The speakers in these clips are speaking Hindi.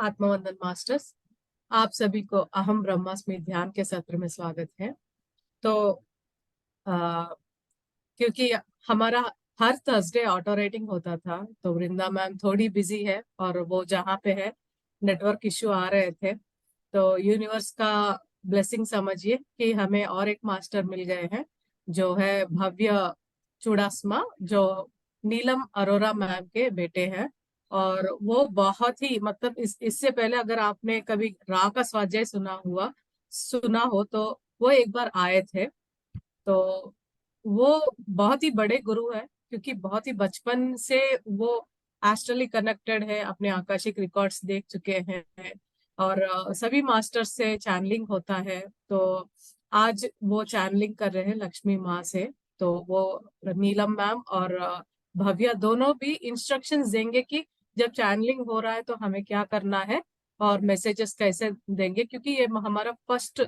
आत्मवंदन मास्टर्स, आप सभी को अहम ब्रह्मास्मि ध्यान के सत्र में स्वागत है। तो आ, क्योंकि हमारा हर थर्सडे ऑटो रेटिंग होता था, तो वृंदा मैम थोड़ी बिजी है और वो जहाँ पे है नेटवर्क इश्यू आ रहे थे। तो यूनिवर्स का ब्लेसिंग समझिए कि हमें और एक मास्टर मिल गए हैं, जो है भव्य चुड़ासमा, जो नीलम अरोरा मैम के बेटे हैं। और वो बहुत ही मतलब इससे पहले अगर आपने कभी रा का स्वाध्याय सुना हो तो वो एक बार आए थे। तो वो बहुत ही बड़े गुरु है, क्योंकि बहुत ही बचपन से वो एस्ट्रली कनेक्टेड है, अपने आकाशिक रिकॉर्ड्स देख चुके हैं। और सभी मास्टर्स से चैनलिंग होता है। तो आज वो चैनलिंग कर रहे हैं लक्ष्मी माँ से। तो वो नीलम मैम और भव्या दोनों भी इंस्ट्रक्शंस देंगे कि जब चैनलिंग हो रहा है तो हमें क्या करना है और मैसेजेस कैसे देंगे, क्योंकि ये हमारा फर्स्ट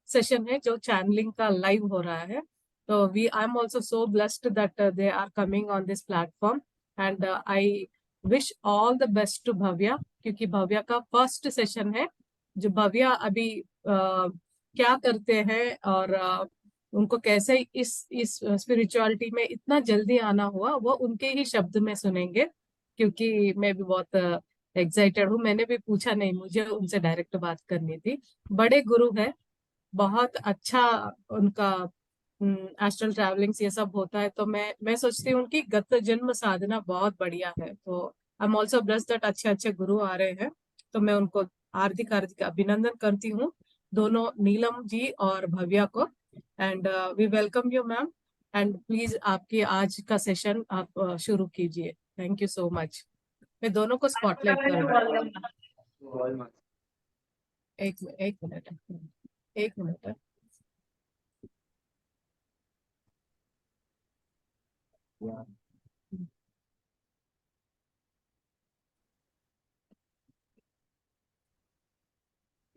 सेशन है जो चैनलिंग का लाइव हो रहा है। तो we I am also so blessed that they are coming on this platform. And I wish all the best to Bhavya, क्योंकि भव्या का फर्स्ट सेशन है। जो भव्या अभी क्या करते हैं और उनको कैसे इस स्पिरिचुअलिटी में इतना जल्दी आना हुआ, वो उनके ही शब्द में सुनेंगे। क्योंकि मैं भी बहुत एक्साइटेड हूँ, मैंने भी पूछा नहीं, मुझे उनसे डायरेक्ट बात करनी थी। बड़े गुरु है, बहुत अच्छा उनका एस्ट्रल ट्रैवलिंग्स ये सब होता है। तो मैं सोचती हूँ उनकी गत जन्म साधना बहुत बढ़िया है। तो आई एम ऑल्सो ब्लेस्ड दैट अच्छे अच्छे गुरु आ रहे हैं। तो मैं उनको हार्दिक हार्दिक अभिनंदन करती हूँ, दोनों नीलम जी और भव्या को। And we welcome you ma'am. And please आपकी आज का सेशन आप शुरू कीजिए। Thank you so much. मैं दोनों को स्पॉटलाइट करूंगी। एक मिनट, एक मिनट।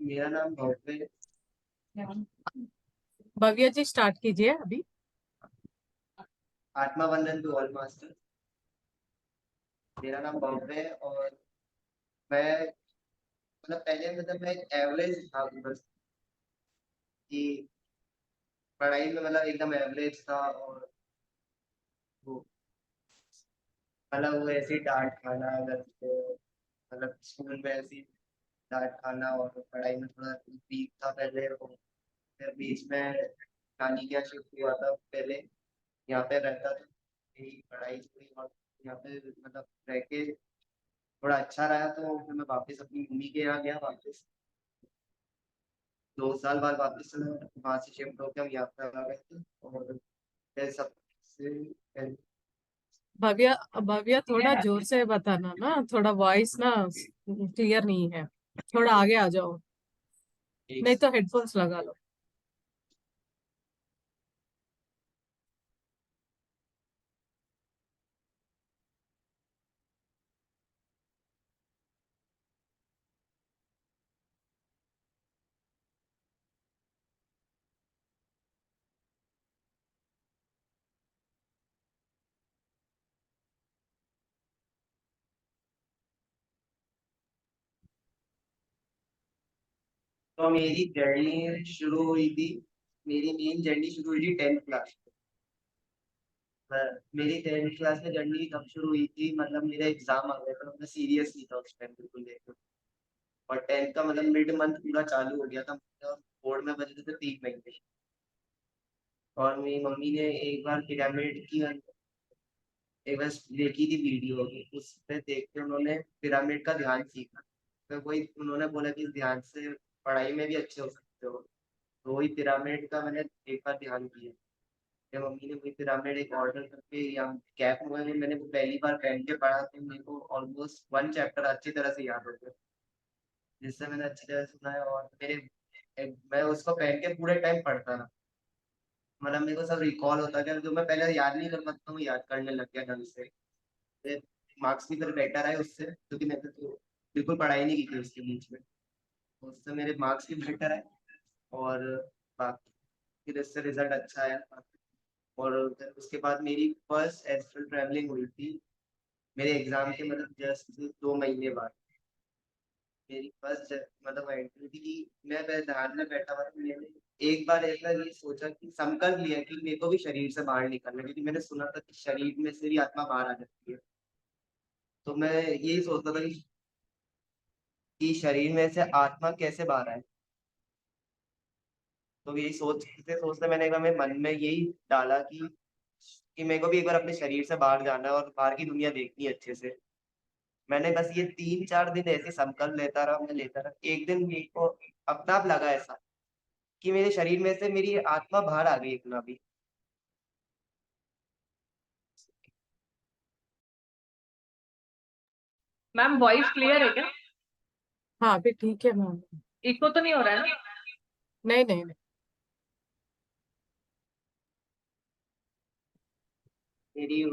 मेरा नाम भव्य। भव्या जी स्टार्ट कीजिए अभी। आत्मा वंदन टू ऑल मास्टर। मेरा नाम भव्य है और मैं पहले मैं एक एवरेज था, बस कि पढ़ाई में एकदम एवरेज था। और वो वो ऐसी डांट खाना, अगर तो स्कूल में ऐसी डांट खाना, और पढ़ाई में थोड़ा वीक था पहले। और फिर बीच में नानी के यहाँ शिफ्ट हुआ था, पहले यहाँ पे रहता था, यही पढ़ाई हुई। और यहाँ पे रह के थोड़ा अच्छा रहा, तो फिर मैं वापस अपनी मम्मी के यहाँ गया वापस। 2 साल बाद वापस वहाँ से शिफ्ट होकर हम यहाँ पे आ गए थे। और फिर सबसे भव्या भव्या थोड़ा जोर से बताना ना, थोड़ा वॉइस ना क्लियर नहीं है। थोड़ा आगे आ जाओ, एक नहीं तो हेडफोन्स लगा लो। तो मेरी जर्नी शुरू हुई थी, मेरी मेन जर्नी शुरू हुई थी 10th क्लास। मेरी 10th क्लास में जर्नी कब शुरू हुई थी, मेरा एग्जाम आ गया था, मैं सीरियस नहीं था उस टाइम बिल्कुल लेकर। और 10th का मिड मंथ पूरा चालू हो गया था, बोर्ड में बचे थे 3 महीने। और मेरी मम्मी ने एक बार पिरामिड की एक बार देखी थी वीडियो, उस पे देख के उन्होंने पिरामिड का ध्यान सीखा। तो कोई उन्होंने बोला कि इस ध्यान से पढ़ाई में भी अच्छे हो सकते हो। तो वही पिरामिड का मैंने एक बार ध्यान किया। जब मम्मी ने वही पिरामिड एक ऑर्डर करके या कैप हुआ है, मैंने वो पहली बार पहन के पढ़ा, तो मेरे को ऑलमोस्ट 1 चैप्टर अच्छी तरह से याद हो गया, जिससे मैंने अच्छी तरह से सुना है। और मैं उसको पहन के पूरे टाइम पढ़ता रहा। मेरे को सब रिकॉल होता गया, जो मैं पहले याद नहीं कर पाता हूँ, याद करने लग गया ढंग से। मार्क्स भी फिर बेटर आए उससे, क्योंकि मैंने तो बिल्कुल पढ़ाई नहीं की थी उसके बीच में। तो उससे मेरे मार्क्स भी बेटर आए। और बाकी फिर इससे रिजल्ट अच्छा आया। और फिर उसके बाद मेरी फर्स्ट एस्ट्रल ट्रैवलिंग हुई थी मेरे एग्जाम के जस्ट 2 महीने बाद। मेरी फर्स्ट मतलब एंट्री थी कि मैं ध्यान में बैठा हुआ था। मैंने एक बार ऐसा ये सोचा कि संकल्प लिया कि मेरे को भी शरीर से बाहर निकलना है, क्योंकि मैंने सुना था कि शरीर में से भी आत्मा बाहर आ जाती है। तो मैं यही सोचता था कि शरीर में से आत्मा कैसे बाहर आए। तो यही सोचते सोचते मैंने एक बार मेरे मन में यही डाला कि मेरे को भी एक बार अपने शरीर से बाहर जाना है और बाहर की दुनिया देखनी है अच्छे से। मैंने बस ये 3-4 दिन ऐसे संकल्प लेता रहा, मैं लेता रहा। एक दिन मेरे को अपने आप लगा ऐसा कि मेरे शरीर में से मेरी आत्मा बाहर आ गई इतना भी। मैम वॉइस क्लियर है क्या? हाँ अभी ठीक है मैम। इको तो नहीं हो रहा है ना? नहीं नहीं नहीं। मेरी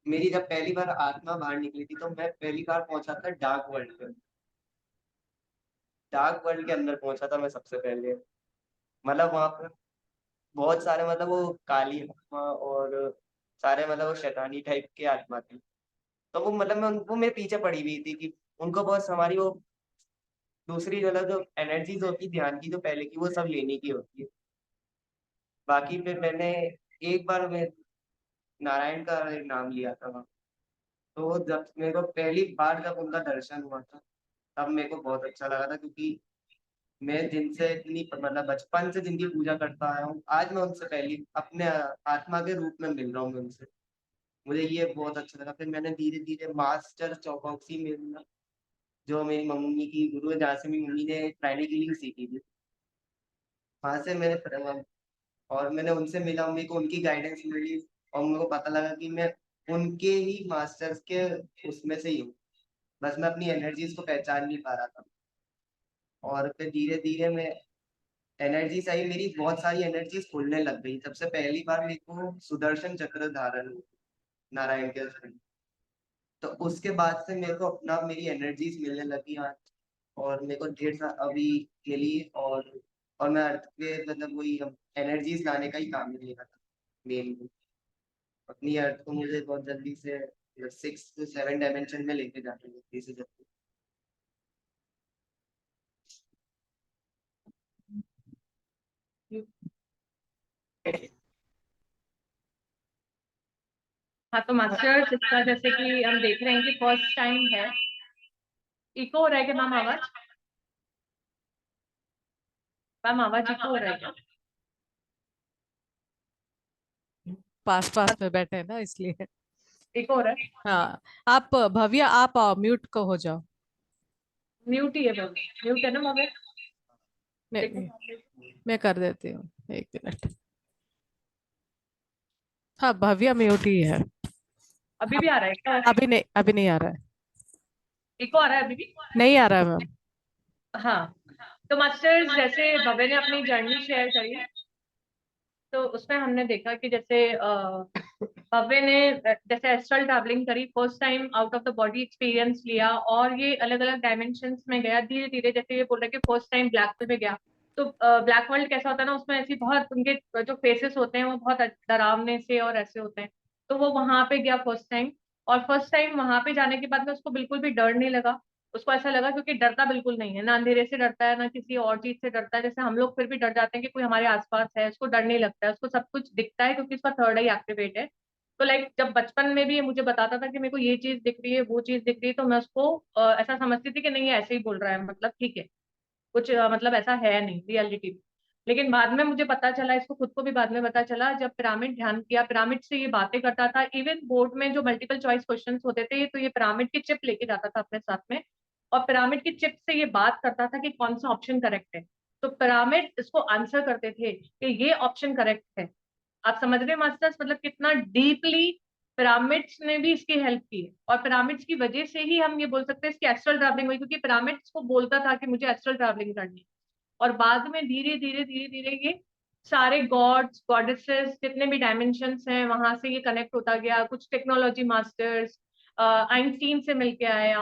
मेरी जब पहली बार आत्मा बाहर निकली थी तो मैं पहली बार पहुंचा था डार्क वर्ल्ड में। डार्क वर्ल्ड के अंदर पहुंचा था मैं सबसे पहले। मतलब वहां पर बहुत सारे मतलब वो काली आत्मा और सारे मतलब वो शैतानी टाइप के आत्मा थी। तो वो मतलब मैं उनको मेरे पीछे पड़ी हुई थी कि उनको बहुत हमारी वो दूसरी मतलब जो एनर्जीज होती है ध्यान की जो पहले की वो सब लेने की होती है। बाकी फिर मैंने एक बार मैं नारायण का नाम लिया था वहाँ। तो जब मेरे को पहली बार जब उनका दर्शन हुआ था तब मेरे को बहुत अच्छा लगा था, क्योंकि मैं जिनसे इतनी मतलब बचपन से जिनकी पूजा करता आया हूँ, आज मैं उनसे पहली अपने आत्मा के रूप में मिल रहा हूँ मैं उनसे। मुझे ये बहुत अच्छा लगा। फिर मैंने धीरे धीरे मास्टर चौकसी में, जो मेरी मम्मी की गुरु है, जहाँ से मेरी मम्मी ने प्राणी हीलिंग सीखी थी, वहां से और मैंने उनसे मिला, मेरे को उनकी गाइडेंस मिली और मेरे को पता लगा कि मैं उनके ही मास्टर्स के उसमें से ही हूँ। बस मैं अपनी एनर्जीज को पहचान नहीं पा रहा था। और फिर धीरे धीरे मैं एनर्जी से ही मेरी बहुत सारी एनर्जीज खुलने लग गई। सबसे पहली बार मेरे को सुदर्शन चक्र धारण हुआ, नारायण के थ्रू। तो उसके बाद से मेरे को अपना मेरी एनर्जीज मिलने लगी आज। और मेरे को ढेर सा अभी के लिए और मैं अर्थ पे मतलब वही एनर्जीज लाने का ही काम ले रहा था मेनली। अपनी अर्थ को मुझे बहुत जल्दी से 6 to 7 डायमेंशन में लेके जाना है जल्दी से जल्दी। हाँ तो मास्टर्स इसका जैसे कि हम देख रहे हैं कि फर्स्ट टाइम है। इको हो रहा है क्या मैम आवाज? मैम आवाज इको हो रहा है क्या? पास पास में बैठे हैं ना इसलिए। इको हो रहा है? हाँ आप भव्य आप म्यूट को हो जाओ। म्यूट ही है मैम, म्यूट है ना मगर? नहीं देखो नहीं मैं कर देती हूँ, एक मिनट। हाँ भव्य म्यूट ही है। अभी आप भी आ रहा है क्या? अभी नहीं आ रहा है। इको आ रहा है अभी भी? नहीं आ रहा है मैम। हाँ तो मास्टर्स जैसे भव्य ने अपनी जर्नी शेयर करी, तो उसमें हमने देखा कि जैसे भव्य ने जैसे एस्ट्रल ट्रैवलिंग करी, first time out of the body experience लिया और ये अलग अलग डायमेंशंस में गया धीरे धीरे। जैसे ये बोल रहे कि फर्स्ट टाइम ब्लैक होल में गया, तो ब्लैक वर्ल्ड कैसा होता है ना, उसमें ऐसी बहुत उनके जो फेसेस होते हैं वो बहुत डरावने से और ऐसे होते हैं। तो वो वहां पे गया फर्स्ट टाइम, और फर्स्ट टाइम वहां पे जाने के बाद में उसको बिल्कुल भी डर नहीं लगा। उसको ऐसा लगा, क्योंकि डरता बिल्कुल नहीं है, ना अंधेरे से डरता है ना किसी और चीज से डरता है। जैसे हम लोग फिर भी डर जाते हैं कि कोई हमारे आसपास है, उसको डर नहीं लगता है, उसको सब कुछ दिखता है क्योंकि उसका थर्ड आई एक्टिवेट है। तो लाइक जब बचपन में भी ये मुझे बताता था कि मेरे को ये चीज दिख रही है वो चीज दिख रही है, तो मैं उसको ऐसा समझती थी कि नहीं ये ऐसे ही बोल रहा है, मतलब ठीक है, कुछ मतलब ऐसा है नहीं रियलिटी में। लेकिन बाद में मुझे पता चला, इसको खुद को भी बाद में पता चला, जब पिरामिड ध्यान किया, पिरामिड से ये बातें करता था। इवन बोर्ड में जो मल्टीपल चॉइस क्वेश्चंस होते थे तो ये पिरामिड की चिप लेके जाता था अपने साथ में, और पिरामिड की चिप से ये बात करता था कि कौन सा ऑप्शन करेक्ट है। तो पिरामिड इसको आंसर करते थे कि ये ऑप्शन करेक्ट है। आप समझ रहे मास्टर्स, मतलब कितना डीपली पिरामिड्स ने भी इसकी हेल्प की है। और पिरामिड्स की वजह से ही हम ये बोल सकते हैं इसकी एस्ट्रल ट्रैवलिंग हुई, क्योंकि पिरामिड्स को बोलता था कि मुझे एस्ट्रल ट्रैवलिंग करनी है। और बाद में धीरे धीरे धीरे धीरे ये सारे गॉड्स गॉडेसेस जितने भी डायमेंशंस हैं वहां से ये कनेक्ट होता गया। कुछ टेक्नोलॉजी मास्टर्स, आइंस्टीन से मिलके आया,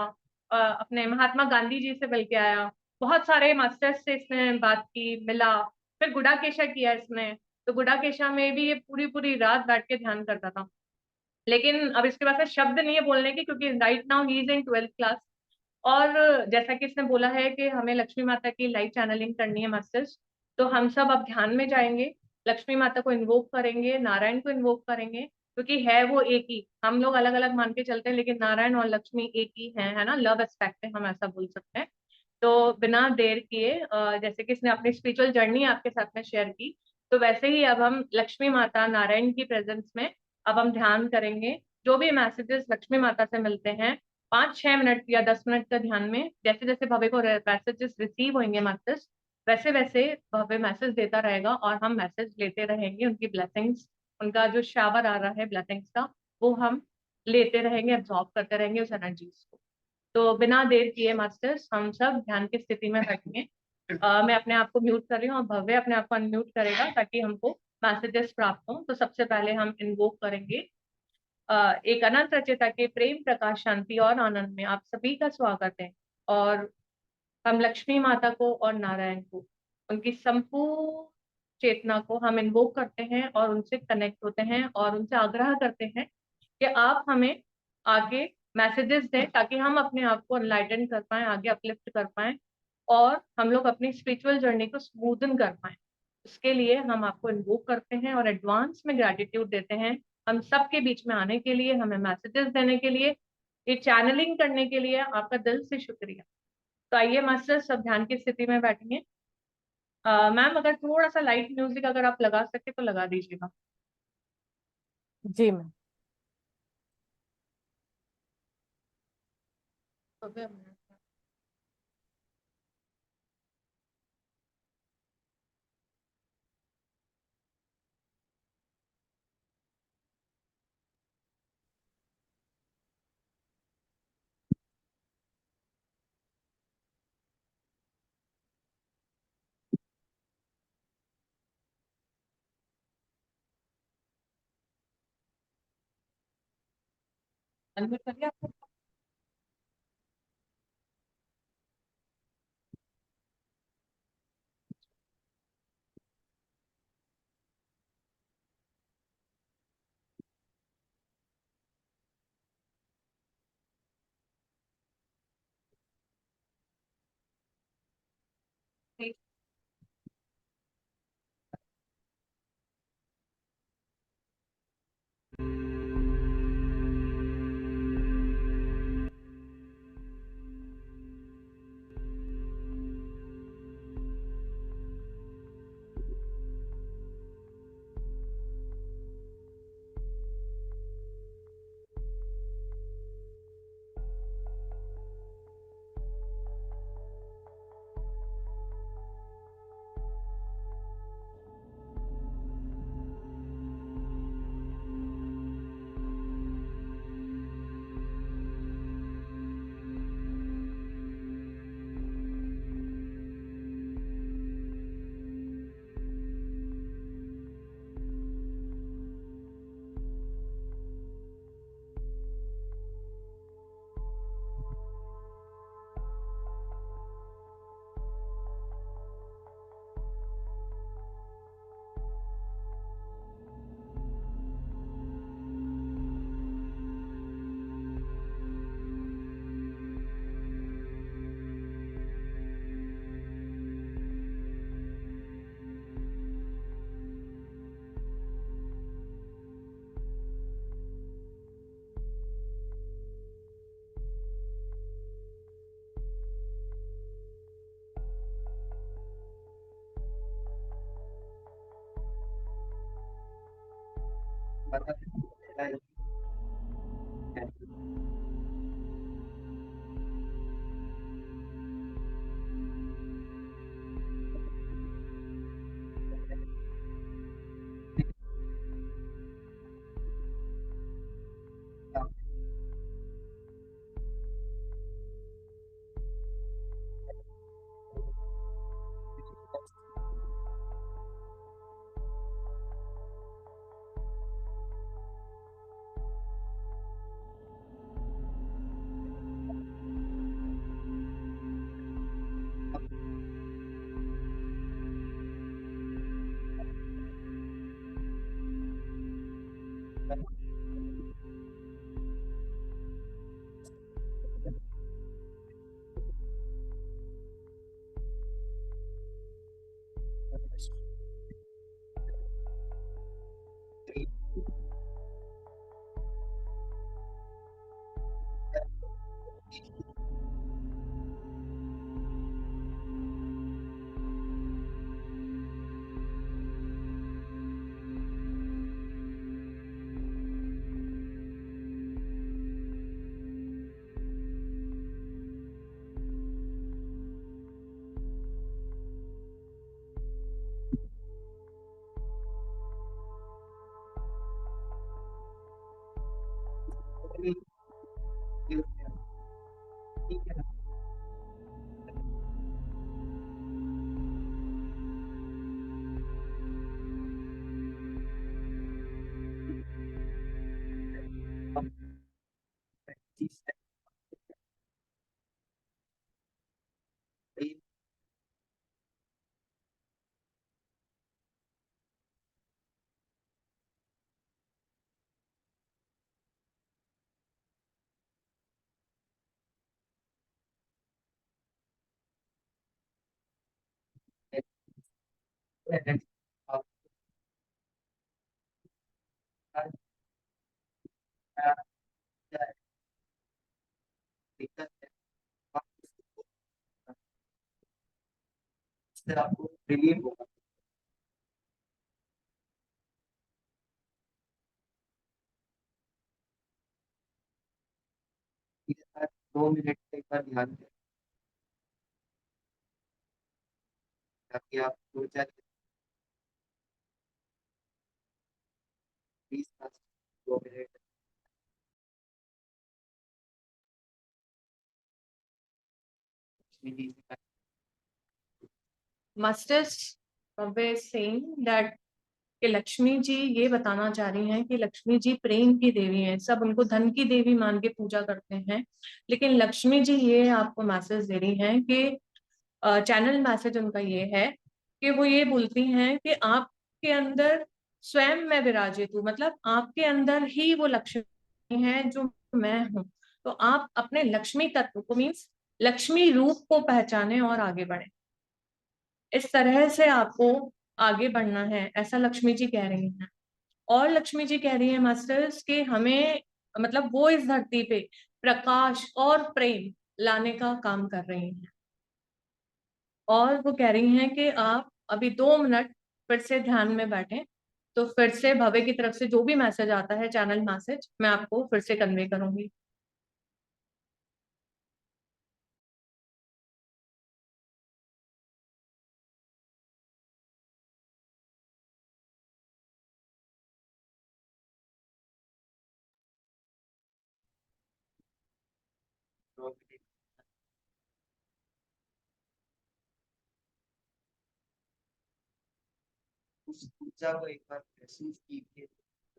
अपने महात्मा गांधी जी से मिलके आया, बहुत सारे मास्टर्स से इसने बात की, मिला। फिर गुडाकेशा किया इसने, तो गुडाकेशा में भी ये पूरी पूरी रात बैठ के ध्यान करता था। लेकिन अब इसके पास में शब्द नहीं है बोलने के, क्योंकि right now he is in 12th class. और जैसा कि इसने बोला है कि हमें लक्ष्मी माता की लाइव चैनलिंग करनी है मास्टर्स, तो हम सब अब ध्यान में जाएंगे, लक्ष्मी माता को इन्वोक करेंगे, नारायण को इन्वोक करेंगे, क्योंकि है वो एक ही। हम लोग अलग अलग मान के चलते हैं, लेकिन नारायण और लक्ष्मी एक ही है ना, लव एस्पेक्ट है, हम ऐसा बोल सकते हैं। तो बिना देर किए जैसे कि इसने अपनी स्पिरिचुअल जर्नी आपके साथ में शेयर की, तो वैसे ही अब हम लक्ष्मी माता नारायण की प्रेजेंस में अब हम ध्यान करेंगे। जो भी मैसेजेस लक्ष्मी माता से मिलते हैं 5-6 मिनट या 10 मिनट का ध्यान में, जैसे जैसे भव्य को मैसेजेस रिसीव होंगे मास्टर्स, वैसे वैसे भव्य मैसेज देता रहेगा और हम मैसेज लेते रहेंगे, उनकी ब्लेसिंग्स, उनका जो शावर आ रहा है ब्लेसिंग्स का, वो हम लेते रहेंगे, एब्जॉर्ब करते रहेंगे उस एनर्जीज को। तो बिना देर किए मास्टर्स हम सब ध्यान की स्थिति में बैठेंगे। मैं अपने आप को म्यूट कर रही हूँ और भव्य अपने आप को अनम्यूट करेगा ताकि हमको मैसेजेस प्राप्त हों। तो सबसे पहले हम इन्वोक करेंगे एक अनंत रचयिता के प्रेम, प्रकाश, शांति और आनंद में आप सभी का स्वागत है। और हम लक्ष्मी माता को और नारायण को, उनकी संपूर्ण चेतना को हम इन्वोक करते हैं और उनसे कनेक्ट होते हैं और उनसे आग्रह करते हैं कि आप हमें आगे मैसेजेस दें ताकि हम अपने आप को एनलाइटन कर पाए, आगे अपलिफ्ट कर पाए और हम लोग अपनी स्पिरिचुअल जर्नी को स्मूदन कर पाए। उसके लिए हम आपको इन्वोक करते हैं और एडवांस में ग्रेटिट्यूड देते हैं हम सबके बीच में आने के लिए, हमें मैसेजेस देने के लिए, ये चैनलिंग करने के लिए आपका दिल से शुक्रिया। तो आइए मास्टर सब ध्यान की स्थिति में बैठेंगे। मैम अगर थोड़ा सा लाइट म्यूजिक अगर आप लगा सके तो लगा दीजिएगा। जी मैम। अनम्यूट करिए आपको। भी ठीक है। दिक्कत है, इससे आपको रिलीफ होगा। इसके साथ 2 मिनट एक बार ध्यान दें ताकि आप ऊर्जा की 2 minute Masters Bhavya is saying that कि लक्ष्मी जी ये बताना चाह रही हैं कि लक्ष्मी जी प्रेम की देवी हैं, सब उनको धन की देवी मान के पूजा करते हैं, लेकिन लक्ष्मी जी ये आपको मैसेज दे रही हैं कि चैनल मैसेज उनका ये है कि वो ये बोलती हैं कि आपके अंदर स्वयं मैं विराजित हूँ, मतलब आपके अंदर ही वो लक्ष्मी है जो मैं हूँ। तो आप अपने लक्ष्मी तत्व को मीन्स लक्ष्मी रूप को पहचाने और आगे बढ़े, इस तरह से आपको आगे बढ़ना है, ऐसा लक्ष्मी जी कह रही हैं। और लक्ष्मी जी कह रही है मास्टर्स कि हमें मतलब वो इस धरती पे प्रकाश और प्रेम लाने का काम कर रही हैं, और वो कह रही हैं कि आप अभी 2 मिनट फिर से ध्यान में बैठें, तो फिर से भव्य की तरफ से जो भी मैसेज आता है चैनल मैसेज मैं आपको फिर से कन्वे करूंगी। उस ऊर्जा को एक बार महसूस कीजिए।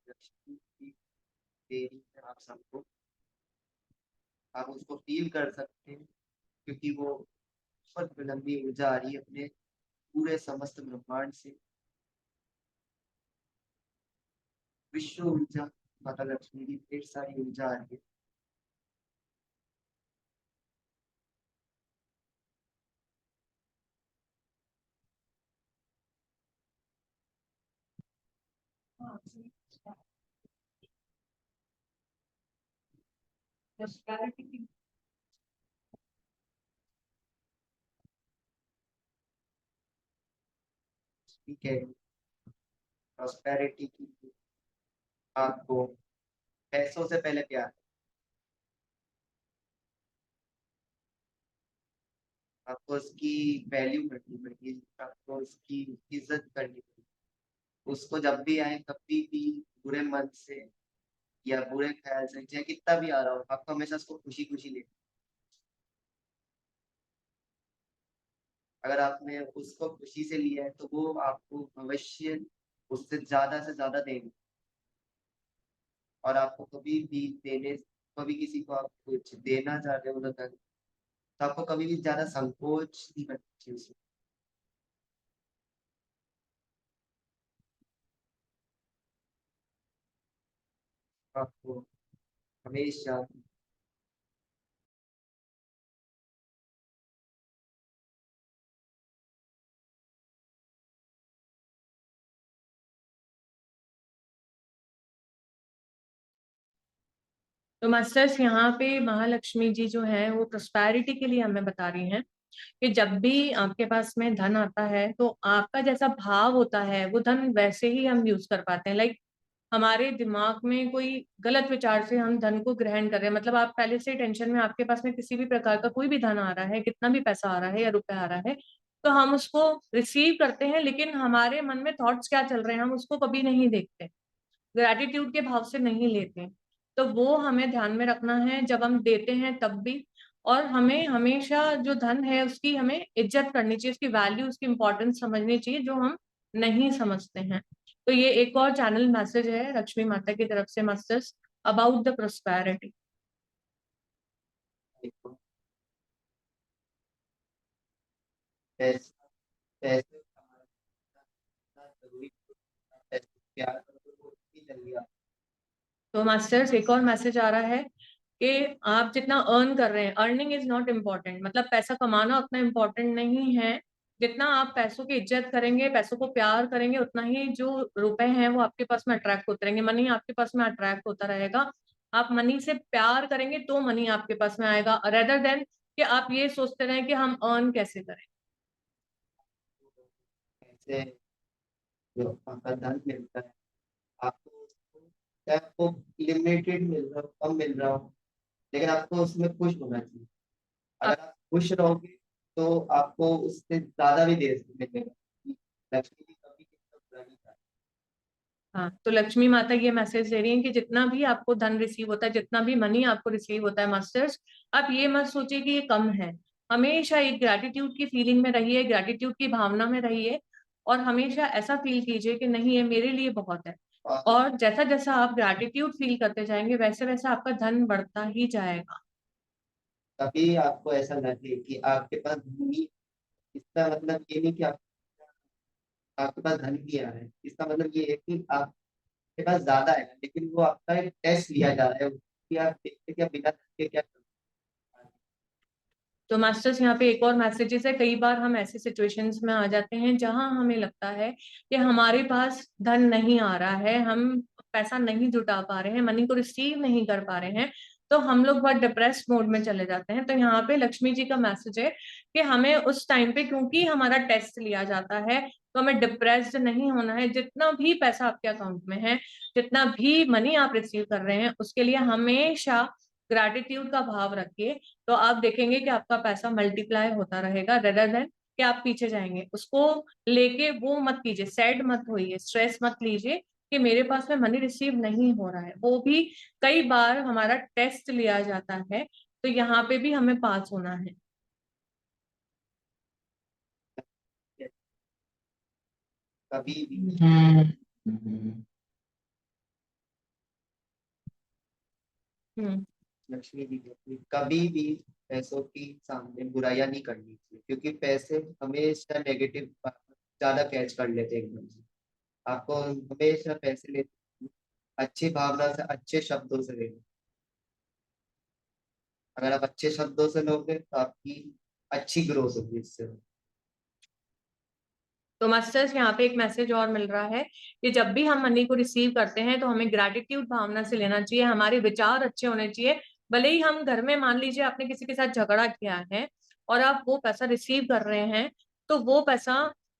लक्ष्मी की देवी है आप सबको, आप उसको फील कर सकते हैं क्योंकि वो बहुत लंबी ऊर्जा आ रही है अपने पूरे समस्त ब्रह्मांड से। विश्व ऊर्जा माता लक्ष्मी की ढेर सारी ऊर्जा आ रही है। ठीक है, प्रॉस्पेरिटी की आपको पैसों से पहले प्यार, आपको उसकी वैल्यू करनी पड़ेगी, आपको उसकी इज्जत करनी पड़ेगी। उसको जब भी आए कभी भी बुरे मन से या बुरे ख्याल से, चाहे कितना भी आ रहा हो, आपको हमेशा उसको खुशी खुशी ले। अगर आपने उसको खुशी से लिया है तो वो आपको अवश्य उससे ज्यादा देंगे। और आपको कभी भी देने, कभी किसी को आप कुछ देना चाहते हो तो आपको कभी भी ज्यादा संकोच नहीं करना चाहिए उसमें। आपको हमेशा तो मास्टर्स यहाँ पे महालक्ष्मी जी जो है वो प्रोस्पैरिटी के लिए हमें बता रही हैं कि जब भी आपके पास में धन आता है तो आपका जैसा भाव होता है वो धन वैसे ही हम यूज कर पाते हैं। लाइक हमारे दिमाग में कोई गलत विचार से हम धन को ग्रहण कर रहे हैं, मतलब आप पहले से टेंशन में, आपके पास में किसी भी प्रकार का कोई भी धन आ रहा है, कितना भी पैसा आ रहा है या रुपया आ रहा है, तो हम उसको रिसीव करते हैं, लेकिन हमारे मन में थॉट्स क्या चल रहे हैं हम उसको कभी नहीं देखते, ग्रेटिट्यूड के भाव से नहीं लेते। तो वो हमें ध्यान में रखना है जब हम देते हैं तब भी। और हमें हमेशा जो धन है उसकी हमें इज्जत करनी चाहिए, उसकी वैल्यू, उसकी इंपॉर्टेंस समझनी चाहिए, जो हम नहीं समझते हैं। तो ये एक और चैनल मैसेज है लक्ष्मी माता की तरफ से मास्टर्स अबाउट द प्रोस्पेरिटी। देखो, पैसा पैसे कमाना इतना जरूरी है, पैसे प्यार करो तो वो इतनी जल्दी आता तो मास्टर्स एक और मैसेज आ रहा है कि आप जितना अर्न कर रहे हैं, अर्निंग इज नॉट इम्पोर्टेंट, मतलब पैसा कमाना उतना इम्पोर्टेंट नहीं है। जितना आप पैसों की इज्जत करेंगे, पैसों को प्यार करेंगे, उतना ही जो रुपए हैं वो आपके पास में अट्रैक्ट होते रहेंगे, मनी आपके पास में अट्रैक्ट होता रहेगा। आप मनी से प्यार करेंगे तो मनी आपके पास में आएगा, रेदर देन कि आप ये सोचते रहें कि हम अर्न कैसे करें। है। पैसे जो आपका धन मिलता है, आपको चाहे आपको लिमिटेड मिल रहा हो, कम मिल रहा हो, लेकिन आपको उसमें खुश होना चाहिए। आप अगर आप खुश रहोगे तो आपको उससे ज्यादा भी दे मिलेगा। लक्ष्मी जी कभी किसी का बुरा नहीं चाहती। हाँ, तो लक्ष्मी माता ये मैसेज दे रही है कि जितना भी आपको धन रिसीव होता है, जितना भी मनी आपको रिसीव होता है मास्टर्स, आप ये मत सोचिए कि ये कम है। हमेशा एक ग्रैटिट्यूड की फीलिंग में रहिए, ग्रैटिट्यूड की भावना में रहिए, और हमेशा ऐसा फील कीजिए कि नहीं, ये मेरे लिए बहुत है। और और जैसा जैसा आप ग्रैटिट्यूड फील करते जाएंगे, वैसे वैसे आपका धन बढ़ता ही जाएगा। कभी आपको ऐसा लगे कि आपके पास नहीं, इसका मतलब ये नहीं कि आपके पास धन भी आ रहा है। इसका मतलब ये है कि आपके पास ज्यादा है, लेकिन वो आपका एक टेस्ट लिया जा रहा है कि आप देखते क्या बिना धन के क्या कर सकते हैं। तो मास्टर्स यहाँ पे एक और मैसेजेस है, कई बार हम ऐसे सिचुएशंस में आ जाते हैं जहां हमें लगता है कि हमारे पास धन नहीं आ रहा है, हम पैसा नहीं जुटा पा रहे हैं, मनी को रिसीव नहीं कर पा रहे हैं, तो हम लोग बहुत डिप्रेस्ड मोड में चले जाते हैं। तो यहाँ पे लक्ष्मी जी का मैसेज है कि हमें उस टाइम पे, क्योंकि हमारा टेस्ट लिया जाता है, तो हमें डिप्रेस्ड नहीं होना है। जितना भी पैसा आपके अकाउंट में है, जितना भी मनी आप रिसीव कर रहे हैं, उसके लिए हमेशा ग्रैटिट्यूड का भाव रखिए। तो आप देखेंगे कि आपका पैसा मल्टीप्लाई होता रहेगा, रेदर देन कि आप पीछे जाएंगे। उसको लेके वो मत कीजिए, सैड मत होइए, स्ट्रेस मत लीजिए कि मेरे पास में मनी रिसीव नहीं हो रहा है। वो भी कई बार हमारा टेस्ट लिया जाता है, तो यहाँ पे भी हमें पास होना है। कभी भी हम्म। लक्ष्मी जी कहती है, कभी भी पैसों की सामने बुराइयां नहीं करनी चाहिए, क्योंकि पैसे हमेशा नेगेटिव ज्यादा कैच कर लेते हैं एकदम से। आपको हमेशा पैसे लेते अच्छी भावना से, अच्छे शब्दों से लेना। अगर आप अच्छे शब्दों से लोगे तो आपकी अच्छी ग्रोथ होगी इससे। तो मास्टर्स यहाँ पे एक मैसेज और मिल रहा है कि जब भी हम मनी को रिसीव करते हैं तो हमें ग्रैटिट्यूड भावना से लेना चाहिए, हमारे विचार अच्छे होने चाहिए। भले ही हम घर में, मान लीजिए आपने किसी के साथ झगड़ा किया है और आप वो पैसा रिसीव कर रहे हैं, तो वो पैसा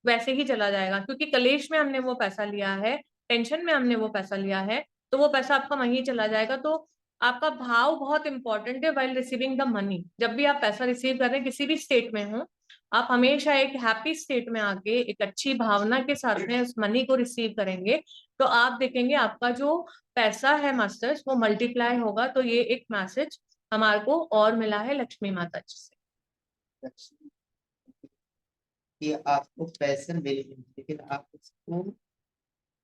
वैसे ही चला जाएगा, क्योंकि कलेश में हमने वो पैसा लिया है, टेंशन में हमने वो पैसा लिया है, तो वो पैसा आपका वहीं चला जाएगा। तो आपका भाव बहुत इंपॉर्टेंट है वाइल रिसीविंग द मनी। जब भी आप पैसा रिसीव कर रहे हैं, किसी भी स्टेट में हो, आप हमेशा एक हैप्पी स्टेट में आके, एक अच्छी भावना के साथ में उस मनी को रिसीव करेंगे, तो आप देखेंगे आपका जो पैसा है मास्टर्स, वो मल्टीप्लाई होगा। तो ये एक मैसेज हमारे को और मिला है लक्ष्मी माता जी से। कि आपको पैसे मिल गए, लेकिन आप उसको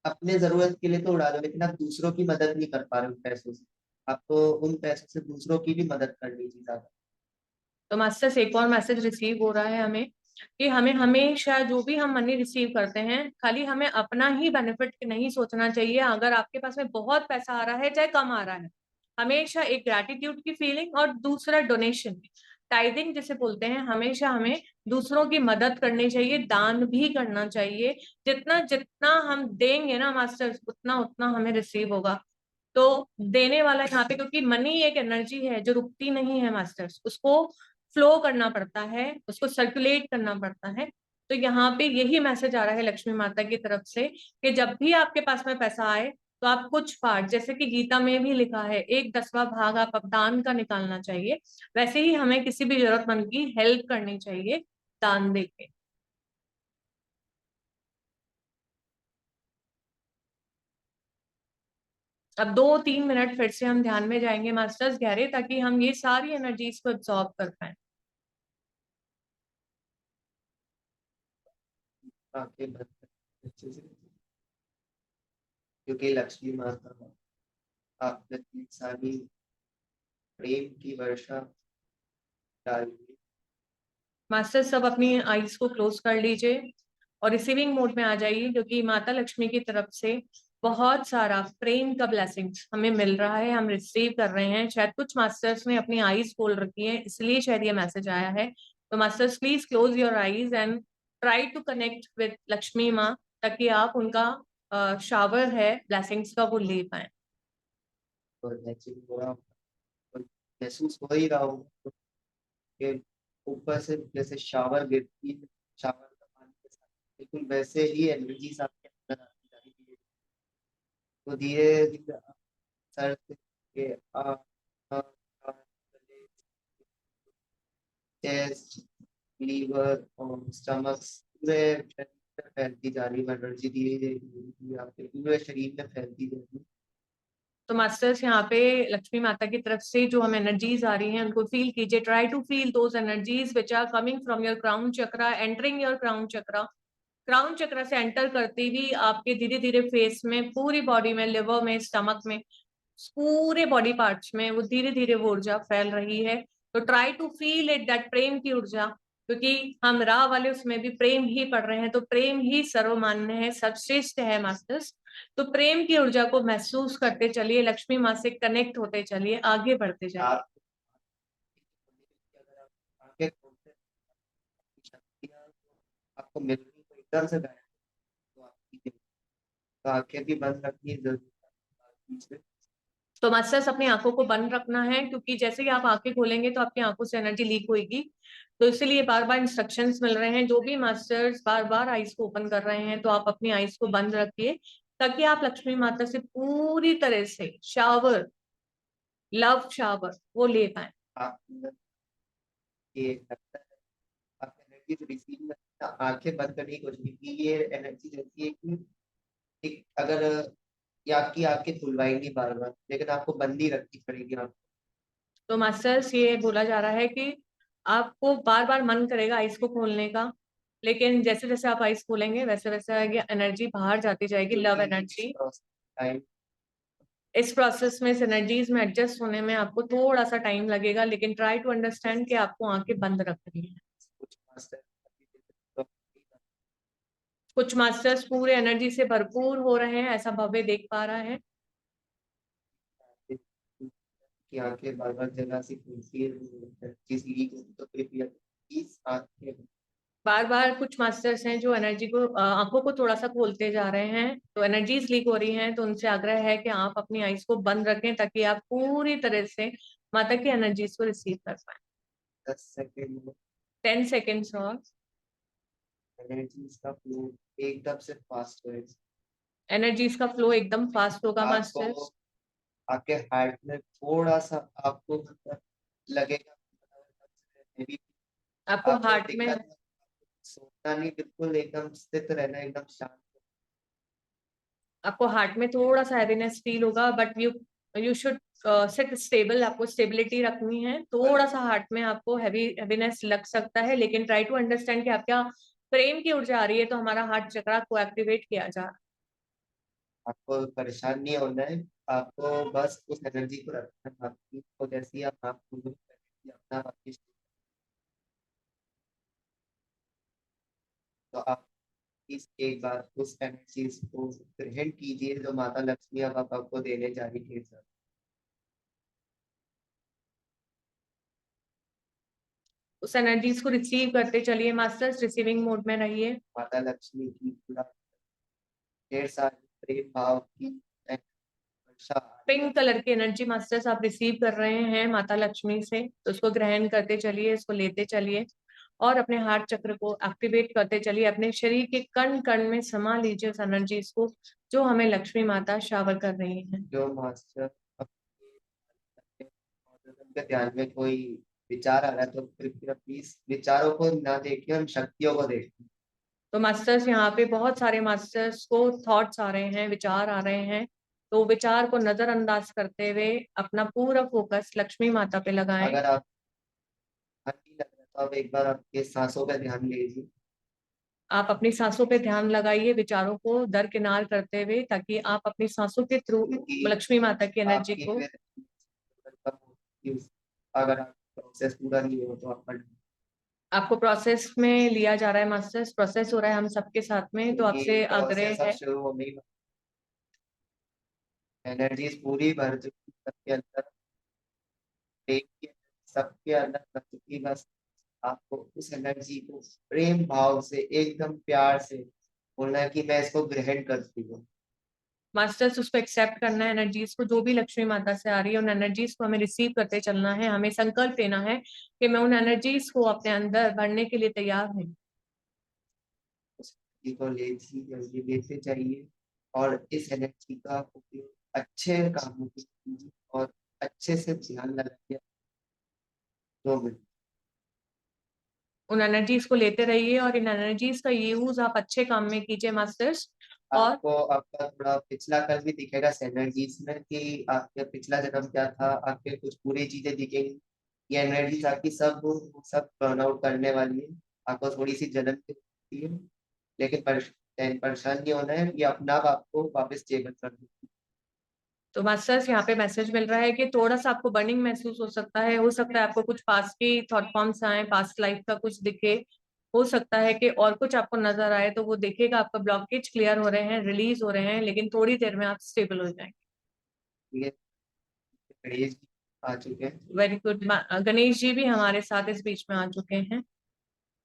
अपने जरूरत के लिए तो उड़ा दो, लेकिन आप दूसरों की मदद नहीं कर पा रहे उन पैसों से। आपको उन पैसों से दूसरों की भी मदद करनी चाहिए ज्यादा। तो मास्टर्स एक और मैसेज रिसीव हो रहा है हमें कि हमें हमेशा जो भी हम मनी रिसीव करते हैं, खाली हमें अपना ही बेनिफिट नहीं सोचना चाहिए। अगर आपके पास में बहुत पैसा आ रहा है चाहे कम आ रहा है, हमेशा एक ग्रैटिट्यूड की फीलिंग, और दूसरा डोनेशन, टाइदिंग जिसे बोलते हैं, हमेशा हमें दूसरों की मदद करनी चाहिए, दान भी करना चाहिए। जितना जितना हम देंगे ना मास्टर्स, उतना उतना हमें रिसीव होगा। तो देने वाला यहाँ पे, क्योंकि मनी एक एनर्जी है जो रुकती नहीं है मास्टर्स, उसको फ्लो करना पड़ता है, उसको सर्कुलेट करना पड़ता है। तो यहाँ पे यही मैसेज आ रहा है लक्ष्मी माता की तरफ से कि जब भी आपके पास में पैसा आए, तो आप कुछ पार्ट, जैसे कि गीता में भी लिखा है 1/10वां भाग आप दान का निकालना चाहिए, वैसे ही हमें किसी भी जरूरतमंद की हेल्प करनी चाहिए दान देके। अब 2-3 मिनट फिर से हम ध्यान में जाएंगे मास्टर्स गहरे, ताकि हम ये सारी एनर्जीज को एब्सॉर्ब कर पाए। आंखें बंद करके अच्छे से, क्योंकि लक्ष्मी माता आप प्रति सारी प्रेम की वर्षा डालिए। मास्टर्स सब अपनी आईज को क्लोज कर लीजिए और रिसीविंग मोड में आ जाइए, क्योंकि माता लक्ष्मी की तरफ से बहुत सारा प्रेम का ब्लेसिंग्स हमें मिल रहा है, हम रिसीव कर रहे हैं। शायद कुछ मास्टर्स ने अपनी आईज खोल रखी है, इसलिए शायद ये मैसेज आया है। तो masters please close your eyes and try to connect with Lakshmi माँ, ताकि आप उनका शावर है ब्लेसिंग्स का वो ले पाए। और एक्चुअली थोड़ा महसूस हो ही रहा हूँ कि ऊपर से जैसे शावर गिरती है, शावर का पानी के साथ बिल्कुल वैसे ही एनर्जीज आपके अंदर आती जा रही है। तो धीरे धीरे सर के चेस्ट, लीवर और स्टमक पूरे फैलती जा रही है एनर्जी, धीरे धीरे आपके पूरे शरीर में फैलती जा रही है। तो मास्टर्स यहाँ पे लक्ष्मी माता की तरफ से जो हमें एनर्जीज आ रही हैं उनको फील कीजिए। Try to feel those energies which are coming from your crown chakra, entering your crown chakra. Crown chakra से एंटर करते ही आपके धीरे धीरे फेस में, पूरी बॉडी में, लिवर में, स्टमक में, पूरे बॉडी पार्ट्स में वो धीरे धीरे वो ऊर्जा फैल रही है। तो try to feel it, that प्रेम की ऊर्जा, क्योंकि हम राह वाले उसमें भी प्रेम ही पढ़ रहे हैं, तो प्रेम ही सर्वमान्य है, सर्वश्रेष्ठ है मास्टर्स। तो प्रेम की ऊर्जा को महसूस करते चलिए, लक्ष्मी माँ से कनेक्ट होते चलिए, आगे बढ़ते जाइए। अगर आप आंखें खोलते हैं, शक्तियाँ आपको मिल रही तो एकदम से गायब, तो आपकी तो आंखें भी बंद रखनी जरूरी है। तो मास्टर्स अपनी आंखों को बंद रखना है, क्योंकि जैसे ही आप आंखें खोलेंगे तो आपकी आंखों से एनर्जी लीक होगी। तो इसलिए बार बार इंस्ट्रक्शंस मिल रहे हैं, जो भी मास्टर्स बार बार आईज को ओपन कर रहे हैं तो आप अपनी आईज को बंद रखिए, ताकि आप लक्ष्मी माता से पूरी तरह से शावर, लव शावर वो ले पाए। आप ये लगता है आप एनर्जी रिसीव में आंखें बंद करने की कोशिश की, ये एनर्जी रहती है कि एक अगर ये आपकी आंखें खुलवाएंगी बार बार, लेकिन आपको बंद ही रखनी पड़ेगी। आप तो मास्टर्स ये बोला जा रहा है कि आपको बार बार मन करेगा आईज को खोलने का, लेकिन जैसे जैसे आप आईज खोलेंगे वैसे वैसे एनर्जी बाहर जाती जाएगी, लव एनर्जी। टाइम इस प्रोसेस में, इस एनर्जीज में एडजस्ट होने में आपको थोड़ा सा टाइम लगेगा, लेकिन ट्राई टू अंडरस्टैंड कि आपको आंखें बंद रखनी है। कुछ मास्टर कुछ मास्टर्स पूरे एनर्जी से भरपूर हो रहे हैं, ऐसा भव्य देख पा रहा है। की आंखें बार बार जगह से खुलती है, किसी की तो कृपया इस आंखें बार बार कुछ मास्टर्स हैं जो एनर्जी को, आंखों को थोड़ा सा खोलते जा रहे हैं, तो एनर्जीज लीक हो रही हैं, तो उनसे आग्रह है कि आप अपनी आईज को बंद रखें, ताकि आप पूरी तरह से माता की एनर्जीज को रिसीव कर पाए। 10 सेकेंड में 10 सेकेंड्स और एनर्जीज का फ्लो एकदम से फास्ट हो। एनर्जीज का फ्लो एकदम फास्ट होगा आपको मास्टर्स। आपके हार्ट में थोड़ा सा आपको मतलब लगेगा, आपको आपको हार्ट में, दिक्कत सोचना नहीं, बिल्कुल एकदम स्थित रहना, एकदम शांत। आपको हार्ट में थोड़ा सा हैवीनेस फील होगा, but you should seat stable. आपको स्टेबिलिटी रखनी है। थोड़ा सा हार्ट में आपको हैवीनेस लग सकता है, लेकिन ट्राई टू अंडरस्टैंड कि आप क्या प्रेम की ऊर्जा आ रही है, तो हमारा हार्ट चक्रा को एक्टिवेट किया जा रहा है। आपको परेशान नहीं होना है, आपको बस उस एनर्जी को रखना है आपकी, तो जैसे ही आप अपना आपकी, तो आप इस एक बार उस एनर्जी को ग्रहण कीजिए जो माता लक्ष्मी अब आपको देने जा रही है। सर उस एनर्जीज को रिसीव करते चलिए मास्टर्स, रिसीविंग मोड में रहिए। माता लक्ष्मी की पूरा ढेर सारी प्रेम भाव की वर्षा पिंक कलर की एनर्जी मास्टर्स आप रिसीव कर रहे हैं माता लक्ष्मी से, तो उसको ग्रहण करते चलिए, इसको लेते चलिए और अपने हार्ट चक्र को एक्टिवेट करते चलिए। अपने शरीर के कण कण में समा लीजिए उस एनर्जीज को, जो हमें लक्ष्मी माता शावर कर रही है। जो मास्टर के ध्यान में कोई विचार आ रहा है तो कृपया प्लीज विचारों को ना देखिए, हम शक्तियों को देखिए। तो मास्टर्स यहाँ पे बहुत सारे मास्टर्स को थॉट्स आ रहे हैं, विचार आ रहे हैं, तो विचार को नजरअंदाज करते हुए अपना पूरा फोकस लक्ष्मी माता पे लगाएं। अगर आप नहीं लग रहा तो आप एक बार आपके सांसों पे ध्यान दीजिए। आप अपनी सांसों पे ध्यान लगाइए, विचारों को दरकिनार करते हुए, ताकि आप अपनी सांसों के थ्रू क्योंकि लक्ष्मी माता की एनर्जी आपकी को। फिर कम होगी अगर आप प्रोसेस पूरा नहीं हो तो आपका, आपको प्रोसेस में लिया जा रहा है मास्टर्स, प्रोसेस हो रहा है हम सबके साथ में, तो आपसे आग्रह प्रोसेस अब है। शुरू हो गई, एनर्जीज पूरी भर चुकी सबके अंदर, प्रेम की energy सबके अंदर भर चुकी। बस आपको उस एनर्जी को प्रेम भाव से एकदम प्यार से बोलना है कि मैं इसको ग्रहण करती हूँ। मास्टर्स उसको एक्सेप्ट करना है, एनर्जीज को जो भी लक्ष्मी माता से आ रही है उन एनर्जीज को हमें रिसीव करते चलना है। हमें संकल्प लेना है कि मैं उन एनर्जीज को अपने अंदर भरने के लिए तैयार हूँ। उस एनर्जी को लेते चाहिए और इस एनर्जी का उपयोग अच्छे कामों के लिए कीजिए और अच्छे से ध्यान लगाइए 2 मिनट। उन एनर्जीज को लेते रहिए और इन एनर्जीज का यूज आप अच्छे काम में कीजिए मास्टर्स। और आपको आपका थोड़ा पिछला कल भी दिखेगा एनर्जीज में कि आपका पिछला जन्म क्या था, आपके कुछ बुरी चीजें दिखेंगी। ये एनर्जीज आपकी सब बर्न आउट करने वाली है। आपको थोड़ी सी जलन भी होती है, लेकिन परेशान नहीं होना है, ये अपना आप आपको वापस स्टेबल कर देगी। तो मास्टर्स यहाँ पे मैसेज मिल रहा है कि थोड़ा सा आपको बर्निंग महसूस हो सकता है, आपको कुछ पास्ट की थॉट फॉर्म्स आए, पास्ट लाइफ का कुछ दिखे, हो सकता है कि और कुछ आपको नजर आए, तो वो दिखेगा। आपका ब्लॉकेज क्लियर हो रहे हैं, रिलीज हो रहे हैं, लेकिन थोड़ी देर में आप स्टेबल हो जाएंगे। ये गणेश जी आ चुके हैं। Very good. गणेश जी भी हमारे साथ इस बीच में आ चुके हैं।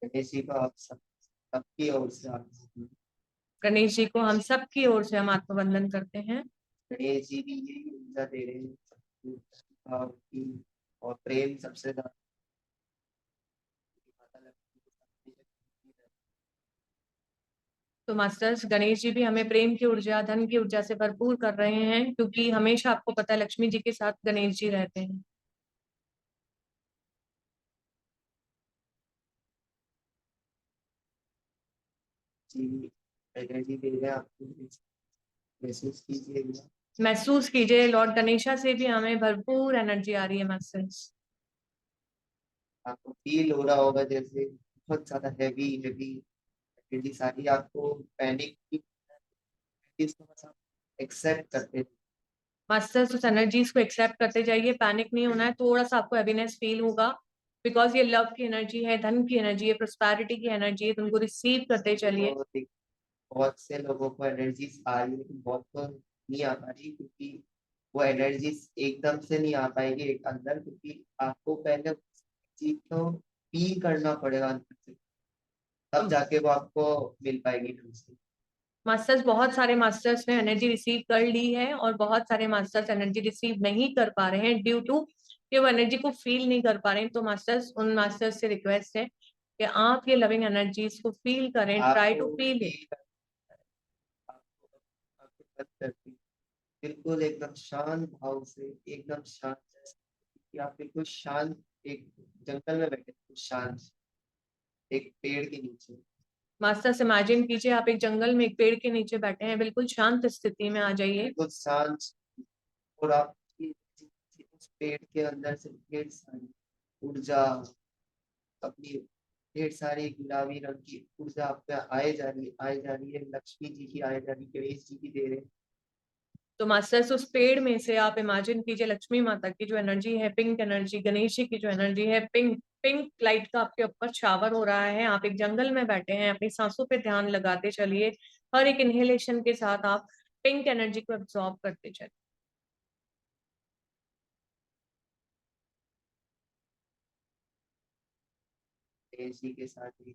गणेश जी को आप सबकी ओर से गणेश जी को हम सब की ओर से हम आत्मवंदन करते हैं। गणेश जी भी यही ऊर्जा दे रहे हैं सबको, भाव की और प्रेम सबसे ज्यादा माता लक्ष्मी के साथ में। तो मास्टर्स गणेश जी भी हमें प्रेम की ऊर्जा, धन की ऊर्जा से भरपूर कर रहे हैं, क्योंकि हमेशा आपको पता है लक्ष्मी जी के साथ गणेश जी रहते हैं। जी एनर्जी दे रहे हैं आपको, महसूस कीजिएगा। महसूस कीजिए, लॉर्ड गणेशा से भी हमें भरपूर एनर्जी आ रही है मास्टर्स। आपको फील हो रहा होगा जैसे बहुत ज्यादा हैवी हैवी एनर्जी सारी आपको पैनिक की, इसको बस आप एक्सेप्ट करते हैं। मास्टर्स उस एनर्जीज को एक्सेप्ट करते जाइए, पैनिक नहीं होना है। थोड़ा सा आपको हैवीनेस फील होगा, बिकॉज ये लव की एनर्जी है, धन की एनर्जी है, प्रोस्पैरिटी की एनर्जी है, तो उनको रिसीव करते चलिए। तो बहुत से लोगों को एनर्जीज आ रही है, लेकिन बहुत को नहीं आ पा रही, क्योंकि वो एनर्जीज एकदम से नहीं आ पाएगी एक अंदर, क्योंकि आपको पहले चीज को फील करना पड़ेगा अंदर से, तब जाके वो आपको मिल पाएगी ढंग से। मास्टर्स, बहुत सारे मास्टर्स ने एनर्जी रिसीव कर ली है और बहुत सारे मास्टर्स एनर्जी रिसीव नहीं कर पा रहे हैं, ड्यू टू कि वो एनर्जी को फील नहीं कर पा रहे हैं। तो मास्टर्स, उन मास्टर्स से रिक्वेस्ट है कि आप ये लविंग एनर्जीज को फील करें, ट्राई टू आपको फील इट। फील आपको आपको बंद करती, बिल्कुल एकदम शांत भाव से, एकदम शांत, जैसे कि आप बिल्कुल शांत एक जंगल में बैठे, बिल्कुल शांत एक पेड़ के नीचे। मास्टर्स, इमेजिन कीजिए आप एक जंगल में एक पेड़ के नीचे बैठे हैं, बिल्कुल शांत स्थिति में आ जाइए। बिल्कुल शांत, और आप उस पेड़ के अंदर से ढेर सारी ऊर्जा, अपनी ढेर सारी गुलाबी रंग की ऊर्जा आप पे आए जा रही है, लक्ष्मी जी की आए जा रही है, गणेश जी की दे रहे हैं। तो मास्टर्स, उस पेड़ में से आप इमेजिन कीजिए लक्ष्मी माता की जो एनर्जी है, पिंक एनर्जी, गणेश जी की जो एनर्जी है, पिंक पिंक लाइट का आपके ऊपर शावर हो रहा है। आप एक जंगल में बैठे हैं, अपनी सांसों पे ध्यान लगाते चलिए। हर एक इनहेलेशन के साथ आप पिंक एनर्जी को एब्जॉर्ब करते चलिए। गणेश जी के साथ ही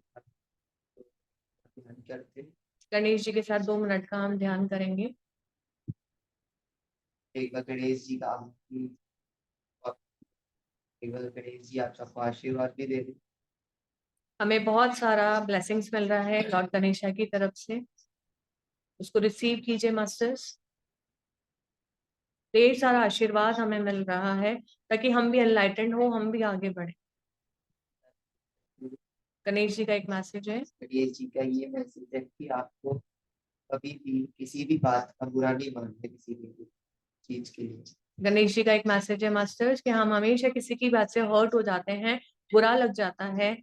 ध्यान करते हैं। गणेश जी के साथ 2 मिनट का हम ध्यान करेंगे। एक बार गणेश जी का एक बार गणेश जी आप सबको आशीर्वाद भी दे दें। हमें बहुत सारा ब्लेसिंग्स मिल रहा है लॉर्ड गणेशा की तरफ से, उसको रिसीव कीजिए मास्टर्स। ढेर सारा आशीर्वाद हमें मिल रहा है, ताकि हम भी एनलाइटेंड हो, हम भी आगे बढ़े। गणेश जी का एक मैसेज है। गणेश जी का ये मैसेज है कि आपको कभी भी किसी भी बात का बुरा नहीं मानते किसी भी। चीज के लिए। गणेश जी का एक मैसेज है मास्टर्स कि हम हमेशा किसी की बात से हर्ट हो जाते हैं, बुरा लग जाता है,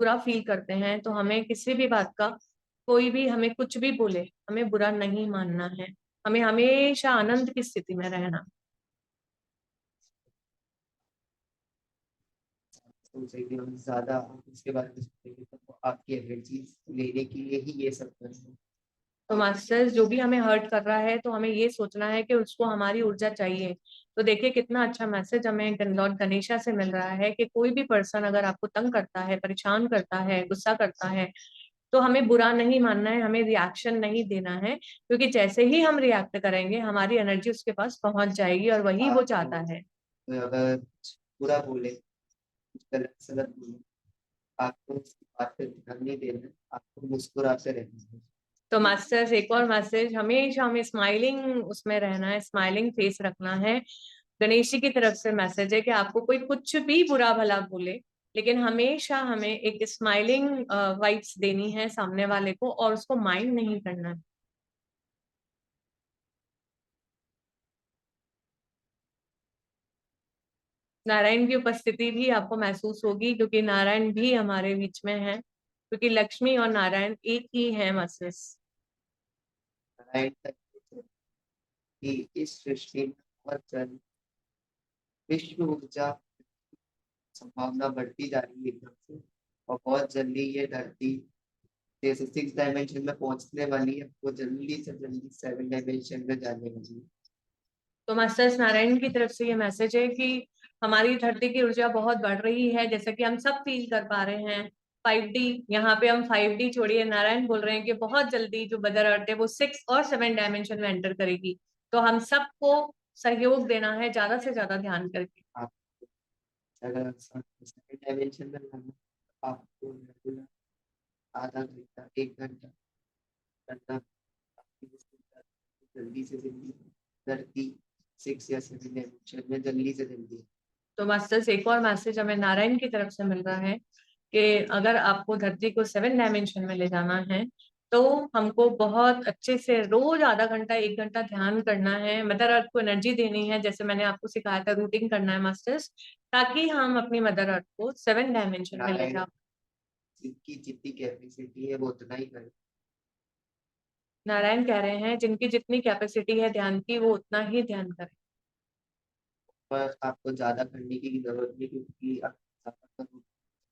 बुरा फील करते हैं, तो हमें किसी भी बात का, कोई भी हमें कुछ भी बोले, हमें बुरा नहीं मानना है, हमें हमेशा आनंद की स्थिति में रहना। सोचे कि हम ज्यादा इसके बारे में सोचेंगे तो आपकी एनर्जी लेने के लिए ही ये सब करते हैं। तो मास्टर्स जो भी हमें हर्ट कर रहा है, तो हमें ये सोचना है कि उसको हमारी ऊर्जा चाहिए। तो देखिए कितना अच्छा मैसेज हमें लॉर्ड गणेशा से मिल रहा है कि कोई भी पर्सन अगर आपको तंग करता है, परेशान करता है, गुस्सा करता है, तो हमें बुरा नहीं मानना है, हमें रिएक्शन नहीं देना है, क्योंकि जैसे ही हम रिएक्ट करेंगे हमारी एनर्जी उसके पास पहुंच जाएगी और वही वो चाहता है। तो अगर बुरा बोले, कुछ गलत सलत बोले, आपको उसकी बात पे ध्यान नहीं देना है, आपको मुस्कुराते रहना है। तो मास्टर्स एक और मैसेज, हमेशा हमें स्माइलिंग उसमें रहना है, स्माइलिंग फेस रखना है। गणेश जी की तरफ से मैसेज है कि आपको कोई कुछ भी बुरा भला बोले, लेकिन हमेशा हमें एक स्माइलिंग वाइब्स देनी है सामने वाले को और उसको माइंड नहीं करना है। नारायण की उपस्थिति भी आपको महसूस होगी, क्योंकि नारायण भी हमारे बीच में है, क्योंकि लक्ष्मी और नारायण एक ही है मास्टर्स। नारायण तक कि इस सृष्टि में बहुत जल्द विश्व ऊर्जा संभावना बढ़ती जा रही है एकदम से, और बहुत जल्दी ये धरती जैसे 6 डायमेंशन में पहुंचने वाली है, वो जल्दी से जल्दी 7 डायमेंशन में जाने वाली है। तो मास्टर्स नारायण की तरफ से ये मैसेज है कि हमारी धरती की ऊर्जा बहुत बढ़ रही है, जैसा कि हम सब फील कर पा रहे हैं। 5D, यहाँ पे हम 5D छोड़िए, नारायण बोल रहे हैं कि बहुत जल्दी जो मदर अर्थ है वो 6 और 7 डायमेंशन में एंटर करेगी। तो हम सबको सहयोग देना है, ज्यादा से ज्यादा ध्यान करके। आप अगर 7 डायमेंशन में जाना है, आपको रेगुलर आधा घंटा 1 घंटा करना, जल्दी से जल्दी धरती 6 या 7 डायमेंशन में जल्दी से जल्दी। तो मास्टर्स एक और मैसेज हमें नारायण की तरफ से मिल रहा है कि अगर आपको धरती को 7 डायमेंशन में ले जाना है, तो हमको बहुत अच्छे से रोज आधा घंटा 1 घंटा ध्यान करना है, मदर अर्थ को एनर्जी देनी है, जैसे मैंने आपको सिखाया था रूटिंग करना है मास्टर्स, ताकि हम अपनी मदर अर्थ को 7 डायमेंशन में ले नारायण जाओ। की जितनी कैपेसिटी है वो उतना ही करे। नारायण कह रहे हैं जिनकी जितनी कैपेसिटी है ध्यान की, वो उतना ही ध्यान करें। पर आपको ज्यादा करने की जरूरत नहीं, क्योंकि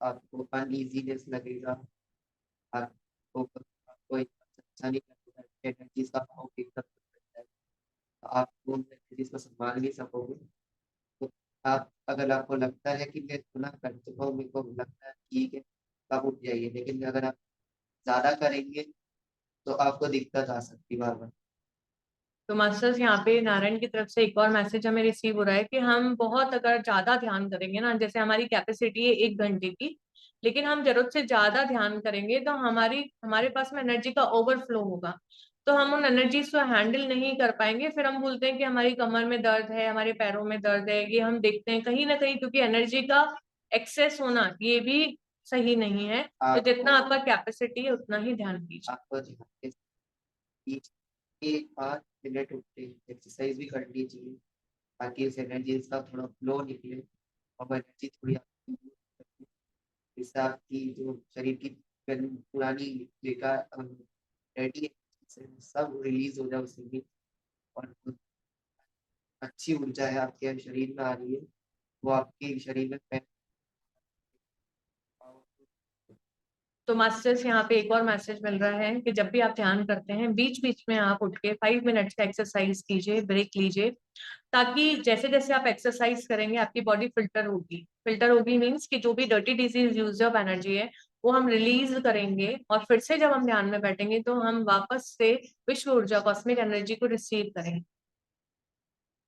आपको अनइजीनेस लगेगा, आपको अच्छा नहीं लगेगा, एनर्जीज का भाव एकदम बढ़ जाएगा, तो आप उन एनर्जीज को संभाल नहीं सकोगे। तो आप अगर आपको लगता है कि मैं इतना कर चुका हूँ, मेरे को लगता है ठीक है, तब उठ जाइए, लेकिन अगर आप ज्यादा करेंगे तो आपको दिक्कत आ सकती है बार बार। तो मास्टर्स यहाँ पे नारायण की तरफ से एक और मैसेज हमें रिसीव हो रहा है कि हम बहुत अगर ज्यादा ध्यान करेंगे ना, जैसे हमारी कैपेसिटी है 1 घंटे की, लेकिन हम जरूरत से ज्यादा ध्यान करेंगे तो हमारे पास में एनर्जी का ओवरफ्लो होगा, तो हम उन एनर्जीज को हैंडल नहीं कर पाएंगे। फिर हम बोलते हैं कि हमारी कमर में दर्द है, हमारे पैरों में दर्द है, ये हम देखते हैं कहीं ना कहीं, क्योंकि एनर्जी का एक्सेस होना ये भी सही नहीं है। तो जितना आपको आपका कैपेसिटी है उतना ही ध्यान दीजिए। आपको ध्यान के एक 5 मिनट उठ के एक्सरसाइज भी करनी चाहिए, ताकि उस एनर्जी का थोड़ा फ्लो निकले, और एनर्जी थोड़ी जिससे आपकी जो शरीर की पुरानी बेकार रेडी सब रिलीज हो जाए उससे, और अच्छी ऊर्जा है आपके शरीर में आ रही है, वो आपके शरीर में तो मास्टर्स यहाँ पे एक और मैसेज मिल रहा है कि जब भी आप ध्यान करते हैं बीच बीच में आप उठ के 5 मिनट्स का एक्सरसाइज कीजिए, ब्रेक लीजिए, ताकि जैसे जैसे आप एक्सरसाइज करेंगे आपकी बॉडी फिल्टर होगी मीन्स कि जो भी dirty disease use of energy है वो हम रिलीज करेंगे, और फिर से जब हम ध्यान में बैठेंगे तो हम वापस से विश्व ऊर्जा कॉस्मिक एनर्जी को रिसीव करेंगे।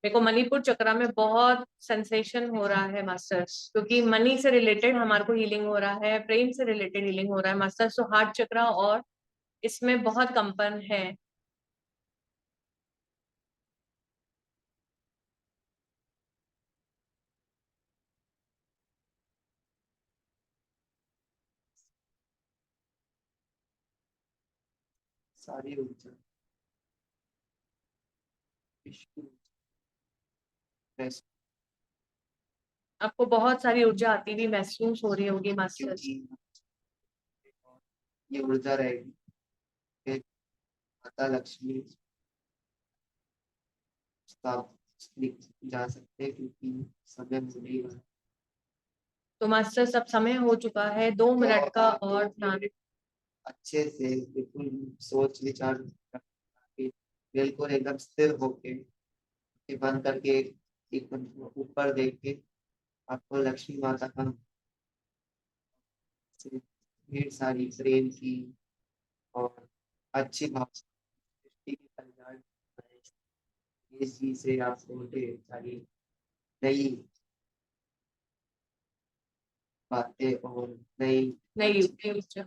मेरे को मणिपुर चक्रा में बहुत सेंसेशन हो रहा है मास्टर्स, क्योंकि मनी से रिलेटेड हमारे को हीलिंग हो रहा है, प्रेम से रिलेटेड हीलिंग हो रहा है मास्टर्स, तो हार्ट चक्रा और इसमें बहुत कंपन है। सारी ऊर्जा विश्व फ्रेश, आपको बहुत सारी ऊर्जा आती हुई महसूस हो रही होगी मास्टर्स। क्योंकि ये ऊर्जा रहेगी कि माता लक्ष्मी आप जा सकते हैं, क्योंकि समय होने ही वाला है। तो मास्टर्स अब समय हो चुका है, 2 मिनट का और ध्यान। अच्छे से बिल्कुल सोच विचार करके, बिल्कुल एकदम स्थिर होके, आंखें बंद करके, एक ऊपर देख के आपको लक्ष्मी माता का ढेर सारी प्रेम की और अच्छी भावना, सृष्टि के कल्याण इस चीज से आपको ढेर सारी नई बातें और नई नहीं ऊर्जा।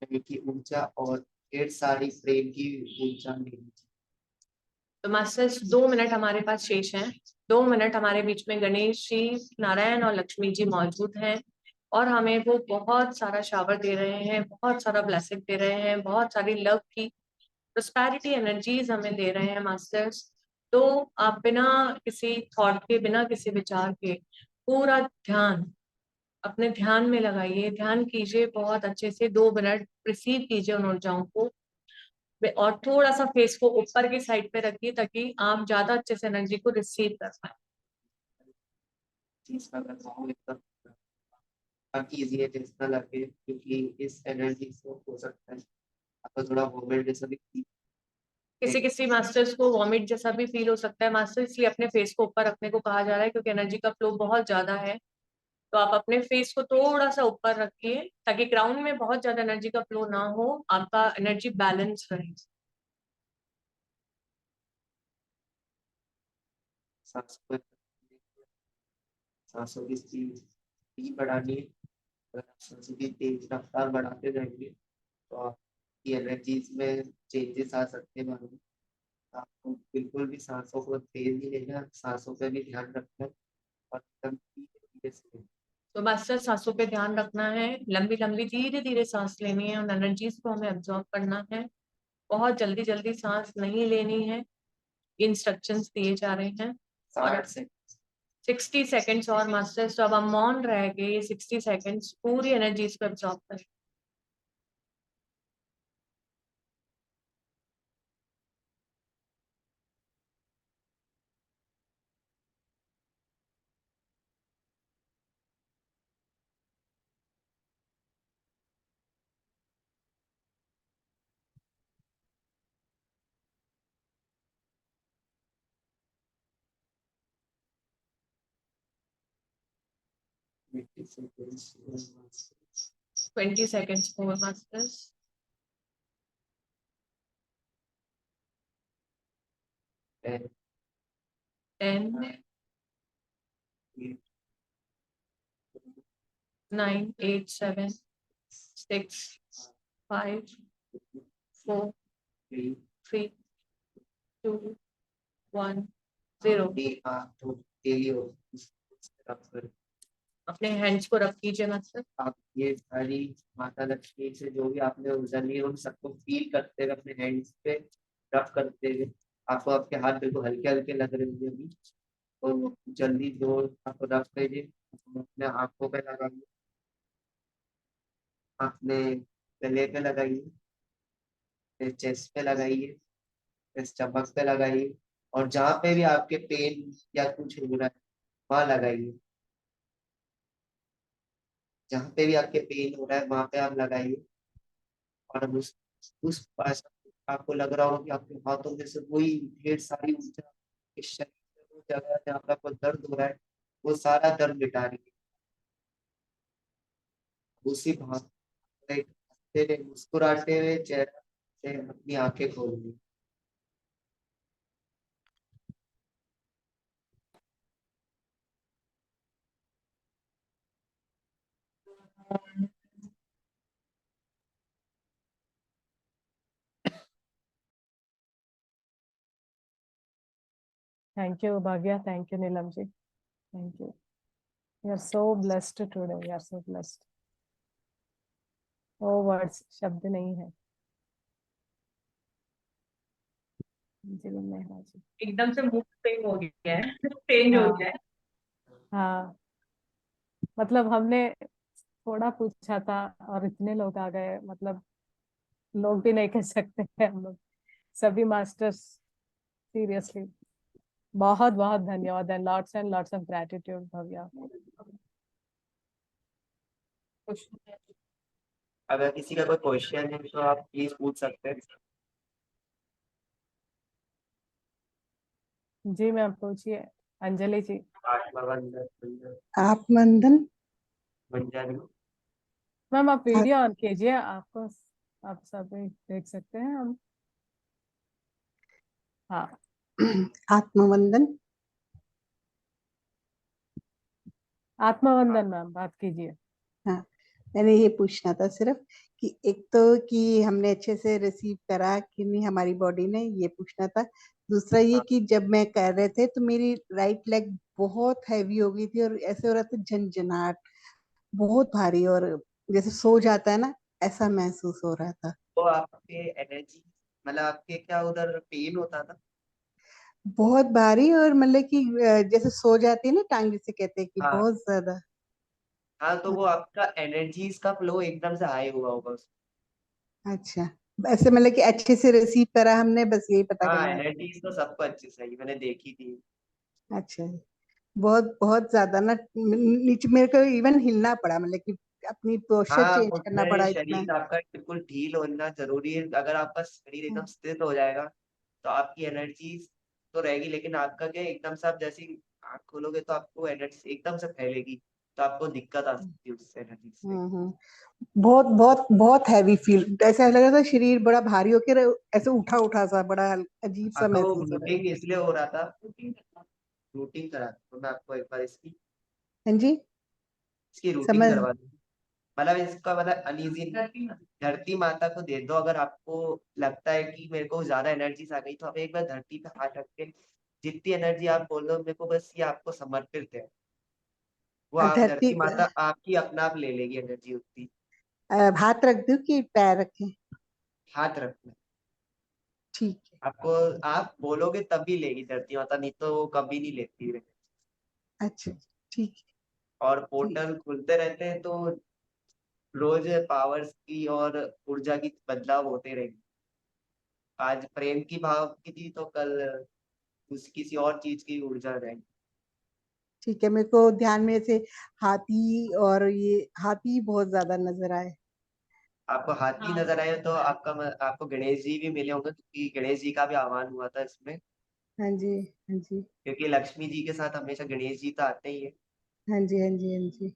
नई की ऊर्जा और ढेर सारी प्रेम की ऊर्जा मिली। तो मास्टर्स 2 मिनट हमारे पास शेष हैं। 2 मिनट हमारे बीच में गणेश जी, नारायण और लक्ष्मी जी मौजूद हैं और हमें वो बहुत सारा शावर दे रहे हैं, बहुत सारा ब्लेसिंग दे रहे हैं, बहुत सारी लव की प्रोस्पैरिटी एनर्जीज हमें दे रहे हैं मास्टर्स। तो आप बिना किसी थॉट के, बिना किसी विचार के पूरा ध्यान अपने ध्यान में लगाइए, ध्यान कीजिए बहुत अच्छे से। 2 मिनट रिसीव कीजिए उन ऊर्जाओं को और थोड़ा सा फेस को ऊपर की साइड पे रखिए ताकि आप ज्यादा अच्छे से एनर्जी को रिसीव कर पाए। चीज का अगर भाव एकदम काफी इजी है, जितना लगे, क्योंकि इस एनर्जी से हो सकता है आपको थोड़ा मोमेंट जैसा भी feel किसी किसी मास्टर्स को वॉमिट जैसा भी फील हो सकता है मास्टर, इसलिए अपने फेस को ऊपर रखने को कहा जा रहा है क्योंकि एनर्जी का फ्लो बहुत ज्यादा है। तो आप अपने फेस को थोड़ा सा ऊपर रखिए ताकि ग्राउंड में बहुत ज्यादा एनर्जी का फ्लो ना हो, आपका एनर्जी बैलेंस रहे। सांस को, सांसों की स्पीड भी बढ़ानी है। अगर आप सांसों की तेज रफ्तार बढ़ाते जाएंगे तो आपकी एनर्जीज में चेंजेस आ सकते हैं मालूम। आपको बिल्कुल भी सांसों को तेज नहीं लेना, सांसों पे भी ध्यान रखना है और एकदम धीरे धीरे से। तो मास्टर सांसों पे ध्यान रखना है, लंबी लंबी धीरे धीरे सांस लेनी है, उन एनर्जीज को हमें अब्सॉर्ब करना है। बहुत जल्दी जल्दी सांस नहीं लेनी है, इंस्ट्रक्शंस दिए जा रहे हैं। और 60 से 60 सेकेंड्स और मास्टर्स, तो अब हम मौन रह गए, ये 60 सेकेंड्स पूरी एनर्जीज को अब्सॉर्ब करें। मिट्टी से 20 सेकेंड्स more मास्टर्स। 10, 10, 9, 8, 7, 6, 5, 4, 3, 2, 1, 0। अपने हैंड्स को रब कीजिए मास्टर। आप ये सारी माता लक्ष्मी से जो भी आपने ऊर्जा ली है उन सबको फील करते हुए अपने हैंड्स पे रब करते हुए, आपको आपके हाथ बिल्कुल हल्के हल्के लग रहे होंगे अभी, तो जल्दी जो आपको रब कीजिए, अपने आंखों पे लगाइए, अपने गले पे लगाइए, फिर चेस्ट पे लगाइए, फिर स्टमक पे लगाइए, और जहाँ पे भी आपके पेन या कुछ हो रहा है वहां लगाइए। जहाँ पे भी आपके पेन हो रहा है वहां पे आप लगाइए, और उस पास आपको लग रहा हो कि आपके हाथों में से वही ढेर सारी ऊर्जा इस शरीर में, वो जगह जहाँ पे आपको दर्द हो रहा है वो सारा दर्द मिटा रही है। उसी भाव से मुस्कुराते हुए चेहरा से अपनी आंखें खोलिए। Thank you, Bhavya. Thank you, Neelam ji. Thank you. You are so blessed today. You are so blessed. Oh, words, शब्द नहीं है. जीवन में हाजिर। एकदम से मूड स्विंग हो गया है, चेंज हो हाँ गया है। हाँ, मतलब हमने थोड़ा पूछा था और इतने लोग आ गए, मतलब लोग भी नहीं कह सकते हैं हम लोग, सभी मास्टर्स, सीरियसली बहुत बहुत धन्यवाद and lots of gratitude Bhavya. अगर किसी का कोई क्वेश्चन है तो आप प्लीज पूछ सकते हैं। जी मैम पूछिए, अंजलि जी। आत्मबंधन आप मंदन मंजन। मैम आप वीडियो ऑन कीजिए, आपको आप सभी देख सकते हैं हम। हाँ आत्मवंदन। आत्मवंदन मैम बात कीजिए। हाँ, मैंने ये पूछना था सिर्फ कि एक तो कि हमने अच्छे से रिसीव करा कि नहीं हमारी बॉडी ने, ये पूछना था। दूसरा ये कि जब मैं कर रहे थे तो मेरी राइट लेग बहुत हैवी हो गई थी और ऐसे हो रहा था झंझनाट, बहुत भारी, और जैसे सो जाता है ना, ऐसा महसूस हो रहा था। तो आपके एनर्जी मतलब आपके क्या उधर पेन होता था? बहुत भारी, और मतलब कि जैसे सो जाती है ना टांग, जिसे कहते हैं, कि हाँ बहुत ज्यादा। हाँ, तो वो आपका एनर्जीज का फ्लो एकदम से हाई हुआ होगा अच्छा, ऐसे मतलब कि अच्छे से रिसीव करा हमने, बस यही पता हाँ, करना था। एनर्जीज तो सबको अच्छी सही मैंने देखी थी। अच्छा, बहुत बहुत ज्यादा ना, नीचे मेरे को इवन हिलना पड़ा, मतलब कि अपनी पोस्चर हाँ, चेंज करना घुटने पड़ा इतना। शरीर आपका बिल्कुल ढील होना जरूरी है। अगर आपका शरीर एकदम स्थिर हो जाएगा तो आपकी एनर्जी तो रहेगी, लेकिन आपका क्या एकदम से आप जैसे ही आँख खोलोगे तो आपको एनर्जी एकदम से फैलेगी, तो आपको दिक्कत आ सकती है उससे, एनर्जी से। हम्म। बहुत बहुत बहुत हैवी फील, ऐसा लग रहा था शरीर बड़ा भारी होकर ऐसे उठा उठा सा, बड़ा अजीब हाँ, सा तो महसूस हो रहा है। रूटिंग इसलिए हो रहा था, रूटिंग करा तो मैं आपको एक बार इसकी हाँ जी, इसकी रूटिंग समझ। करवा दूँ। मतलब इसका मतलब अनइजी, धरती माता को दे दो। अगर आपको लगता है कि मेरे को ज्यादा एनर्जीज आ गई तो आप एक बार धरती पे हाथ रख के जितनी एनर्जी आप बोलो मेरे को, बस ये आपको समर्पित है, वो आप धरती, धरती माता आपकी अपना आप ले लेगी एनर्जी उतनी। हाथ रख दूं कि पैर रखें? हाथ रखना ठीक है। आपको, आप बोलोगे तभी लेगी धरती माता, नहीं तो वो कभी नहीं लेती है। अच्छा, ठीक है। और ठीक। पोर्टल खुलते रहते हैं तो रोज पावर्स की और ऊर्जा की बदलाव होते रहेंगे। आज प्रेम की भाव की थी तो कल किसी और चीज की ऊर्जा रहेगी। ठीक है, मेरे को ध्यान में से हाथी, और ये हाथी बहुत ज्यादा नजर आए। आपको हाथी नजर आए तो आपको गणेश जी भी मिले होंगे, क्योंकि गणेश जी का भी आह्वान हुआ था इसमें। हाँ जी, हाँ जी, क्योंकि लक्ष्मी जी के साथ हमेशा गणेश जी तो आते ही है, हाँ जी, हाँ जी, हाँ जी,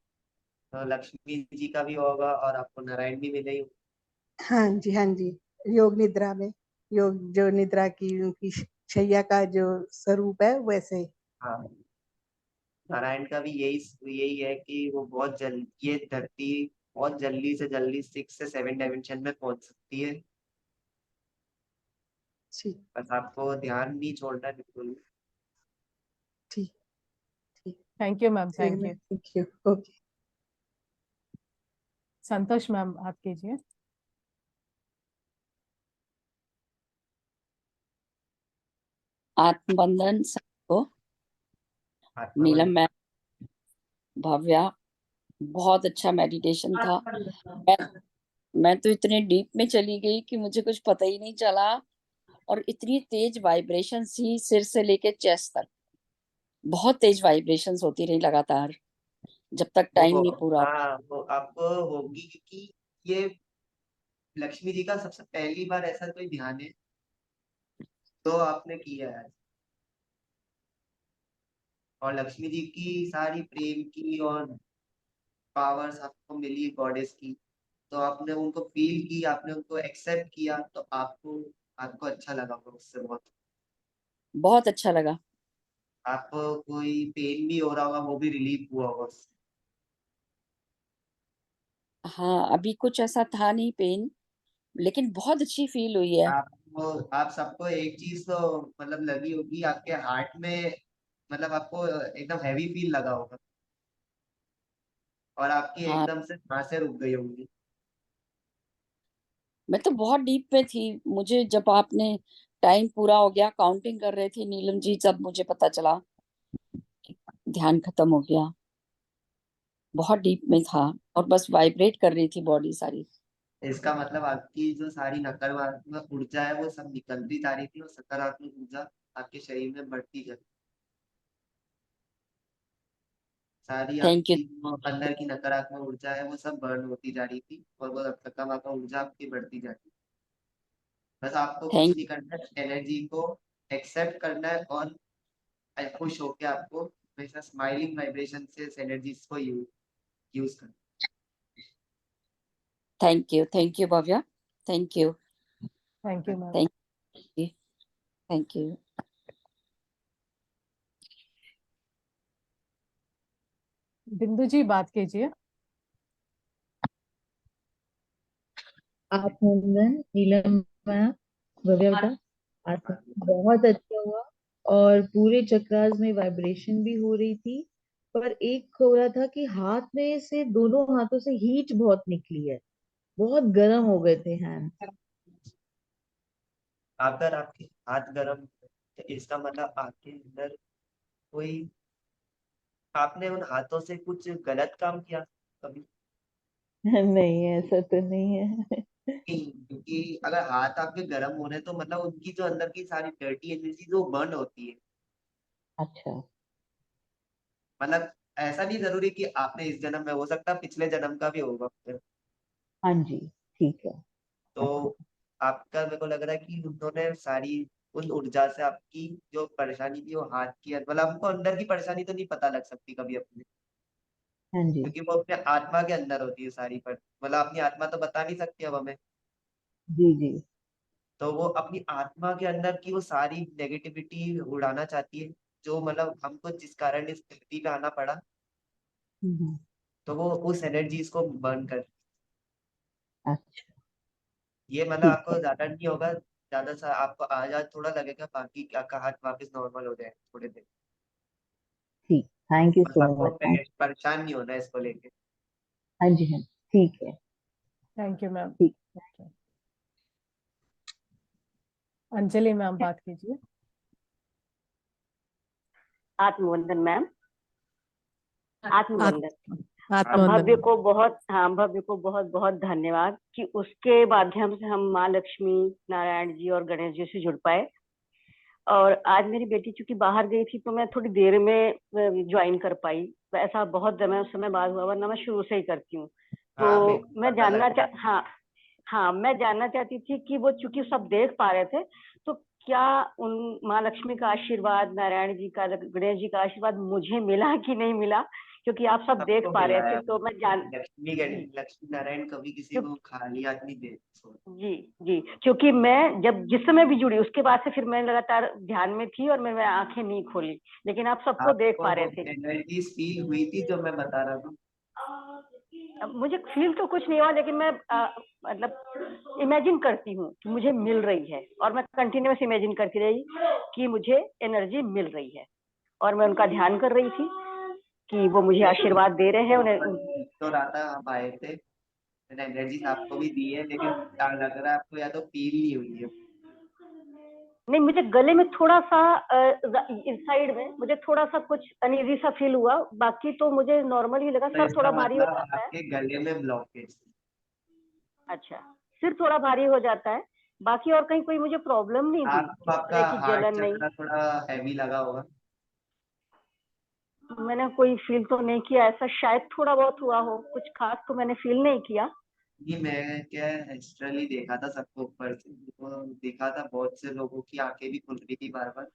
तो लक्ष्मी जी का भी होगा और आपको नारायण भी मिले ही होंगे। हाँ जी, हाँ जी। योग निद्रा में, योग जो निद्रा की उनकी शैया का जो स्वरूप है वैसे। हाँ, नारायण का भी यही यही है कि वो बहुत जल्द ये धरती बहुत जल्दी से जल्दी 6 से 7 डायमेंशन में पहुंच सकती है। ठीक। बस आपको ध्यान नहीं छोड़ना बिल्कुल भी। ठीक। ठीक। Thank you ma'am, thank you. Thank you. Okay. Santosh ma'am बात कीजिए। आत्मबंधन सबको। नीलम आत्मबल मैम, भव्या, बहुत अच्छा मेडिटेशन था। मैं मैं तो इतने डीप में चली गई कि मुझे कुछ पता ही नहीं चला, और इतनी तेज वाइब्रेशन थी सिर से लेके चेस्ट तक। बहुत तेज वाइब्रेशंस होती रही लगातार, जब तक टाइम वो नहीं पूरा। हाँ, वो आपको होगी क्योंकि ये लक्ष्मी जी का सबसे पहली बार ऐसा कोई ध्यान है तो आपने किया है। और लक्ष्मी जी की सारी प्रेम की और पावर्स आपको मिली गॉडेस की, तो आपने उनको फील की, आपने उनको एक्सेप्ट किया, तो आपको आपको अच्छा लगा होगा उससे बहुत। बहुत अच्छा लगा। आपको कोई पेन भी हो रहा होगा वो भी रिलीफ हुआ होगा उससे। हाँ, अभी कुछ ऐसा था नहीं पेन, लेकिन बहुत अच्छी फील हुई है। आपको आप सबको एक चीज तो मतलब लगी होगी आपके हार्ट में, मतलब आपको एकदम हैवी फील लगा होगा और आपकी हाँ, एकदम से सांसें रुक गई होंगी। मैं तो बहुत डीप में थी। मुझे जब आपने टाइम पूरा हो गया, काउंटिंग कर रहे थे नीलम जी, जब मुझे पता चला कि ध्यान खत्म हो गया। बहुत डीप में था और बस वाइब्रेट कर रही थी बॉडी सारी। इसका मतलब आपकी जो सारी नकारात्मक ऊर्जा है वो सब निकलती जा रही थी और सकारात्मक ऊर्जा आपके शरीर में बढ़ती जा रही थी। सारी थैंक यू। आपकी जो अंदर की नकारात्मक ऊर्जा है वो सब बर्न होती जा रही थी और वो सकारात्मक ऊर्जा आपकी बढ़ती जा रही थी। बस आपको कुछ थैंक नहीं करना है, एनर्जी को एक्सेप्ट करना है और खुश होकर आपको हमेशा स्माइलिंग वाइब्रेशन से इस एनर्जीज को यूज करना। Thank you Bhavya, thank you, thank you ma'am. Thank you, thank you. बिंदु जी बात कीजिए। आप नंदन, नीलम मैम, भव्या बेटा, आज बहुत अच्छा हुआ। और पूरे चक्रास में वाइब्रेशन भी हो रही थी, पर एक हो रहा था कि हाथ में से, दोनों हाथों से हीट बहुत निकली है, बहुत गर्म हो गए थे हैंड। अगर आपके हाथ गर्म है, तो इसका मतलब आपके अंदर कोई, आपने उन हाथों से कुछ गलत काम किया कभी? नहीं, ऐसा तो नहीं है। नहीं, क्योंकि अगर हाथ आपके गर्म हो रहे हैं तो मतलब उनकी जो अंदर की सारी डर्टी एनर्जी जो बर्न होती है। अच्छा। मतलब ऐसा नहीं जरूरी कि आपने इस जन्म में, हो सकता है पिछले जन्म का भी होगा फिर। हाँ जी, ठीक है। तो आपका, मेरे को लग रहा है कि उन्होंने सारी उन ऊर्जा से आपकी जो परेशानी थी वो हाथ की, मतलब हमको अंदर की परेशानी तो नहीं पता लग सकती कभी अपने, हाँ जी। क्योंकि वो अपने आत्मा के अंदर होती है सारी, पर मतलब अपनी आत्मा तो बता नहीं सकती अब हमें। जी जी। तो वो अपनी आत्मा के अंदर की वो सारी नेगेटिविटी उड़ाना चाहती है, जो मतलब हमको जिस कारण इस धरती पे आना पड़ा, हम्म, तो वो उस एनर्जीज को बर्न कर। अच्छा। ये मतलब ठीक आपको है। ज्यादा नहीं होगा, ज्यादा सा आपको आज थोड़ा लगेगा, बाकी आपका हाथ वापस नॉर्मल हो जाए थोड़े दिन। ठीक, थैंक यू बस सो आपको मच। परेशान नहीं होना है इसको लेके। हाँ जी, हाँ, ठीक है। Thank you ma'am. ठीक। अंजलि मैम बात कीजिए। आत्मवंदन मैम, आत्मवंदन। आत्मवंदन भव्य मैम। को बहुत, हाँ, भव्य को बहुत बहुत धन्यवाद कि उसके माध्यम से हम माँ लक्ष्मी, नारायण जी और गणेश जी से जुड़ पाए। और आज मेरी बेटी चूंकि बाहर गई थी तो मैं थोड़ी देर में ज्वाइन कर पाई। ऐसा बहुत समय बाद हुआ, वरना मैं शुरू से ही करती हूँ। हाँ, मेरे तो को मैं पता लग गया। हाँ हाँ, मैं जानना चाहती थी कि वो चूंकि सब देख पा रहे थे, तो क्या उन माँ लक्ष्मी का आशीर्वाद, नारायण जी का, गणेश जी का आशीर्वाद मुझे मिला कि नहीं मिला, क्योंकि आप सब देख सबको पा मिला रहे है। थे। तो मैं जान जी, लक्ष्मी नारायण कभी किसी क्यों- को खाली हाथ नहीं दे। जी जी, क्योंकि मैं जब जिस समय भी जुड़ी उसके बाद से फिर मैं लगातार ध्यान में थी और मैं आंखें नहीं खोली, लेकिन आप सबको देख आपको पा वो रहे थे। एनर्जी फील हुई थी जो मैं बता रहा था? अब मुझे फील तो कुछ नहीं हुआ, लेकिन मैं मतलब इमेजिन करती हूँ कि मुझे मिल रही है, और मैं कंटिन्यूअस इमेजिन करती रही कि मुझे एनर्जी मिल रही है, और मैं उनका ध्यान कर रही थी कि वो मुझे आशीर्वाद दे रहे हैं उन्हें। तो रात हम आए थे, मैंने एनर्जी आपको भी दी है, लेकिन लग रहा है आपको या तो फील नहीं हुई है। नहीं, मुझे गले में थोड़ा सा, इस साइड में मुझे थोड़ा सा कुछ अनईजी सा फील हुआ, बाकी तो मुझे नॉर्मल ही लगा। तो सर इसका थोड़ा भारी हो मतलब जाता है। आपके गले में ब्लॉकेज। अच्छा, सिर थोड़ा भारी हो जाता है, बाकी और कहीं कोई मुझे प्रॉब्लम नहीं हुई, आपको किसी आपका तरह की हार्ट जलन नहीं। चक्र थोड़ा हैवी लगा होगा। मैंने कोई फील तो नहीं किया ऐसा, शायद थोड़ा बहुत हुआ हो, कुछ खास तो मैंने फील नहीं किया। ये मैं क्या नेचुरली देखा था सबको ऊपर से, तो देखा था बहुत से लोगों की आंखें भी खुल रही थी बार बार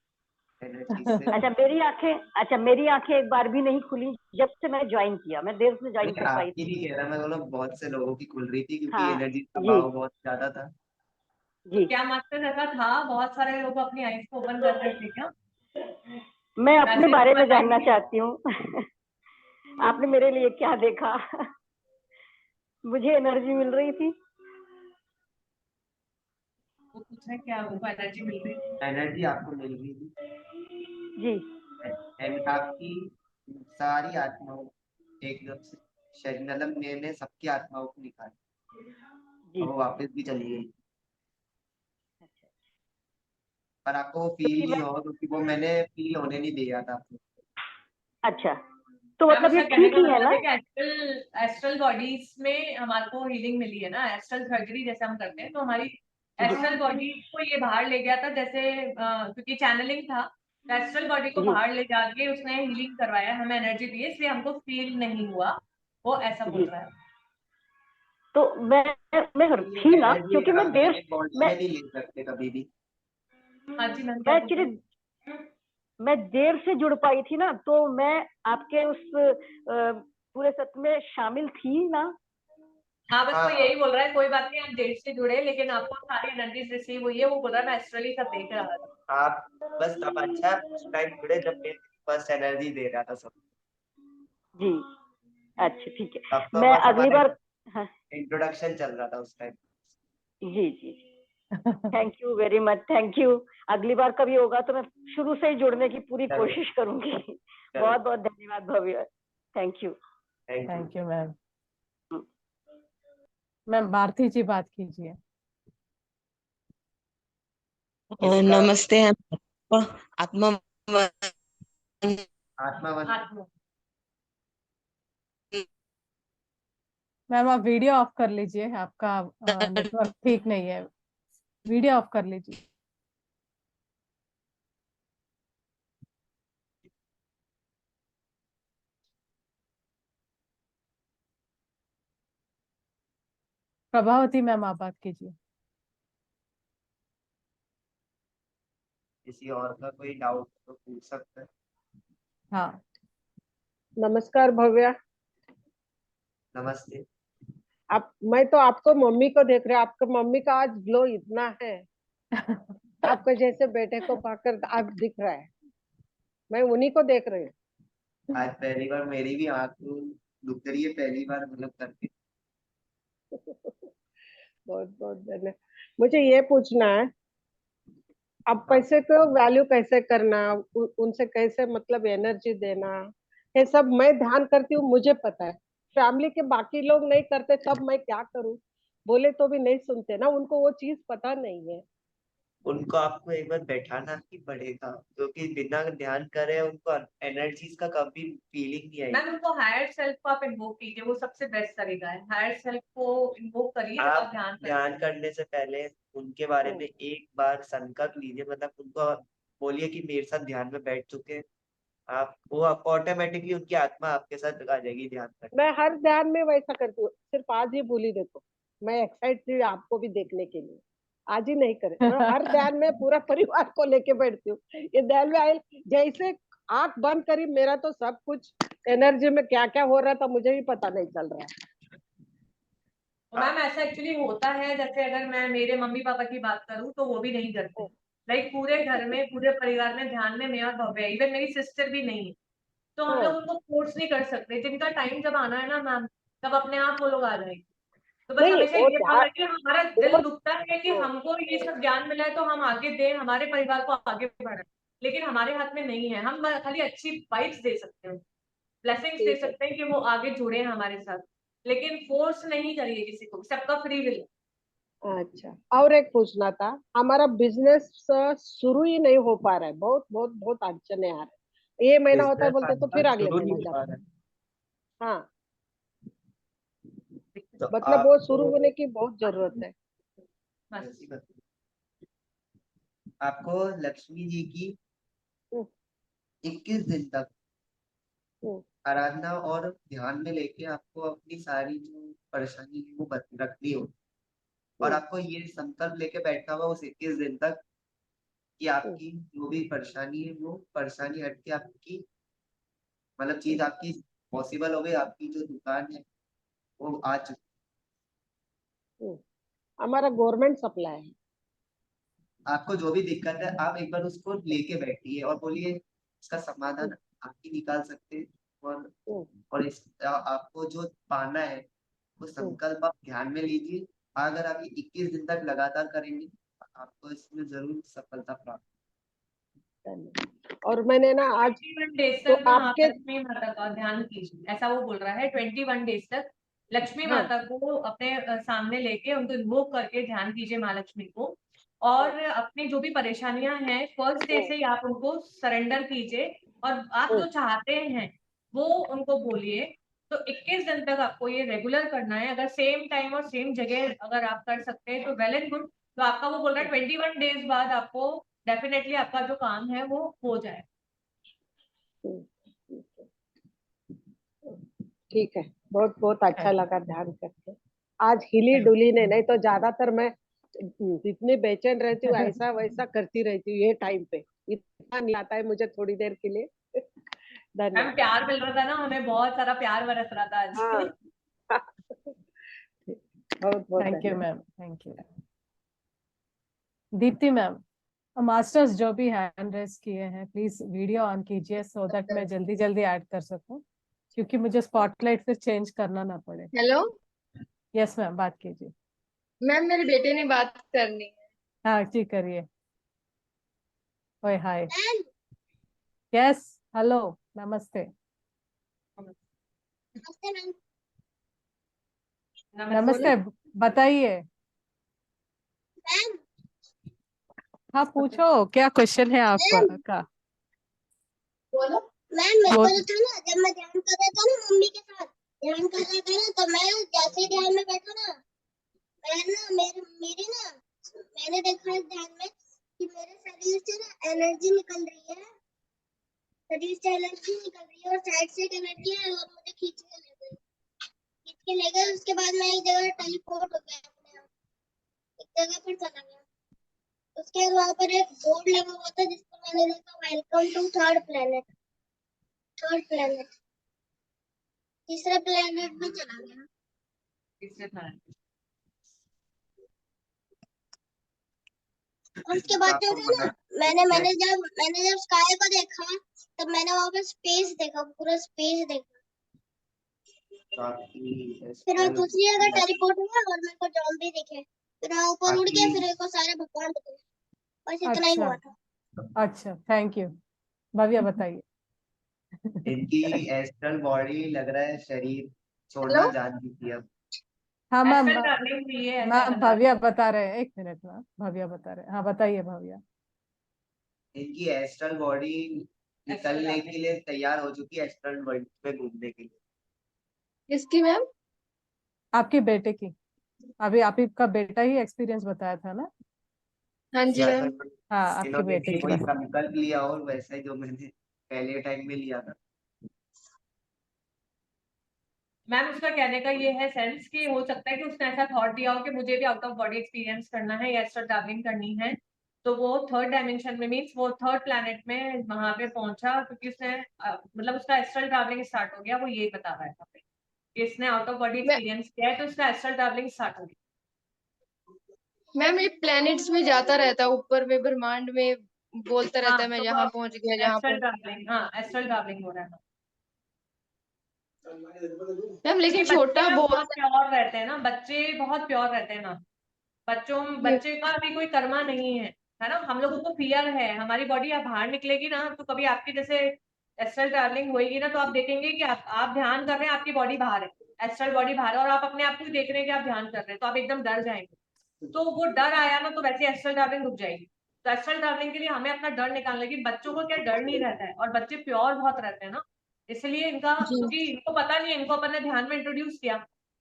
एनर्जी से। अच्छा, मेरी आंखें एक बार भी नहीं खुली जब से मैं ज्वाइन किया। मैं देर से ज्वाइन नहीं, कर पाई आपकी थी। नहीं कह रहा मैं, बोला बहुत से लोगों की खुल रही थी क्योंकि हाँ एनर्जी का जी भाव बहुत ज्यादा था। जी। क्या मास्टर ऐसा था, बहुत सारे लोग अपनी आईज को ओपन कर रहे थे क्या? मैं अपने वैसे बारे में ऊपर जानना लाइन चाहती हूँ। आपने मेरे लिए क्या देखा? मुझे एनर्जी मिल रही थी। वो पूछ रहे हैं क्या उनको एनर्जी मिल रही थी? एनर्जी आपको मिल रही थी, जी एंड आपकी सारी आत्माओं एकदम से शरीर, मतलब मैंने सबकी आत्माओं को निकाला जी। और वो वापस भी चली गई। पर आपको वो फील क्योंकि नहीं मैं होगा क्योंकि वो मैंने फील होने नहीं दिया था आपको। अच्छा, तो मैम मतलब ये उसका कहने ठीक का ही है मतलब ना? है कि एस्ट्रल बॉडीज में हमारे को हीलिंग मिली है ना, एस्ट्रल सर्जरी जैसे हम करते हैं, तो हमारी जी एस्ट्रल बॉडी को ये बाहर ले गया था, जैसे क्योंकि चैनलिंग था, तो एस्ट्रल बॉडी को जी बाहर ले जाके उसने हीलिंग करवाया, हमें एनर्जी दी, इसलिए हमको फील नहीं हुआ, वो ऐसा बोल जी। रहा है। तो मैं ये थी ना, एनर्जी क्योंकि आप डायरेक्ट बॉडी में नहीं ले सकते कभी भी। हाँ जी मैम, मैं क्या बोल रहे एक्चुअली हैं? मैं देर से जुड़ पाई थी ना, तो मैं आपके उस पूरे सत्र में शामिल थी ना। हाँ बस हाँ वो यही बोल रहा है, कोई बात नहीं, आप डेट से जुड़े, लेकिन आपको सारी एनर्जीज रिसीव हुई है, वो बोल रहा है मैं एस्ट्रली सब देख रहा था। आप बस तब अच्छा उस टाइम जुड़े जब मैं फर्स्ट एनर्जी दे रहा था सब। जी अच्छा ठीक है, तब तो मैं बस अगली हमारे बार। हाँ इंट्रोडक्शन चल रहा था उस टाइम। जी जी, thank you very much, thank you. अगली बार कभी होगा तो मैं शुरू से ही जुड़ने की पूरी चलो कोशिश करूंगी। चलो, बहुत बहुत धन्यवाद Bhavya, thank you. Thank you. Thank you ma'am. Ma'am Bharti ji बात कीजिए। इसका नमस्ते आत्मा आत्मा वन आत्मा मैम आप वीडियो ऑफ कर लीजिए, आपका नेटवर्क ठीक नहीं है, वीडियो ऑफ कर लीजिए। प्रभावती मैम आप बात कीजिए। किसी और का कोई डाउट तो पूछ सकते हैं। हाँ नमस्कार भव्या। नमस्ते। मैं तो आपको मम्मी को देख रही हूँ, आपके मम्मी का आज ग्लो इतना है, आपके जैसे बेटे को पाकर आज दिख रहा है, मैं उन्हीं को देख रही हूँ। आज पहली बार मेरी भी आंख दुख रही है, पहली बार मतलब करके। बहुत बहुत धन्यवाद। मुझे ये पूछना है, अब हाँ पैसे को वैल्यू कैसे करना, उनसे कैसे मतलब एनर्जी देना, ये सब मैं ध्यान करती हूँ, मुझे पता है। फैमिली के बाकी लोग नहीं करते, तब मैं क्या करूँ? बोले तो भी नहीं सुनते ना, उनको वो चीज पता नहीं है। उनको आपको एक बार बैठाना ही पड़ेगा क्योंकि बिना ध्यान करे उनको एनर्जीज का कभी फीलिंग नहीं आएगी। मैम उनको हायर सेल्फ को आप इन्वोक कीजिए, वो सबसे बेस्ट तरीका है, हायर सेल्फ को इन्वोक करिए जब आप आप ध्यान करें। ध्यान करने से पहले उनके बारे में हम्म, एक बार संकल्प लीजिए, मतलब उनको बोलिए कि मेरे साथ ध्यान में बैठ चुके हैं आप, वो ऑटोमेटिकली उनकी आत्मा आपके साथ आ जाएगी ध्यान करने। मैं हर ध्यान में वैसा करती हूँ, सिर्फ आज ही भूली, देखो मैं एक्साइट थी आपको भी देखने के लिए, आज ही नहीं करे, मैं हर ध्यान में पूरा परिवार को लेके बैठती हूँ। ये ध्यान में आए, जैसे आंख बंद करी, मेरा तो सब कुछ एनर्जी में क्या क्या हो रहा था मुझे भी पता नहीं चल रहा है। मैम ऐसा एक्चुअली होता है, जैसे अगर मैं मेरे मम्मी पापा की बात करूँ तो वो भी नहीं करते, लाइक पूरे घर में पूरे परिवार में ध्यान में मैं और भव्य, इवन मेरी सिस्टर भी नहीं है, तो हम लोग हाँ, उनको फोर्स नहीं कर सकते, जिनका टाइम जब आना है ना मैम, तब अपने आप वो लोग आ जाएंगे। तो बस नहीं हमेशा वो ये ध्यान, भावना कि हमारा वो दिल दुखता है कि हाँ, हमको ये सब ज्ञान मिला है तो हम आगे दें, हमारे परिवार को आगे बढ़ाएं, लेकिन हमारे हाथ में नहीं है, हम खाली अच्छी वाइब्स दे सकते हैं, ब्लेसिंग्स दे ठीक है। सकते हैं कि वो आगे जुड़े हमारे साथ, लेकिन फोर्स नहीं करिए किसी को, सबका फ्री विल। अच्छा, और एक पूछना था, हमारा बिजनेस शुरू ही नहीं हो पा रहा है, बहुत बहुत बहुत अड़चने आ रहे हैं, ये महीना होता है बिजनेस बोलते तो आपका फिर अगले शुरू नहीं महीना हो पा जाता रहा है। है हाँ, तो मतलब वो शुरू आपको होने की बहुत जरूरत है। बस आपको लक्ष्मी जी की हम्म, 21 दिन तक हम्म, आराधना और ध्यान में लेके आपको अपनी सारी जो परेशानी है वो रखनी हो, और हम्म, आपको ये संकल्प लेके बैठना होगा उस 21 दिन तक कि हम्म, आपकी जो भी परेशानी है वो परेशानी हट के आपकी मतलब चीज आपकी पॉसिबल हो गई, आपकी जो दुकान है वो आ चुकी। हम्म। हमारा गवर्नमेंट सप्लाई है। आपको जो भी दिक्कत है आप एक बार उसको लेके बैठिए और बोलिए इसका हम्म, समाधान आप ही निकाल सकते हैं। और हम्म, और आपको जो पाना है वो हम्म, संकल्प आप ध्यान में लीजिए। अगर आप ये 21 दिन तक लगातार करेंगे आपको इसमें जरूर सफलता प्राप्त। धन्यवाद। और मैंने ना आज 21 डेज तो तक ना आप आपके, लक्ष्मी माता का ध्यान कीजिए, ऐसा वो बोल रहा है, 21 डेज तक लक्ष्मी हाँ, माता को अपने सामने लेके उनको इन्वोक करके ध्यान कीजिए माँ लक्ष्मी को, और अपनी जो भी परेशानियां हैं फर्स्ट डे से ही आप उनको सरेंडर कीजिए और आप जो चाहते हैं वो उनको बोलिए। तो 21 दिन तक आपको ये रेगुलर करना है। अगर सेम टाइम और सेम जगह अगर आप कर सकते हैं तो वेल एंड गुड। तो आपका वो बोल रहा है 21 डेज बाद आपको डेफिनेटली आपका जो काम है वो हो जाए। ठीक है, बहुत बहुत अच्छा लगा ध्यान करके। आज हिली डुली ने, नहीं तो ज्यादातर मैं इतनी बेचैन रहती हूँ, ऐसा वैसा करती रहती हूँ ये टाइम पे। इतना नहीं आता है मुझे थोड़ी देर के लिए। मैम धन्यवाद। प्यार मिल रहा था ना, हमें बहुत सारा प्यार बरस रहा था आज। हाँ बहुत बहुत थैंक यू धन्यवाद। Ma'am, thank you. Deepti ma'am, masters जो भी हैंड रेस किए हैं प्लीज वीडियो ऑन कीजिए सो दैट मैं जल्दी जल्दी ऐड कर सकूं, क्योंकि मुझे स्पॉटलाइट फिर चेंज करना ना पड़े। हेलो यस मैम, बात कीजिए। मैम, मेरे बेटे ने बात करनी है। हाँ जी, करिए। ओए हाय। यस, हेलो, नमस्ते। नमस्ते, बताइए। हाँ पूछो, क्या क्वेश्चन है आपका? बोलो। मैम मेरे को जो था ना, जब मैं ध्यान कर रहा था ना मम्मी के साथ ध्यान कर रहा था ना, तो मैं जैसे ध्यान में बैठा ना, मैंने देखा ध्यान में कि मेरे शरीर से ना एनर्जी निकल रही है, शरीर से एनर्जी निकल रही है और साइड से एनर्जी है और मुझे खींच के ले गए। उसके बाद मैं एक जगह टेलीपोर्ट हो गया, अपने आप एक जगह पर चला गया। उसके बाद वहाँ पर एक बोर्ड लगा हुआ था जिसको मैंने देखा, वेलकम टू थर्ड प्लेनेट। तीसरा प्लेनेट भी चला गया। और उसके बाद जो है ना, मैंने जब स्काई को देखा तब मैंने वहाँ पर स्पेस देखा, पूरा स्पेस देखा। फिर मैं दूसरी जगह टेलीपोर्ट हुआ और मेरे को ज़ॉम्बी दिखे, फिर मैं ऊपर उड़ गया, फिर मेरे को सारे भगवान दिखे। बस इतना ही हुआ था। अच्छा, थैंक यू। भव्या बताइए। इनकी एस्ट्रल बॉडी लग रहा है शरीर छोड़ना जानती थी अब। हाँ मैम, Astral traveling भी है, ऐसा मैम बता भव्या बता रहे हैं, एक मिनट मैम, भव्या बता रहे हैं। हाँ बताइए भव्या। इनकी एस्ट्रल बॉडी निकलने के लिए तैयार हो चुकी है एस्ट्रल वर्ल्ड में घूमने के लिए। किसकी मैम? आपके बेटे की। अभी आप ही का बेटा ही एक्सपीरियंस बताया था ना? हाँ जी मैम। हाँ, आपके इन्होंने बेटे कोई की। संकल्प लिया और वैसा ही जो मैंने पहले टाइम में लिया था। मैम उसका कहने का ये है सेंस कि हो सकता है कि उसने ऐसा थॉट दिया हो कि मुझे भी आउट ऑफ बॉडी एक्सपीरियंस करना है या एस्ट्रल ट्रैवलिंग करनी है। तो वो थर्ड डायमेंशन में, मीन्स वो थर्ड प्लैनेट में वहां पे पहुंचा, क्योंकि उसने मतलब उसका एस्ट्रल ट्रैवलिंग स्टार्ट हो गया। वो ये बता रहा है यहाँ पे कि इसने आउट ऑफ बॉडी एक्सपीरियंस किया है, तो उसका एस्ट्रल ट्रैवलिंग स्टार्ट हो गया। मैम ये प्लैनेट्स में जाता रहता है, ऊपर में ब्रह्मांड में बोलता रहता है मैं तो यहाँ पहुंच गया, यहाँ एस्ट्रल पहुंच। ट्रैवलिंग, हाँ एस्ट्रल ट्रैवलिंग हो रहा है मैम लेकिन क्योंकि छोटा बच्चे ना बहुत बहुत प्योर रहते हैं ना, बच्चे बहुत प्योर रहते हैं ना। बच्चे का अभी कोई कर्मा नहीं है ना। हम लोगों को फियर है, हमारी बॉडी आप बाहर निकलेगी ना, तो कभी आपकी जैसे एस्ट्रल ट्रैवलिंग होएगी ना, तो आप देखेंगे कि आप ध्यान कर रहे हैं, आपकी बॉडी बाहर है, एस्ट्रल बॉडी बाहर है, और आप अपने आप को देख रहे हैं कि आप ध्यान कर रहे हैं, तो आप एकदम डर जाएंगे। तो वो डर आया ना, तो वैसे एस्ट्रल ट्रैवलिंग रुक जाएगी। तो एस्ट्रल ट्रैवलिंग के लिए हमें अपना डर निकालना है कि बच्चों को क्या डर नहीं रहता है, और बच्चे प्योर बहुत रहते हैं ना, इसलिए इनका, क्योंकि इनको पता नहीं है, इनको अपन ने ध्यान में इंट्रोड्यूस किया,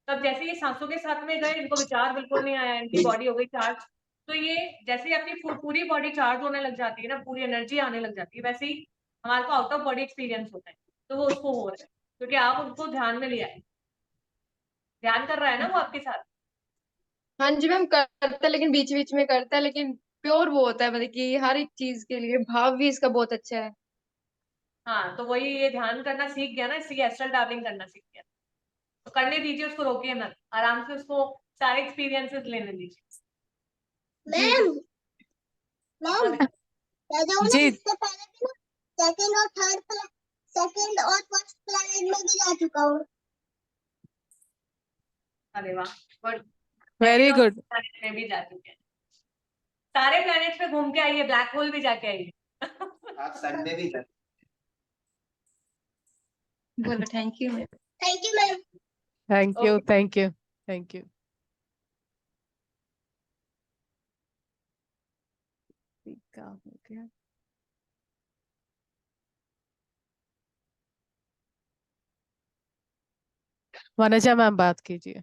तब जैसे ये सांसों के साथ में गए, इनको विचार बिल्कुल नहीं आया, इनकी बॉडी हो गई चार्ज। तो ये जैसे ही अपनी पूरी बॉडी चार्ज होने लग जाती है ना, पूरी एनर्जी आने लग जाती है, वैसे ही हमारे को आउट ऑफ बॉडी एक्सपीरियंस होता है। तो वो उसको हो रहा है क्योंकि आप उनको ध्यान में लिया है, ध्यान कर रहा है ना वो आपके साथ। हाँ जी मैम करता है, लेकिन बीच बीच में करता है, लेकिन प्योर वो होता है, मतलब कि हर एक चीज के लिए भाव भी इसका बहुत अच्छा है। हाँ तो वही, ये ध्यान करना सीख गया ना, इसलिए एस्ट्रल ट्रैवलिंग करना सीख गया। तो करने दीजिए उसको, रोकिए मत, आराम से उसको सारे एक्सपीरियंसेस लेने दीजिए। मैम जी, इससे पहले भी ना सेकंड और फर्स्ट प्लेनेट में भी जा चुका हूँ। अरे वाह, गुड। Very good. प्लैनेट में भी जा चुके हैं, सारे प्लैनेट्स पे घूम के आइए, ब्लैक होल भी जाके आइए। आप सन में भी जा। बोलो thank you ma'am. Thank you ma'am. Thank you, thank you, thank you. Vanaja ma'am बात कीजिए।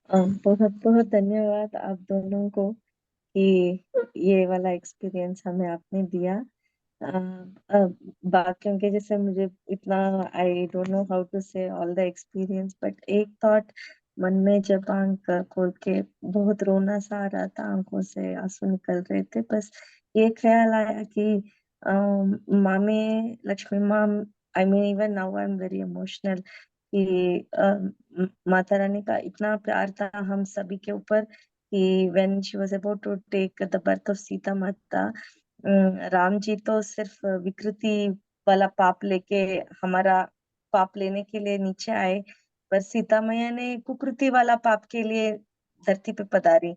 बहुत बहुत धन्यवाद आप दोनों को कि ये वाला एक्सपीरियंस हमें आपने दिया। बाकियों के जैसे मुझे इतना I don't know how to say all the experience, but एक थॉट मन में जब आंख खोल के बहुत रोना सा आ रहा था, आंखों से आंसू निकल रहे थे, बस ये ख्याल आया कि मामी लक्ष्मी माम, I mean even now I am very emotional कि माता रानी का इतना प्यार था हम सभी के ऊपर कि when she was about to take the birth of Sita माता, राम जी तो सिर्फ विकृति वाला पाप लेके हमारा पाप लेने के लिए नीचे आए, पर सीता मैया ने कुकृति वाला पाप के लिए धरती पे पधारी।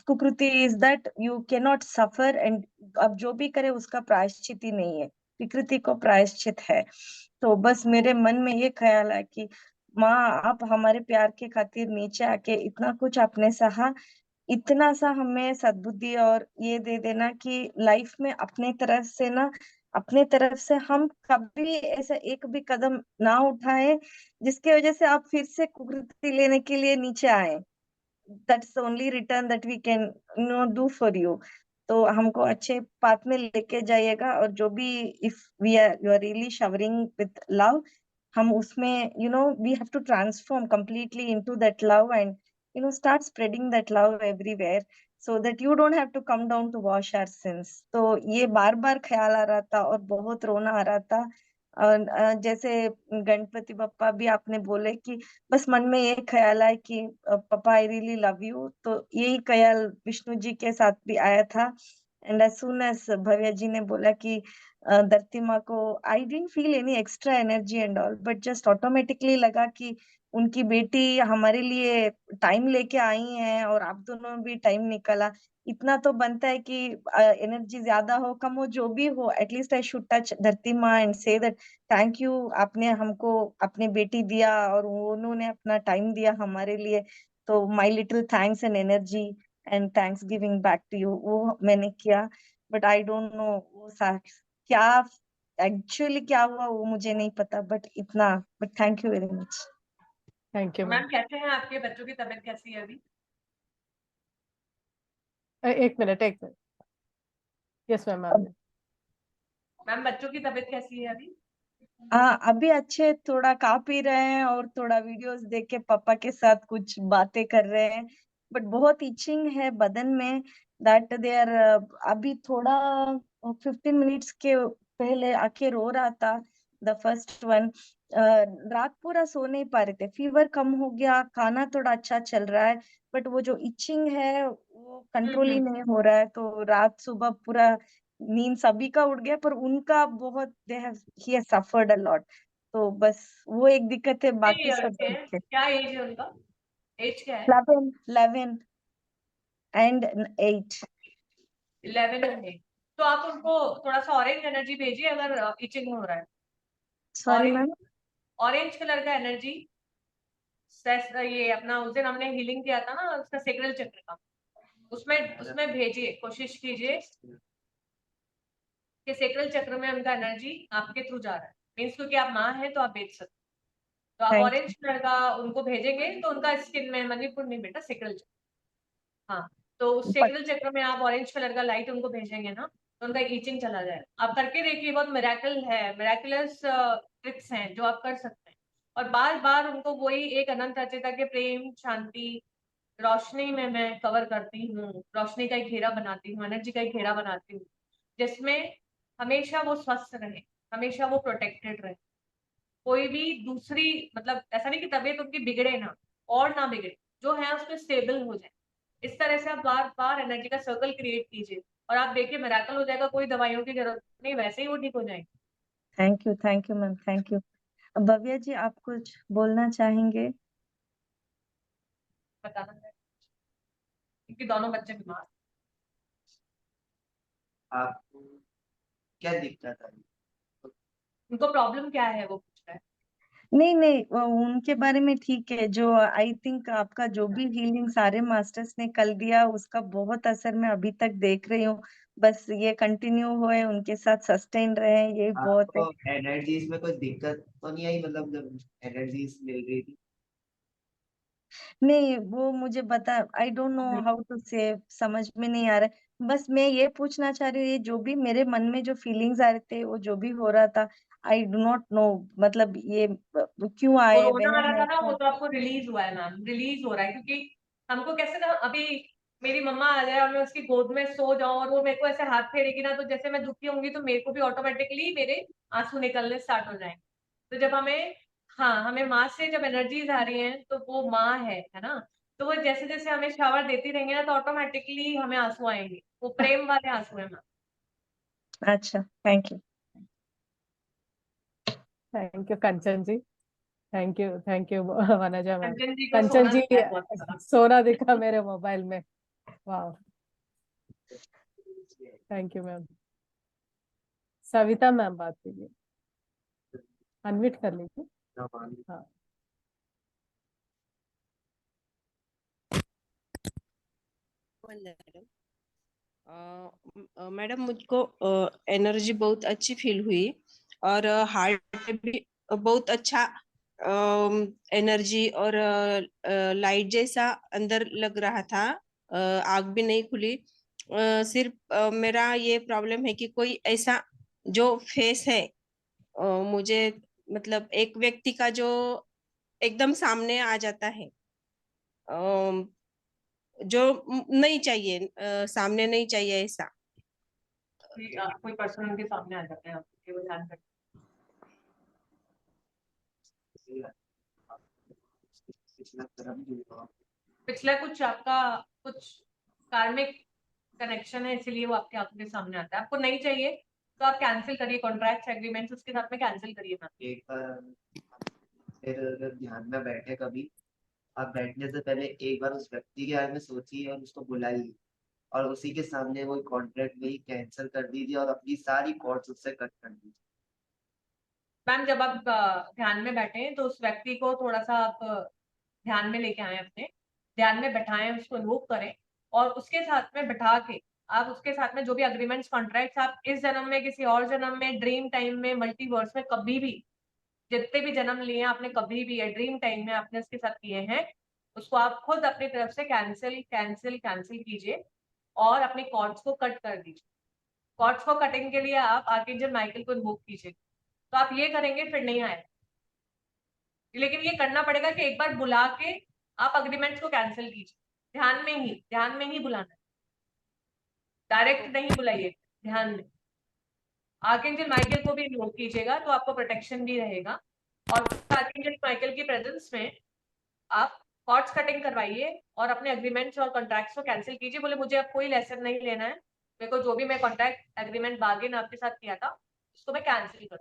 कुकृति is that you can not suffer, and अब जो भी करे उसका प्रायश्चित ही नहीं है, विकृति को प्रायश्चित है। तो बस मेरे मन में ये ख्याल है कि माँ आप हमारे प्यार के खातिर नीचे आके इतना कुछ आपने सहा, इतना सा हमें सद्बुद्धि और ये दे देना कि लाइफ में अपने तरफ से ना, अपने तरफ से हम कभी ऐसा एक भी कदम ना उठाए जिसकी वजह से आप फिर से कुकृति लेने के लिए नीचे आए। That's the only return that we can do for you. तो हमको अच्छे पाथ में लेके जाइएगा, और जो भी if we are you are really showering with love, हम उसमें we have to transform completely into that love, and start spreading that love everywhere so that you don't have to come down to wash our sins. तो ये बार बार ख्याल आ रहा था और बहुत रोना आ रहा था। और जैसे गणपति बप्पा भी आपने बोले कि बस मन में ये ख्याल आया कि पापा आई रियली लव यू, तो यही ख्याल विष्णु जी के साथ भी आया था। And as soon as Bhavya ji ने बोला कि धरती माँ को, I didn't feel any extra energy and all, but just automatically लगा कि उनकी बेटी हमारे लिए टाइम लेके आई है और आप दोनों भी टाइम निकाला। इतना तो बनता है कि एनर्जी ज्यादा हो कम हो जो भी हो, एटलीस्ट आई शुड टच धरती माँ and say that thank you, आपने हमको अपनी बेटी दिया और उन्होंने अपना टाइम दिया हमारे लिए। तो my little thanks and energy and thanks giving back to you, वो मैंने किया। बट आई डोंट नो वो क्या एक्चुअली क्या हुआ वो मुझे नहीं पता, बट इतना, but thank you very much. Thank you ma'am. Ma'am कैसे हैं आपके बच्चों की तबीयत कैसी है अभी? एक मिनट। Yes ma'am. मैम बच्चों की तबीयत कैसी है अभी? हाँ अभी अच्छे, थोड़ा खा पी रहे हैं और थोड़ा वीडियोस देख के पापा के साथ कुछ बातें कर रहे हैं, बट बहुत इचिंग है बदन में, दैट दे आर। अभी थोड़ा 15 मिनट्स के पहले आके रो रहा था, द फर्स्ट वन। रात पूरा सो नहीं पा रहे थे, फीवर कम हो गया, खाना थोड़ा अच्छा चल रहा है, बट वो जो इचिंग है वो कंट्रोल ही नहीं हो रहा है। तो रात सुबह पूरा नींद सभी का उड़ गया, पर उनका बहुत he have suffered a lot. तो बस वो एक दिक्कत है, बाकी ईयर्स सब के हैं? ठीक है। क्या एज है उनका? एज क्या है? 11 एंड 8। 11 एंड 8। तो आप उनको थोड़ा सा ऑरेंज एनर्जी भेजिए अगर इचिंग हो रहा है। Sorry orange ma'am. Orange colour का एनर्जी, ये अपना उस दिन हमने हीलिंग किया था ना उसका सेक्रल चक्र का, उसमें उसमें भेजिए, कोशिश कीजिए कि सेक्रल चक्र में उनका एनर्जी आपके थ्रू जा रहा है। मीन्स क्योंकि आप माँ हैं तो आप भेज सकते, तो आप थैंक ऑरेंज कलर का उनको भेजेंगे तो उनका स्किन में, मणिपुर नहीं बेटा, सेक्रल चक्र। हाँ, तो यू। सेक्रल चक्र में आप ऑरेंज कलर का लाइट उनको भेजेंगे ना तो उनका ईचिंग चला जाएगा। आप करके देखिए, बहुत मिरेकल है, मिरेकुलस ट्रिक्स हैं जो आप कर सकते हैं। और बार बार उनको वही एक अनंत अचेता के प्रेम शांति रोशनी में मैं कवर करती हूँ, रोशनी का एक घेरा बनाती हूँ, एनर्जी का एक घेरा बनाती हूँ, जिसमें हमेशा वो स्वस्थ रहे, हमेशा वो प्रोटेक्टेड रहे। कोई भी दूसरी, मतलब ऐसा नहीं कि तबीयत उनकी बिगड़े ना, और ना बिगड़े, जो है उसमें स्टेबल हो जाए। इस तरह से आप बार बार एनर्जी का सर्कल क्रिएट कीजिए और आप देखिए मिरेकल हो जाएगा, कोई दवाइयों की जरूरत नहीं, वैसे ही वो ठीक हो जाएंगे। Thank you ma'am, thank you. Bhavya ji आप कुछ बोलना चाहेंगे? बताना है क्योंकि दोनों बच्चे बीमार हैं। आपको क्या दिक्कत है? उनको प्रॉब्लम क्या है वो पूछ रहा है। नहीं नहीं, उनके बारे में ठीक है। जो आई थिंक आपका जो भी हीलिंग सारे मास्टर्स ने कल दिया उसका बहुत असर मैं अभी तक देख रही हूँ। बस ये कंटिन्यू होए, उनके साथ सस्टेन रहे, यही बहुत है। आपको एनर्जीज में कोई दिक्कत तो नहीं आई, मतलब जब एनर्जीज मिल रही थी? नहीं, वो मुझे बता, I don't know how to say, समझ में नहीं आ रहा है। बस मैं ये पूछना चाह रही हूँ, जो भी मेरे मन में जो फीलिंग्स आ रहे थे, वो जो भी हो रहा था, आई डू नॉट नो, मतलब ये क्यों आए, कोरोना आ व्हेन रहा था ना, वो आए। तो आपको रिलीज हुआ है मैम, रिलीज हो रहा है क्योंकि हमको कैसे ना, अभी मेरी मम्मा आ जाए और मैं उसकी गोद में सो जाऊं और वो मेरे को ऐसे हाथ फेरेगी ना, तो जैसे मैं दुखी होंगी तो मेरे को भी ऑटोमेटिकली मेरे आंसू निकलने स्टार्ट हो जाएंगे। तो जब हमें, हाँ, हमें माँ से जब एनर्जीज आ रही हैं तो वो माँ है ना, तो वो जैसे जैसे हमें शावर देती रहेंगे ना तो ऑटोमेटिकली हमें आंसू आएंगे, वो प्रेम वाले आंसू है मैम। अच्छा, thank you. Thank you Kanchan ji, thank you Vanaja ma'am. Kanchan ji को कंचन सोना जी दिखा है बहुत सारा। सोना दिखा मेरे मोबाइल में। वाह, thank you ma'am. Savita ma'am बात कीजिए, अनम्यूट कर लीजिए। हाँ, मैडम मुझको एनर्जी बहुत अच्छी फील हुई और हार्ट में भी बहुत अच्छा एनर्जी और लाइट जैसा अंदर लग रहा था। आग भी नहीं खुली। सिर्फ मेरा ये प्रॉब्लम है कि कोई ऐसा जो फेस है, मुझे मतलब एक व्यक्ति का जो एकदम सामने आ जाता है, जो नहीं चाहिए, सामने नहीं चाहिए ऐसा। कोई पर्सन उनके सामने आ जाते हैं, आपके वो ध्यान रखें। पिछला कुछ आपका कुछ कार्मिक कनेक्शन है, इसलिए वो आपके आंखों के सामने आता है। आपको नहीं चाहिए तो आप कैंसिल करिए कॉन्ट्रैक्ट एग्रीमेंट्स, उसके साथ में कैंसिल करिए मैम। एक बार फिर अगर ध्यान में बैठे कभी, आप बैठने से पहले एक बार उस व्यक्ति के बारे में सोचिए और उसको बुलाइए, और उसी के सामने वो कॉन्ट्रैक्ट वही कैंसिल कर दीजिए और अपनी सारी कॉर्ड्स उससे कट कर दीजिए। मैम जब आप ध्यान में बैठे हैं तो उस व्यक्ति को थोड़ा सा आप ध्यान में लेके आए, अपने ध्यान में बैठाएं, उसको इन्वोक करें और उसके साथ में बैठा के आप उसके साथ में जो भी अग्रीमेंट्स कॉन्ट्रैक्ट्स आप इस जन्म में, किसी और जन्म में, ड्रीम टाइम में, मल्टीवर्स में, कभी भी जितने भी जन्म लिए हैं आपने, कभी भी या ड्रीम टाइम में आपने उसके साथ किए हैं, उसको आप खुद अपनी तरफ से कैंसिल कैंसिल कैंसिल कीजिए और अपने कॉर्ड्स को कट कर दीजिए। कॉर्ड्स को कटिंग के लिए आप आर्कएंजल माइकल को इन्वोक कीजिए। तो आप ये करेंगे फिर नहीं आएगा, लेकिन ये करना पड़ेगा कि एक बार बुला के आप अग्रीमेंट्स को कैंसिल कीजिए। ध्यान में ही बुलाना है, डायरेक्ट नहीं बुलाइए, ध्यान में। आर्कएंजल माइकल को भी इन्वोक कीजिएगा तो आपको प्रोटेक्शन भी रहेगा। और आर्कएंजल माइकल की प्रेजेंस में आप कॉर्ड्स कटिंग करवाइए और अपने एग्रीमेंट्स और कॉन्ट्रैक्ट्स को कैंसिल कीजिए। बोले मुझे अब कोई लेसन नहीं लेना है, मेरे को जो भी मैं कॉन्ट्रैक्ट एग्रीमेंट बार्गेन आपके साथ किया था उसको मैं कैंसिल कर,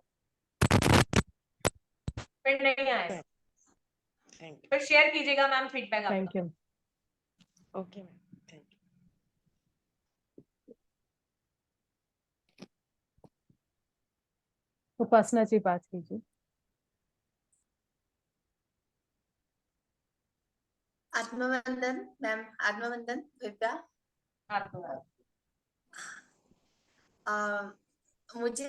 फिर नहीं आएगा। फिर शेयर कीजिएगा मैम फीडबैक आपका। Thank you. Okay ma'am, thank you. Upasana ji बात कीजिए। आत्मवंदन मैम, आत्मवंदन विद्या। मुझे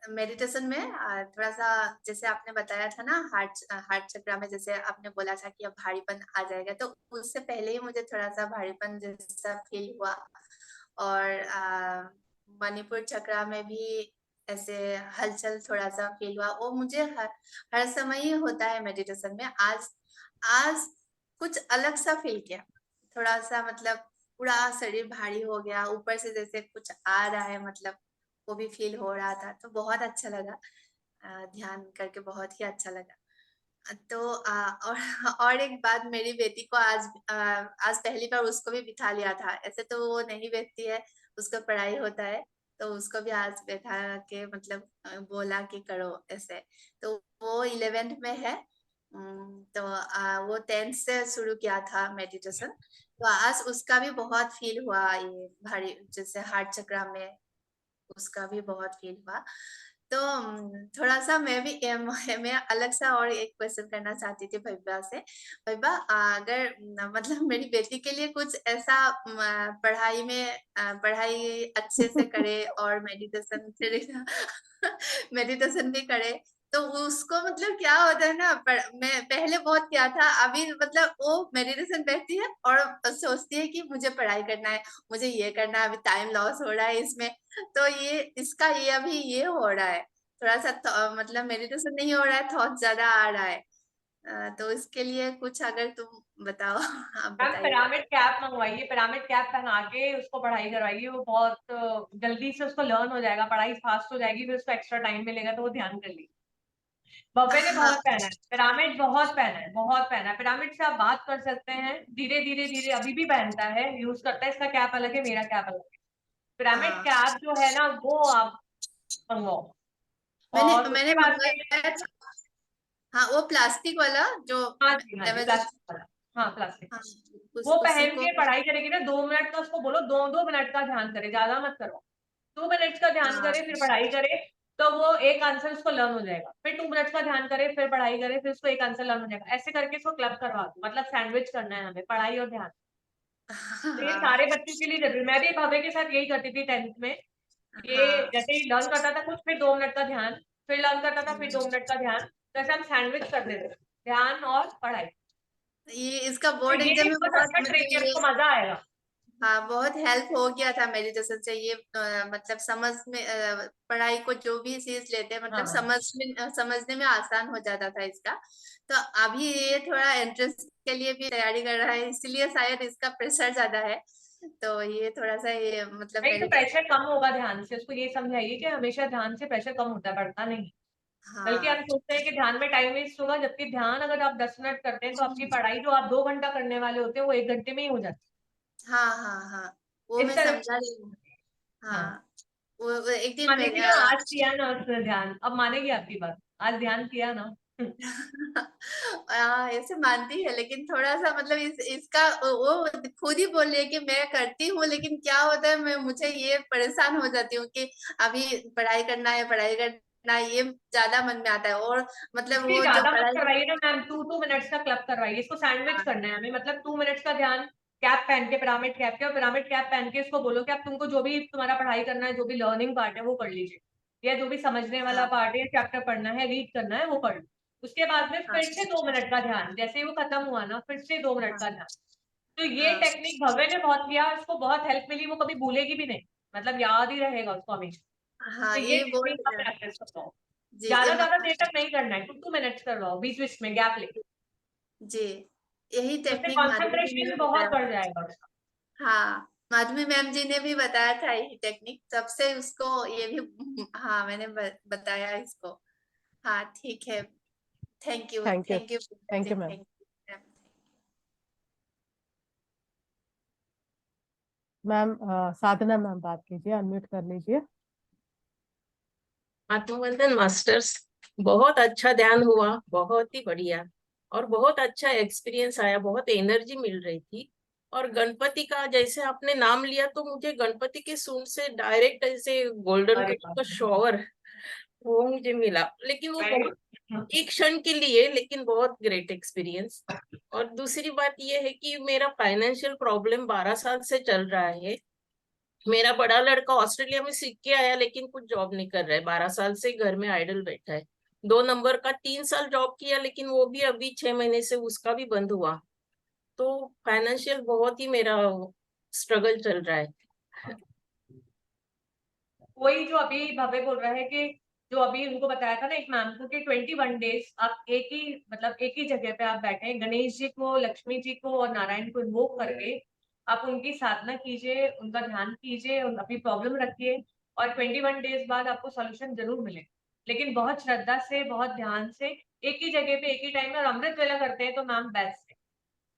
मेडिटेशन में थोड़ा सा, जैसे आपने बताया था ना, हार्ट चक्र में जैसे आपने बोला था कि अब भारीपन आ जाएगा, तो उससे पहले ही मुझे थोड़ा सा भारीपन जैसा फील हुआ। और मणिपुर चक्र में भी ऐसे हलचल थोड़ा सा फील हुआ। वो मुझे हर समय ही होता है मेडिटेशन में। आज आज कुछ अलग सा फील किया, थोड़ा सा मतलब पूरा शरीर भारी हो गया, ऊपर से जैसे कुछ आ रहा है, मतलब वो भी फील हो रहा था, तो बहुत अच्छा लगा। ध्यान करके बहुत ही अच्छा लगा। तो और एक बात, मेरी बेटी को आज पहली बार उसको भी बिठा लिया था। ऐसे तो वो नहीं बैठती है, उसका पढ़ाई होता है, तो उसको भी आज बैठा के मतलब बोला कि करो ऐसे। तो वो 11th में है। तो वो 10th से शुरू किया था मेडिटेशन। तो आज उसका भी बहुत फील हुआ, ये भारी जैसे हार्ट चक्र में उसका भी बहुत फील हुआ। तो थोड़ा सा मैं अलग सा और एक क्वेश्चन करना चाहती थी भैया से। भैया अगर मतलब मेरी बेटी के लिए कुछ ऐसा पढ़ाई अच्छे से करे और मेडिटेशन भी करे, तो उसको मतलब क्या होता है ना, मैं पहले बहुत क्या था, अभी मतलब वो मेडिटेशन बैठती है और सोचती है कि मुझे पढ़ाई करना है, मुझे ये करना है, अभी टाइम लॉस हो रहा है इसमें। तो ये अभी ये हो रहा है, थोड़ा सा मतलब मेडिटेशन नहीं हो रहा है, थॉट ज्यादा आ रहा है। तो इसके लिए कुछ अगर तुम बताओ आप मैम बताइए। पिरामिड कैप मंगवाइए, पिरामिड कैप पहना के उसको पढ़ाई करवाइए, वो बहुत जल्दी से उसको लर्न हो जाएगा, पढ़ाई फास्ट हो जाएगी, फिर उसको एक्स्ट्रा टाइम मिलेगा तो वो ध्यान कर लेगी। बब्बे ने हाँ बहुत पहना है पिरामिड, बहुत पहना है, बहुत पहना है पिरामिड से। आप बात कर सकते हैं, धीरे धीरे धीरे अभी भी पहनता है, यूज करता है। इसका कैप अलग है, मेरा कैप अलग है। पिरामिड हाँ कैप जो है ना वो आप मंगवाओ। और मैंने उसके बाद से मंगाया था। हाँ वो प्लास्टिक वाला जो हाँ जी अमेजन। प्लास्टिक वाला, हाँ प्लास्टिक। हाँ वो उसी पहन को। के पढ़ाई करेगी ना, 2 मिनट का उसको बोलो, 2-2 मिनट का ध्यान करे, ज्यादा मत करो। 2 मिनट का ध्यान हाँ करे फिर पढ़ाई करे, तो वो एक आंसर उसको लर्न हो जाएगा। फिर 2 मिनट का ध्यान करे फिर पढ़ाई करे, फिर उसको एक आंसर लर्न हो जाएगा। ऐसे करके इसको क्लब करवा दो, मतलब सैंडविच करना है हमें, पढ़ाई और ध्यान। तो ये हाँ सारे बच्चों के लिए जरूरी। मैं भी भव्य के साथ यही करती थी 10th में। ये हाँ जैसे ही लर्न करता था कुछ, फिर 2 मिनट का ध्यान, फिर लर्न करता था, फिर 2 मिनट का ध्यान। तो ऐसे हम सैंडविच कर देते थे, ध्यान और पढ़ाई। ये इसका तो बोर्ड ये एग्जाम में बहुत बहुत अच्छा ट्रिक है, मतलब ये। इसको मजा आएगा। हाँ बहुत हेल्प हो गया था मेडिटेशन से, ये मतलब पढ़ाई को जो भी चीज लेते हैं मतलब हाँ समझने में आसान हो जाता था इसका। तो अभी ये थोड़ा एंट्रेंस के लिए भी तैयारी कर रहा है, इसलिए शायद इसका प्रेशर ज्यादा है। तो ये थोड़ा सा ये मतलब नहीं तो मेडिटेशन। प्रेशर कम होगा ध्यान से। उसको ये समझाइए कि हमेशा ध्यान से प्रेशर कम होता है, बढ़ता नहीं। बल्कि हाँ हम सोचते हैं कि ध्यान में टाइम वेस्ट होगा, जबकि ध्यान अगर आप 10 मिनट करते हैं तो आपकी पढ़ाई जो आप 2 घंटा करने वाले होते हैं वो 1 घंटे में ही हो जाती हाँ हाँ हाँ वो है। इस मैं तरह समझा रही हूँ। हाँ हाँ वो एक दिन मानेगी ना, आज किया ना उसने ध्यान, अब मानेगी आपकी बात, आज ध्यान किया ना। ऐसे मानती है, लेकिन थोड़ा सा मतलब इसका वो खुद ही बोल रही है कि मैं करती हूँ, लेकिन क्या होता है मुझे ये परेशान हो जाती हूँ कि अभी पढ़ाई करना है, ये ज्यादा मन में आता है। और मतलब इसलिए वो जो ज्यादा मत पढ़ाई। करवाइए ना मैम, 2-2 मिनट्स का क्लब करवाइए। इसको सैंडविच करना है हमें, मतलब 2 मिनट्स का ध्यान, कैप पहन के, पिरामिड कैप के, और पिरामिड कैप पहन के इसको बोलो कि अब तुमको जो भी तुम्हारा पढ़ाई करना है, जो भी लर्निंग पार्ट है वो कर लीजिए, या जो भी समझने वाला हाँ पार्ट है, चैप्टर पढ़ना है, रीड करना है, वो कर लो। उसके बाद में हाँ फिर से 2 मिनट का ध्यान, जैसे ही वो खत्म हुआ ना फिर से 2 मिनट हाँ का ध्यान। तो ये हाँ टेक्निक भव्य ने बहुत किया, उसको बहुत हेल्प मिली, वो कभी भूलेगी भी नहीं, मतलब याद ही रहेगा उसको हमेशा। हाँ तो ये ये टेक्निक बोल आप प्रैक्टिस करवाओ। जी ये ज्यादा देर तक नहीं करना है, 2-2 मिनट्स करवाओ, बीच बीच में गैप लेके। जी यही उससे टेक्निक माधुरी जी ने भी कंसंट्रेशन बहुत बताया बढ़ था। जाएगा उसका। हाँ माधुरी मैम जी ने भी बताया था यही टेक्निक, तब से उसको ये भी हाँ मैंने बताया इसको। हाँ ठीक है। Thank you thank you, thank you thank जी, you ma'am. Thank you. Ma'am Sadhana ma'am बात कीजिए, अनम्यूट कर लीजिए। आत्मवंदन मास्टर्स, बहुत अच्छा ध्यान हुआ, बहुत ही बढ़िया। और बहुत अच्छा एक्सपीरियंस आया, बहुत एनर्जी मिल रही थी। और गणपति का जैसे आपने नाम लिया तो मुझे गणपति के सूंड से डायरेक्ट ऐसे गोल्डन अरे कलर का शॉवर वो मुझे मिला, लेकिन वो वेरी बहुत एक क्षण के लिए, लेकिन बहुत ग्रेट एक्सपीरियंस। और दूसरी बात यह है कि मेरा फाइनेंशियल प्रॉब्लम 12 साल से चल रहा है। मेरा बड़ा लड़का ऑस्ट्रेलिया में सीख के आया, लेकिन कुछ जॉब नहीं कर रहा है, 12 साल से घर में आइडल बैठा है। 2 नंबर का 3 साल जॉब किया, लेकिन वो भी अभी 6 महीने से उसका भी बंद हुआ। तो फाइनेंशियल बहुत ही मेरा स्ट्रगल चल रहा है। वही जो अभी भव्य बोल रहा है कि जो अभी उनको बताया था ना एक मैम को कि 21 डेज आप एक ही मतलब एक ही जगह पे आप बैठे, गणेश जी को, लक्ष्मी जी को और नारायण को इन्वोक करके आप उनकी साधना कीजिए, उनका ध्यान कीजिए, अपनी प्रॉब्लम रखिए, और 21 डेज बाद आपको सोल्यूशन जरूर मिले। लेकिन बहुत श्रद्धा से, बहुत ध्यान से, एक ही जगह पे एक ही टाइम में, और अमृत वेला करते हैं तो मैम बेस्ट है।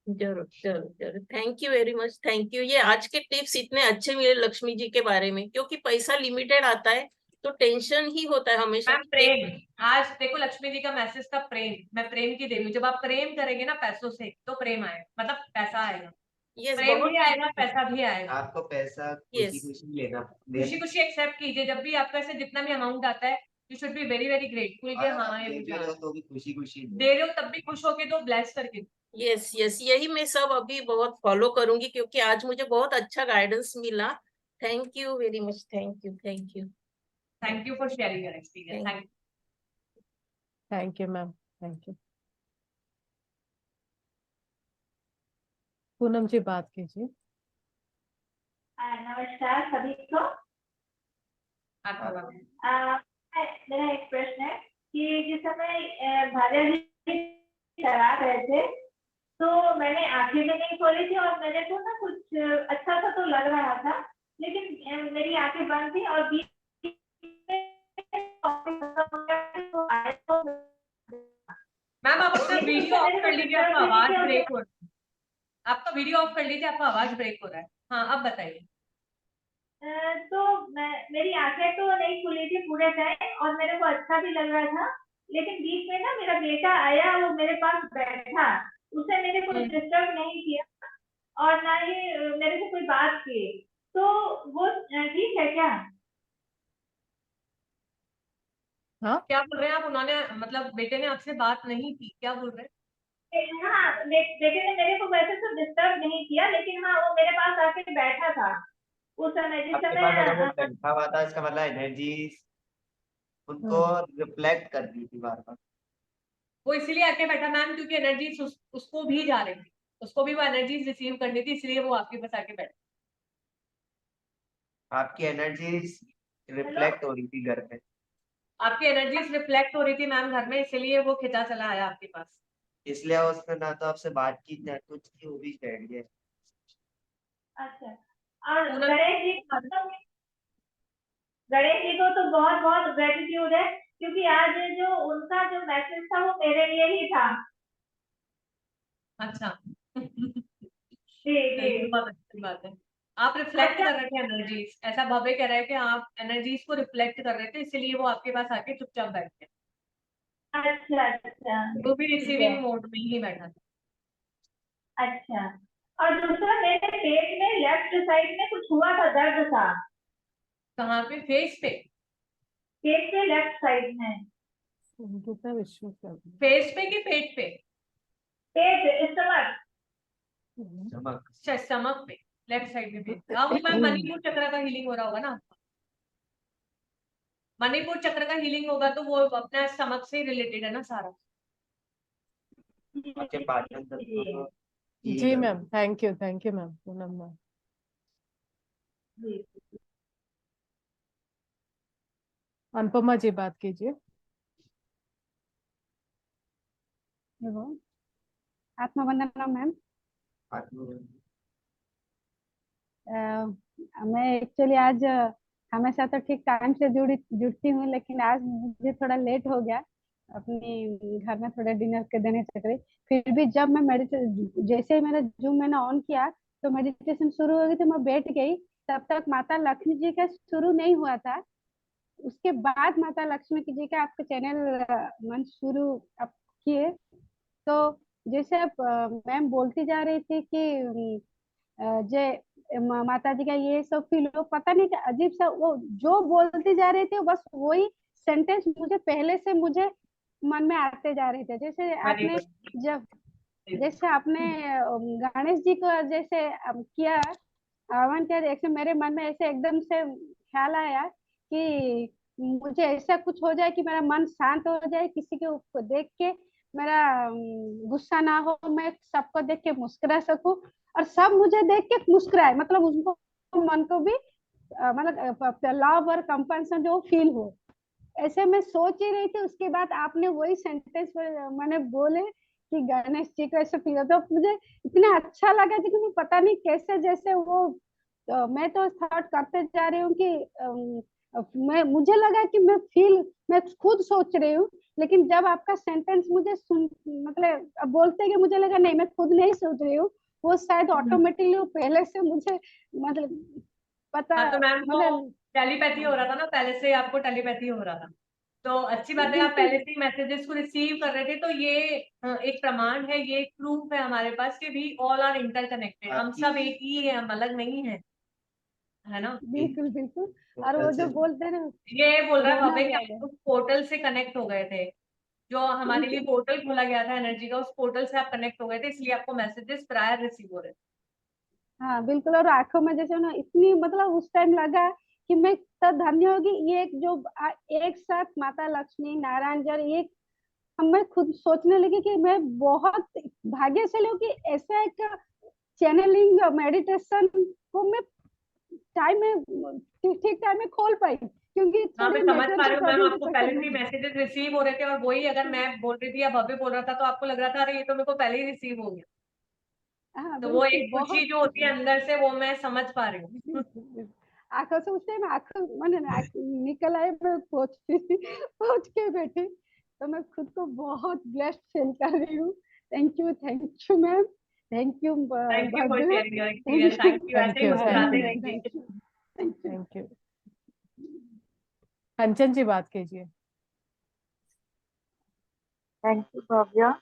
जरूर जरूर जरूर, thank you very much, thank you. ये आज के टिप्स इतने अच्छे मिले लक्ष्मी जी के बारे में, क्योंकि पैसा लिमिटेड आता है तो टेंशन ही होता है हमेशा मैम कि प्रेम, आज देखो लक्ष्मी जी का मैसेज था प्रेम, मैं प्रेम की देवी हूँ। जब आप प्रेम करेंगे ना पैसों से तो प्रेम आएगा, मतलब पैसा आएगा, यस प्रेम बहुत भी आएगा, पैसा भी आएगा। आपको पैसा खुशी यस खुशी लेना खुशी खुशी एक्सेप्ट कीजिए, जब भी आपका ऐसे जितना भी अमाउंट आता है you should be very very grateful कि अगर आप हाँ ये दे मुझे रहे हो तो भी खुशी खुशी दो। दे रहे हो तब भी खुश होके दो, ब्लेस करके दो। यस यस, यही मैं सब अभी बहुत फॉलो करूंगी, क्योंकि आज मुझे बहुत अच्छा गाइडेंस मिला। Thank you very much, thank you thank you thank you for sharing your experience. Thank you ma'am, thank you. Poonam ji बात कीजिए। नमस्कार सभी को। मेरा एक प्रश्न है कि जिस समय भार्या जी करा रहे थे तो मैंने आंखें भी नहीं खोली थी और मेरे को ना कुछ अच्छा सा तो लग रहा था, लेकिन मेरी आंखें बंद थी और बीच मैम आप अपना वीडियो ऑफ कर लीजिए, आपका आवाज ब्रेक हो रहा है। आपका वीडियो ऑफ कर लीजिए, आपका आवाज ब्रेक हो रहा है। हाँ अब बताइए। तो मेरी आंखें तो नहीं खुली थी पूरे टाइम और मेरे को अच्छा भी लग रहा था, लेकिन बीच में ना मेरा बेटा आया, वो मेरे पास बैठा, उसे मेरे को डिस्टर्ब नहीं किया और ना ही मेरे से कोई बात की, तो वो ठीक है क्या? हाँ क्या बोल रहे हैं आप? उन्होंने मतलब बेटे ने आपसे बात नहीं की, क्या बोल रहे हैं? हाँ बेटे ने मेरे को वैसे तो डिस्टर्ब नहीं किया, लेकिन हाँ वो मेरे पास आके बैठा था उस समय, जिस आपके पास अगर वो समय बैठा हुआ था, इसका मतलब एनर्जी उनको रिफ्लेक्ट कर रही थी बार बार। वो इसलिए आके बैठा मैम क्योंकि एनर्जी उसको भी जा रही थी, उसको भी वो एनर्जीज रिसीव करनी थी, इसलिए वो आपके पास आके बैठा। आपकी एनर्जी रिफ्लेक्ट हो रही थी घर पे। आपकी एनर्जीज रिफ्लेक्ट हो रही थी मैम घर में, इसलिए वो खिंचा चला आया आपके पास। इसलिए उसने ना तो आपसे बात की ना कुछ की, वो भी बैठ गया। अच्छा, और गणेश जी को तो बहुत बहुत ग्रेटिट्यूड है, क्योंकि आज जो उनका जो मैसेज था वो मेरे लिए ही था। अच्छा जी बहुत अच्छी बात है। आप रिफ्लेक्ट कर रहे थे एनर्जीज, ऐसा भव्य कह रहा है कि आप एनर्जीज को रिफ्लेक्ट कर रहे थे, इसीलिए वो आपके पास आके चुपचाप बैठ गया। अच्छा वो भी ठीक है। रिसीविंग मोड में ही बैठा था। अच्छा, और दूसरा मेरे पेट में लेफ्ट साइड में कुछ हुआ था, दर्द था। कहाँ पे? फेस पे? पेट पे लेफ्ट साइड में। फेस पे कि पेट पे? पेट, स्टमक। अच्छा स्टमक पे, लेफ्ट साइड में पेट। अब मैम मणिपुर चक्र का हीलिंग हो रहा होगा ना? मणिपुर चक्र का हीलिंग होगा तो वो अपना स्टमक से रिलेटेड है ना सारा। आपके पाचन तंत्र को जी ma'am, thank you ma'am, Poonam ma'am. Anupama ji बात कीजिए। आत्मवंदना मैम। मैं एक्चुअली आज हमेशा तो ठीक टाइम से जुड़ती हूँ, लेकिन आज मुझे थोड़ा लेट हो गया, अपने घर में थोड़ा डिनर के देने चक्कर। फिर भी जब मैं जैसे ही मेरा जूम मैंने ऑन किया तो मेडिटेशन शुरू हो गई, तो मैं बैठ गई। तब तक माता लक्ष्मी जी का शुरू नहीं हुआ था। उसके बाद माता लक्ष्मी जी का आपका चैनल मंच शुरू आप किए, तो जैसे आप मैम बोलती जा रही थी कि जय माता जी का ये सब फील हो, पता नहीं क्या अजीब सा वो जो बोलती जा रही थी, बस वही सेंटेंस मुझे पहले से मुझे मन में आते जा रहे थे। जैसे आपने गणेश जी को जैसे किया आह्वान किया, जैसे मेरे मन में ऐसे एकदम से ख्याल आया कि मुझे ऐसा कुछ हो जाए कि मेरा मन शांत हो जाए, किसी के देख के मेरा गुस्सा ना हो, मैं सबको देख के मुस्कुरा सकूं और सब मुझे देख के मुस्कुराए, मतलब उनको मन को भी मतलब लव और कंपैशन जो फील हो। ऐसे मैं सोच ही रही थी, उसके बाद आपने वही सेंटेंस मैंने बोले कि गणेश जी को ऐसे फील होता, तो मुझे इतना अच्छा लगा कि पता नहीं कैसे, जैसे वो मैं तो थॉट करते जा रही हूँ कि मुझे लगा कि मैं खुद सोच रही हूँ, लेकिन जब आपका सेंटेंस मुझे मतलब अब बोलते कि मुझे लगा नहीं, मैं खुद नहीं सोच रही हूँ, वो शायद ऑटोमेटिकली वो पहले से मुझे मतलब पता, हाँ तो मैम को मतलब टेलीपैथी हो रहा था ना, पहले से आपको टेलीपैथी हो रहा था, तो अच्छी बात है, आप पहले से ही मैसेजेस को रिसीव कर रहे थे, तो ये एक प्रमाण है, ये प्रूफ है हमारे पास कि भी ऑल आर इंटरकनेक्टेड, हम सब एक ही है, हम अलग नहीं है, है ना? बिल्कुल बिल्कुल। और वो जो बोलते हैं ना, ये बोल रहा है रोना भव्य भी कि आ आप गया। उस पोर्टल से कनेक्ट हो गए थे, जो हमारे लिए बिल्कुल पोर्टल खोला गया था एनर्जी का, उस पोर्टल से आप कनेक्ट हो गए थे, इसलिए आपको मैसेजेस प्रायर रिसीव हो रहे थे। हाँ बिल्कुल। और आंखों में जैसे ना इतनी मतलब उस टाइम लगा कि मैं तो धन्य होगी, ये एक जो एक साथ माता लक्ष्मी नारायण जी और एक मैं खुद सोचने लगी कि मैं बहुत भाग्यशाली हूँ कि ऐसा एक चैनलिंग मेडिटेशन को मैं टाइम में ठीक टाइम में खोल पाई, क्योंकि हाँ, मैं थोड़ी समझ पा नेटवर्क रही की हूँ मैम, प्रॉब्लम के आपको चक्कर पहले से ही में। मैसेजेस रिसीव हो रहे थे, और वही अगर मैं बोल रही थी या भव्य बोल रहा था तो आपको लग रहा था अरे ये तो मेरे को पहले ही रिसीव हो गया। हाँ तो वो बिल्कुल एक बहुत खुशी जो होती है अंदर से, वो मैं समझ पा रही हूँ। आंखों से उस टाइम आंखों मैंने निकल आए, मैं पहुंच के बैठी, तो मैं खुद को बहुत ब्लेस्ड फील कर रही हूँ। Thank you ma'am, thank you thank you for Bhavya, sharing your thank experience. Thank you, ऐसे ही थैंक मुस्कुराते यू रहिए। Thank you. कंचन जी बात कीजिए। Thank you Bhavya.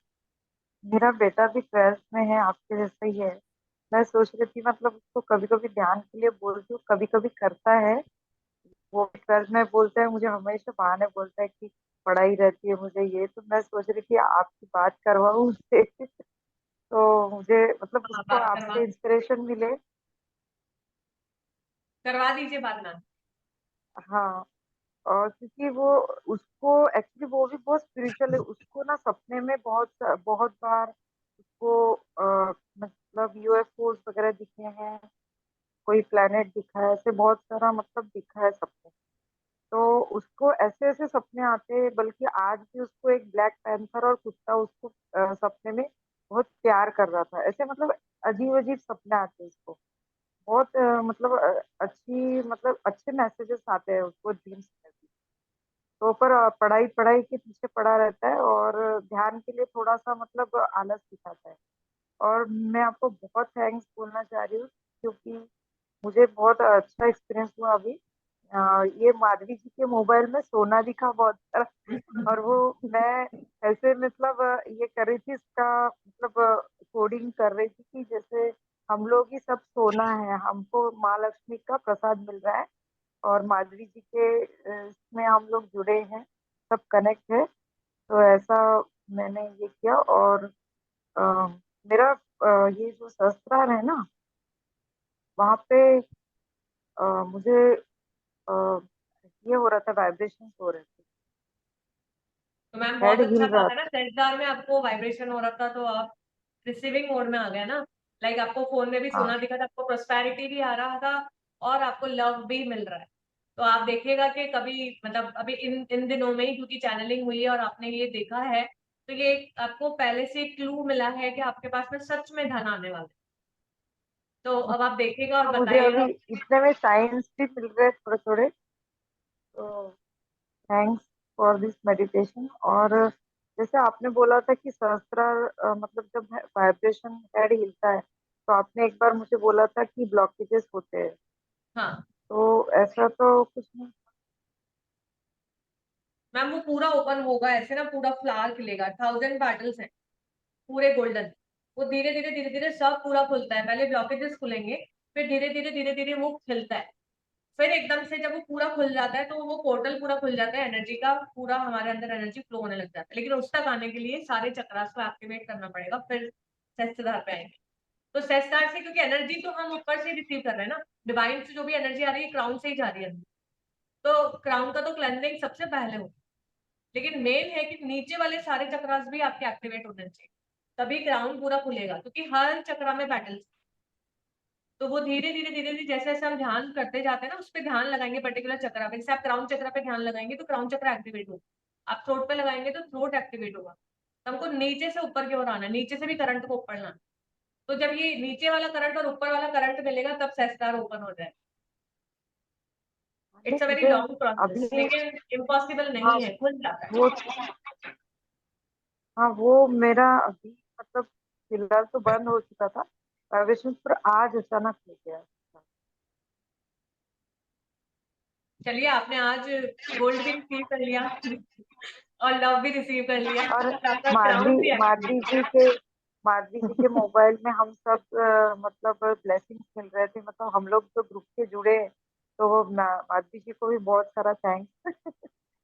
मेरा बेटा भी 12th में है, आपके जैसा ही है। मैं सोच रही थी मतलब उसको कभी कभी ध्यान के लिए बोलती हूँ, कभी कभी करता है। वो भी 12th में बोलता है, मुझे हमेशा बहाने बोलता है कि पढ़ाई रहती है मुझे ये, तो मैं सोच रही थी आपकी बात करवाऊँ उससे तो मुझे मतलब हाँ, उसको बात आपसे इंस्पिरेशन मिले। करवा दीजिए बात मैम। हाँ, और क्योंकि वो उसको एक्चुअली वो भी बहुत स्पिरिचुअल है, उसको ना सपने में बहुत बहुत बार उसको मतलब यूएफओस वगैरह दिखे हैं, कोई प्लेनेट दिखा है, ऐसे बहुत सारा मतलब दिखा है सपने। तो उसको ऐसे ऐसे सपने आते हैं, बल्कि आज भी उसको एक ब्लैक पैंथर और कुत्ता उसको सपने में बहुत प्यार कर रहा था, ऐसे मतलब अजीब अजीब सपने आते हैं उसको। बहुत मतलब अच्छी मतलब अच्छे मैसेजेस आते हैं उसको ड्रीम्स में भी। तो पर पढ़ाई पढ़ाई के पीछे पड़ा रहता है और ध्यान के लिए थोड़ा सा मतलब आलस दिखाता है। और मैं आपको बहुत थैंक्स बोलना चाह रही हूँ, क्योंकि मुझे बहुत अच्छा एक्सपीरियंस हुआ अभी। ये माधवी जी के मोबाइल में सोना दिखा बहुत सारा, और वो मैं ऐसे मतलब ये कर रही थी, इसका मतलब कोडिंग कर रही थी कि जैसे हम लोग ही सब सोना है, हमको माँ लक्ष्मी का प्रसाद मिल रहा है और माधवी जी के इसमें हम लोग जुड़े हैं, सब कनेक्ट है। तो ऐसा मैंने ये किया। और अ, मेरा ये जो सहस्त्रार है ना, वहाँ पे मुझे ये हो रहा था, वाइब्रेशन हो रहे थे, तो मैम हेड बहुत अच्छा हिल रहा बात है ना, था। सेजदार में आपको वाइब्रेशन हो रहा था तो आप रिसीविंग मोड में आ गए ना। लाइक आपको फोन में भी हाँ, सोना दिखा था, आपको प्रोस्पेरिटी भी आ रहा था और आपको लव भी मिल रहा है। तो आप देखिएगा कि कभी मतलब अभी इन इन दिनों में ही क्योंकि चैनलिंग हुई है और आपने ये देखा है, तो ये आपको पहले से क्लू मिला है कि आपके पास में सच में धन आने वाला है। तो अब आप देखिएगा और मुझे अभी बताइएगा। इतने में साइंस भी मिल रहे थोड़े थोड़े। तो थैंक्स फॉर दिस मेडिटेशन। और जैसे आपने बोला था कि सहस्त्रार मतलब जब वाइब्रेशन हेड हिलता है, तो आपने एक बार मुझे बोला था कि ब्लॉकेजेस होते हैं, हाँ तो ऐसा तो कुछ नहीं। मैम, वो पूरा ओपन होगा ऐसे ना, पूरा फ्लावर खिलेगा, 1000 पेटल्स हैं पूरे गोल्डन। वो धीरे धीरे सब पूरा खुलता है, पहले ब्लॉकेजेस खुलेंगे, फिर धीरे धीरे वो खिलता है। फिर एकदम से जब वो पूरा खुल जाता है तो वो पोर्टल पूरा खुल जाता है, एनर्जी का पूरा हमारे अंदर एनर्जी फ्लो होने लग जाता है। लेकिन उस तक आने के लिए सारे चक्रास को एक्टिवेट करना पड़ेगा, फिर सहस्त्रधार पे आएंगे। तो सहस्त्रधार से क्योंकि एनर्जी तो हम ऊपर से रिसीव कर रहे हैं ना, डिवाइन से जो भी एनर्जी आ रही है क्राउन से ही जा रही है, तो क्राउन का तो क्लेंजिंग सबसे पहले हो। लेकिन मेन है कि नीचे वाले सारे चक्रास भी आपके एक्टिवेट होने चाहिए, तभी क्राउन पूरा खुलेगा, क्योंकि हर चक्रा में बैटल्स। तो वो धीरे धीरे जैसे जैसे हम ध्यान करते जाते हैं ना, उस पर ध्यान लगाएंगे पर्टिकुलर चक्रा पे। जैसे आप क्राउन चक्रा पे ध्यान लगाएंगे तो क्राउन चक्रा एक्टिवेट होगा, आप थ्रोट पे लगाएंगे तो थ्रोट एक्टिवेट होगा। तो हमको नीचे से ऊपर की ओर आना है, नीचे से भी करंट को ऊपर लाना। तो जब ये नीचे वाला करंट और ऊपर वाला करंट मिलेगा तब सहस्त्रार ओपन हो जाए। इट्स अ वेरी मुझे लॉन्ग प्रोसेस, अभी लेकिन इम्पॉसिबल हाँ नहीं है, खुल जाता है। वो हाँ वो मेरा अभी मतलब फिलहाल तो बंद हो चुका था वाइब्रेशन, पर आज अचानक हो गया। चलिए, आपने आज गोल्ड भी रिसीव कर लिया और लव भी रिसीव कर लिया, और तो आपका क्राउन भी एक्टिवेट माधवी जी के माधवी जी के मोबाइल में हम सब मतलब ब्लेसिंग्स मिल रहे थे, मतलब हम लोग तो ग्रुप से जुड़े हैं, तो माधवी जी को भी बहुत सारा थैंक्स।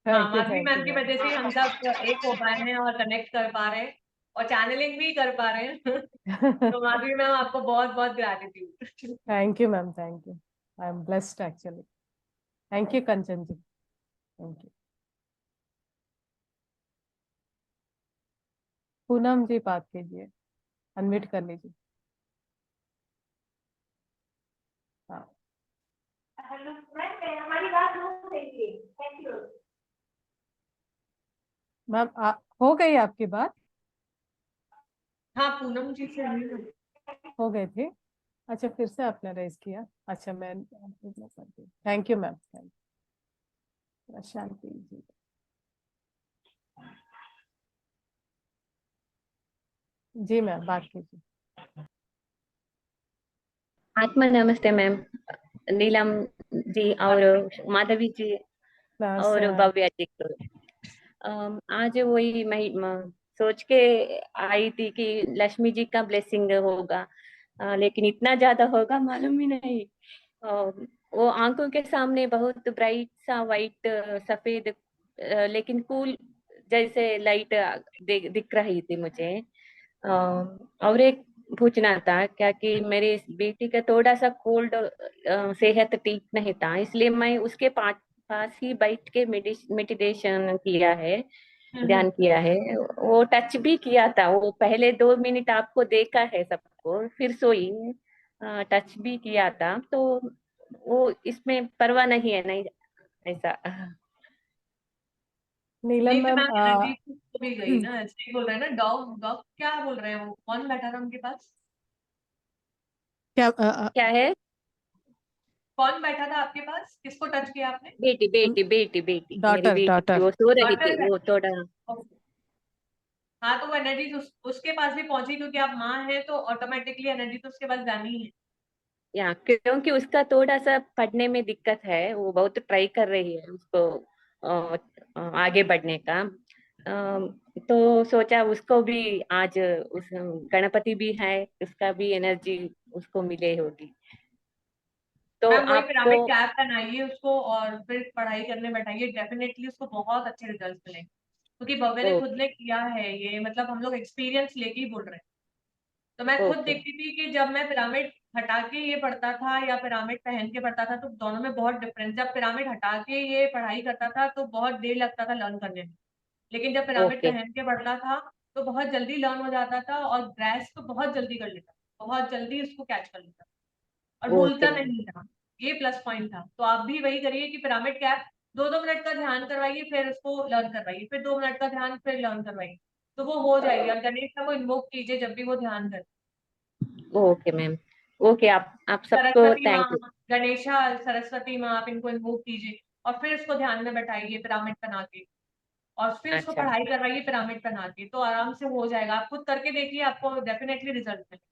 हाँ, thank you Madhavi thank ma'am you की मैम। वजह से ही हम सब एक हो पाए हैं और कनेक्ट कर पा रहे हैं और चैनलिंग भी कर पा रहे हैं। तो माधवी मैम आपको बहुत बहुत gratitude. Thank you ma'am, thank you. I am blessed actually. Thank you Kanchan ji, thank you. Poonam ji बात कीजिए, अनम्यूट कर लीजिए। हाँ हेलो मैम, हमारी बात हो रही है। Thank you. मैम, हो गई आपकी बात? हाँ, पूनम जी से हुई है। हो गई थी? अच्छा, फिर से आपने रेज किया। अच्छा, मैं thank you ma'am, thank you. Shanti ji, जी मैम बात कीजिए। आत्मा नमस्ते मैम, नीलम जी और माधवी जी और भव्या जी को। आज वही मैं सोच के आई थी कि लक्ष्मी जी का ब्लेसिंग होगा, लेकिन इतना ज्यादा होगा मालूम ही नहीं। वो आंखों के सामने बहुत ब्राइट सा वाइट सफेद लेकिन कूल जैसे लाइट दिख रही थी मुझे। और एक पूछना था क्या कि मेरी बेटी का थोड़ा सा कोल्ड सेहत ठीक नहीं था, इसलिए मैं उसके पास ही बैठ के मेडिटेशन किया है, ध्यान किया है। वो टच भी किया था, वो पहले 2 मिनट आपको देखा है सबको, फिर सोई। टच भी किया था, तो वो इसमें परवाह नहीं है, नहीं ऐसा। नीलम नहीं तो मैम, मैम एनर्जी तो भी गई ना, ऐसे ही बोल रहे हैं ना। डॉग डॉग क्या बोल रहे हैं, वो कौन बैठा था उनके पास? क्या क्या है? कौन बैठा था आपके पास, किसको टच किया आपने? बेटी बेटी बेटी बेटी मेरी डॉटर बेटी थी, डॉटर। वो सो रही थी, डॉटर है। वो थोड़ा। हाँ, तो वो एनर्जी उसके पास भी पहुंची, क्योंकि आप माँ हैं तो ऑटोमेटिकली एनर्जी तो उसके पास जानी ही है। या क्योंकि उसका थोड़ा सा पढ़ने में दिक्कत है, वो बहुत ट्राई कर रही है उसको आगे बढ़ने का। तो सोचा उसको भी आज उस गणपति भी है, उसका भी एनर्जी उसको मिले होगी। तो मैम वही आपको पिरामिड कैप पहनाइए उसको और फिर पढ़ाई करने बैठाइए, डेफिनेटली उसको बहुत अच्छे रिजल्ट मिलेंगे, क्योंकि भव्य ने खुद ने किया है ये, मतलब हम लोग एक्सपीरियंस लेके ही बोल रहे हैं। तो मैं खुद ओके देखती थी कि जब मैं पिरामिड हटा के ये पढ़ता था या पिरामिड पहन के पढ़ता था, तो दोनों में बहुत डिफरेंस। जब पिरामिड हटा के ये पढ़ाई करता था तो बहुत देर लगता था लर्न करने में, लेकिन जब पिरामिड ओके पहन के पढ़ता था तो बहुत जल्दी लर्न हो जाता था और ग्रेस्प तो बहुत जल्दी कर लेता, बहुत जल्दी उसको कैच कर लेता और ओके भूलता मैम। नहीं था। ये प्लस पॉइंट था। तो आप भी वही करिए कि पिरामिड कैप 2-2 मिनट का ध्यान करवाइए, फिर उसको लर्न करवाइए, फिर 2 मिनट का ध्यान, फिर लर्न करवाइए, तो वो हो जाएगी। और गणेश को इन्वोक कीजिए जब भी वो ध्यान करे। Okay ma'am. ओके, आप सबको सरस्वती माँ, थैंक यू। गणेशा, सरस्वती माँ, आप इनको इन्वोक कीजिए और फिर उसको ध्यान में बैठाइए पिरामिड बना के, और फिर उसको अच्छा, पढ़ाई करवाइए पिरामिड बना के, तो आराम से हो जाएगा। आप खुद करके देखिए, आपको डेफिनेटली रिजल्ट मिलेगा।